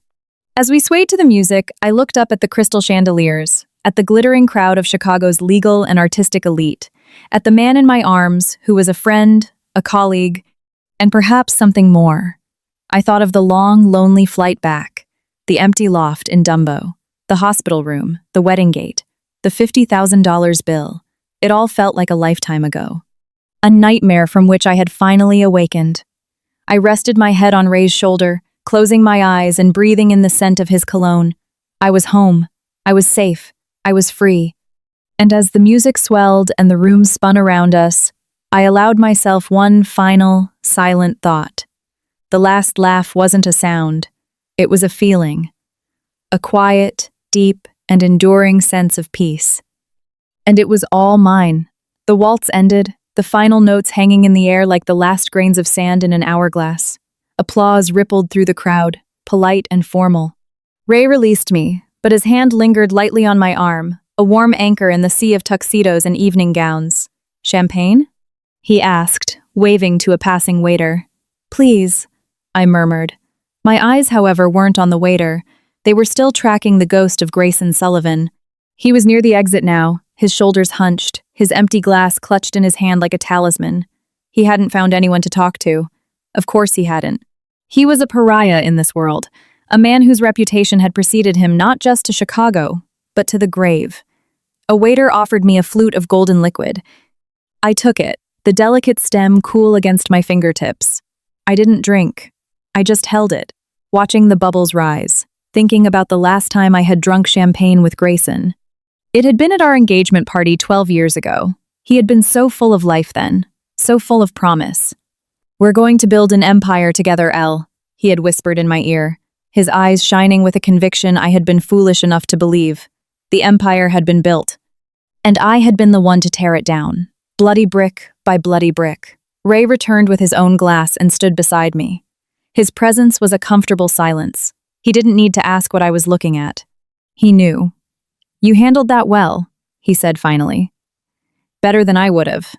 As we swayed to the music, I looked up at the crystal chandeliers, at the glittering crowd of Chicago's legal and artistic elite, at the man in my arms who was a friend, a colleague, and perhaps something more. I thought of the long, lonely flight back, the empty loft in Dumbo, the hospital room, the wedding gate, the $50,000 bill. It all felt like a lifetime ago. A nightmare from which I had finally awakened. I rested my head on Ray's shoulder, closing my eyes and breathing in the scent of his cologne. I was home. I was safe. I was free. And as the music swelled and the room spun around us, I allowed myself one final, silent thought. The last laugh wasn't a sound. It was a feeling. A quiet, deep, and enduring sense of peace. And it was all mine. The waltz ended, the final notes hanging in the air like the last grains of sand in an hourglass. Applause rippled through the crowd, polite and formal. Ray released me, but his hand lingered lightly on my arm, a warm anchor in the sea of tuxedos and evening gowns. Champagne? He asked, waving to a passing waiter. Please, I murmured. My eyes, however, weren't on the waiter. They were still tracking the ghost of Grayson Sullivan. He was near the exit now, his shoulders hunched, his empty glass clutched in his hand like a talisman. He hadn't found anyone to talk to. Of course he hadn't. He was a pariah in this world, a man whose reputation had preceded him not just to Chicago, but to the grave. A waiter offered me a flute of golden liquid. I took it, the delicate stem cool against my fingertips. I didn't drink. I just held it, watching the bubbles rise, thinking about the last time I had drunk champagne with Grayson. It had been at our engagement party 12 years ago. He had been so full of life then, so full of promise. We're going to build an empire together, Elle, he had whispered in my ear, his eyes shining with a conviction I had been foolish enough to believe. The empire had been built, and I had been the one to tear it down, bloody brick by bloody brick. Ray returned with his own glass and stood beside me. His presence was a comfortable silence. He didn't need to ask what I was looking at. He knew. You handled that well, he said finally. Better than I would have.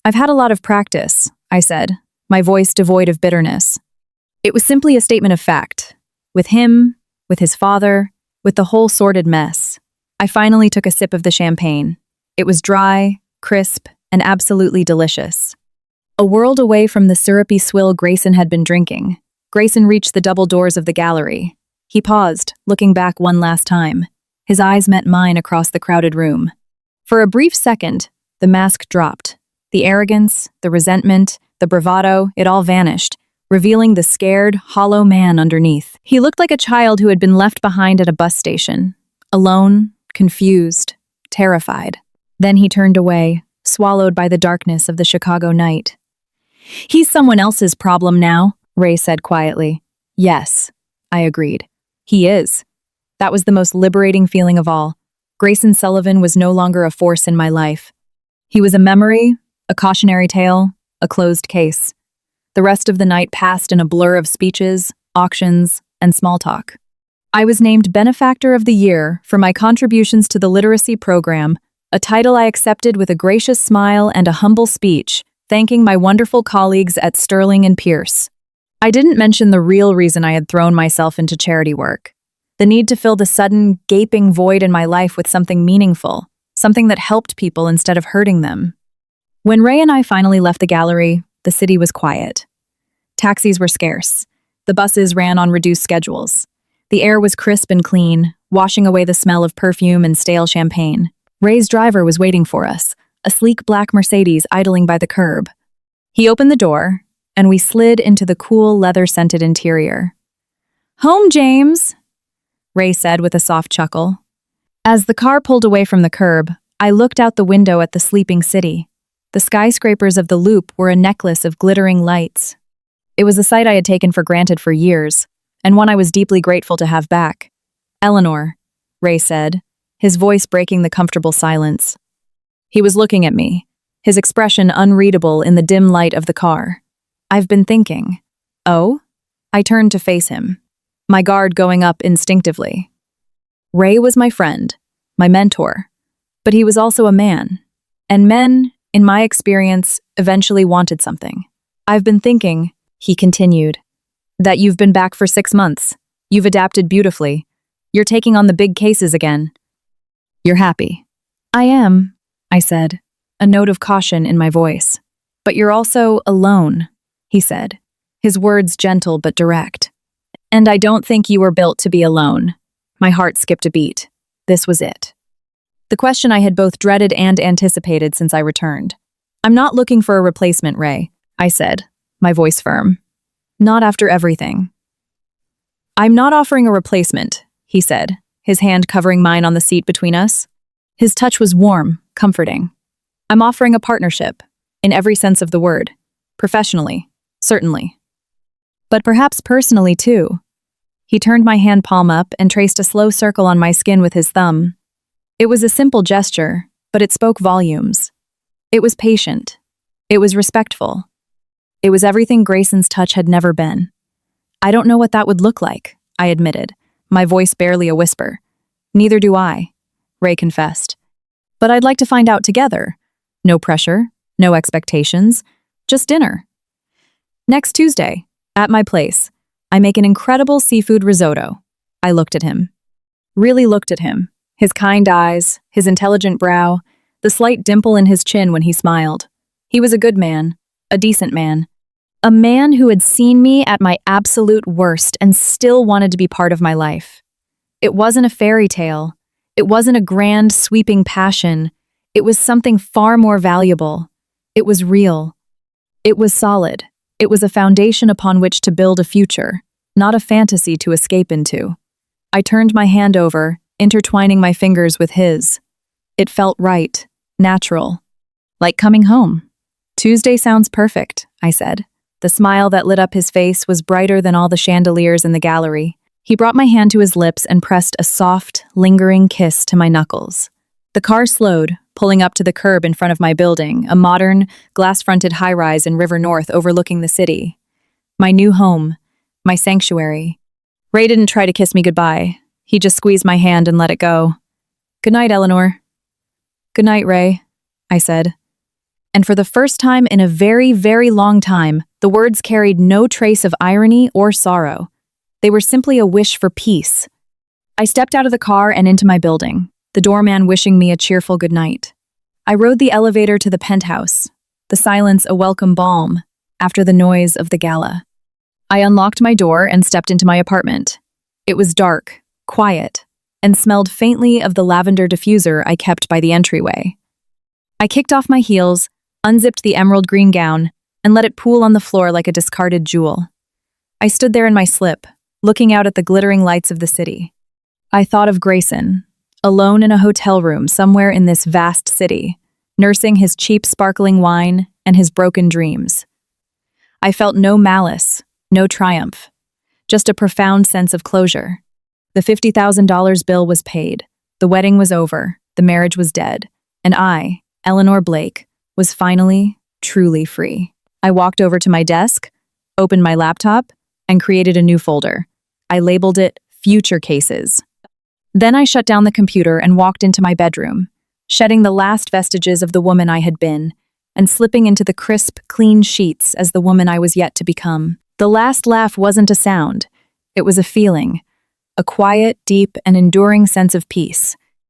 I've had a lot of practice, I said, my voice devoid of bitterness. It was simply a statement of fact. With him, with his father, with the whole sordid mess. I finally took a sip of the champagne. It was dry, crisp, and absolutely delicious. A world away from the syrupy swill Grayson had been drinking, Grayson reached the double doors of the gallery. He paused, looking back one last time. His eyes met mine across the crowded room. For a brief second, the mask dropped. The arrogance, the resentment, the bravado, it all vanished, revealing the scared, hollow man underneath. He looked like a child who had been left behind at a bus station, alone, confused, terrified. Then he turned away, swallowed by the darkness of the Chicago night. He's someone else's problem now, Ray said quietly. Yes, I agreed. He is. That was the most liberating feeling of all. Grayson Sullivan was no longer a force in my life. He was a memory, a cautionary tale, a closed case. The rest of the night passed in a blur of speeches, auctions, and small talk. I was named Benefactor of the Year for my contributions to the literacy program, a title I accepted with a gracious smile and a humble speech, thanking my wonderful colleagues at Sterling and Pierce. I didn't mention the real reason I had thrown myself into charity work. The need to fill the sudden, gaping void in my life with something meaningful, something that helped people instead of hurting them. When Ray and I finally left the gallery, the city was quiet. Taxis were scarce. The buses ran on reduced schedules. The air was crisp and clean, washing away the smell of perfume and stale champagne. Ray's driver was waiting for us, a sleek black Mercedes idling by the curb. He opened the door, and we slid into the cool, leather-scented interior. "Home, James," Ray said with a soft chuckle. As the car pulled away from the curb, I looked out the window at the sleeping city. The skyscrapers of the Loop were a necklace of glittering lights. It was a sight I had taken for granted for years, and one I was deeply grateful to have back. "Eleanor," Ray said, his voice breaking the comfortable silence. He was looking at me, his expression unreadable in the dim light of the car. "I've been thinking." "Oh?" I turned to face him, my guard going up instinctively. Ray was my friend, my mentor, but he was also a man. And men, in my experience, eventually wanted something. "I've been thinking," he continued, "that you've been back for 6 months. You've adapted beautifully. You're taking on the big cases again. You're happy." "I am," I said, a note of caution in my voice. "But you're also alone," he said, his words gentle but direct. "And I don't think you were built to be alone." My heart skipped a beat. This was it. The question I had both dreaded and anticipated since I returned. "I'm not looking for a replacement, Ray," I said, my voice firm. "Not after everything." "I'm not offering a replacement," he said, his hand covering mine on the seat between us. His touch was warm, comforting. "I'm offering a partnership, in every sense of the word. Professionally, certainly. But perhaps personally, too." He turned my hand palm up and traced a slow circle on my skin with his thumb. It was a simple gesture, but it spoke volumes. It was patient. It was respectful. It was everything Grayson's touch had never been. "I don't know what that would look like," I admitted, my voice barely a whisper. "Neither do I," Ray confessed. "But I'd like to find out together. No pressure, no expectations, just dinner. Next Tuesday, at my place, I make an incredible seafood risotto." I looked at him. Really looked at him. His kind eyes, his intelligent brow, the slight dimple in his chin when he smiled. He was a good man, a decent man. A man who had seen me at my absolute worst and still wanted to be part of my life. It wasn't a fairy tale. It wasn't a grand, sweeping passion. It was something far more valuable. It was real. It was solid. It was a foundation upon which to build a future, not a fantasy to escape into. I turned my hand over, intertwining my fingers with his. It felt right, natural, like coming home. "Tuesday sounds perfect," I said. The smile that lit up his face was brighter than all the chandeliers in the gallery. He brought my hand to his lips and pressed a soft, lingering kiss to my knuckles. The car slowed, pulling up to the curb in front of my building, a modern, glass-fronted high-rise in River North overlooking the city. My new home, my sanctuary. Ray didn't try to kiss me goodbye. He just squeezed my hand and let it go. "Good night, Eleanor." "Good night, Ray," I said. And for the first time in a very, very long time, the words carried no trace of irony or sorrow. They were simply a wish for peace. I stepped out of the car and into my building, the doorman wishing me a cheerful good night. I rode the elevator to the penthouse, the silence a welcome balm after the noise of the gala. I unlocked my door and stepped into my apartment. It was dark, quiet, and smelled faintly of the lavender diffuser I kept by the entryway. I kicked off my heels, unzipped the emerald green gown, and let it pool on the floor like a discarded jewel. I stood there in my slip, looking out at the glittering lights of the city. I thought of Grayson, alone in a hotel room somewhere in this vast city, nursing his cheap sparkling wine and his broken dreams. I felt no malice, no triumph, just a profound sense of closure. The $50,000 bill was paid, the wedding was over, the marriage was dead, and I, Eleanor Blake, was finally, truly free. I walked over to my desk, opened my laptop, and created a new folder. I labeled it Future Cases. Then I shut down the computer and walked into my bedroom, shedding the last vestiges of the woman I had been, and slipping into the crisp, clean sheets as the woman I was yet to become. The last laugh wasn't a sound. It was a feeling, a quiet, deep, and enduring sense of peace,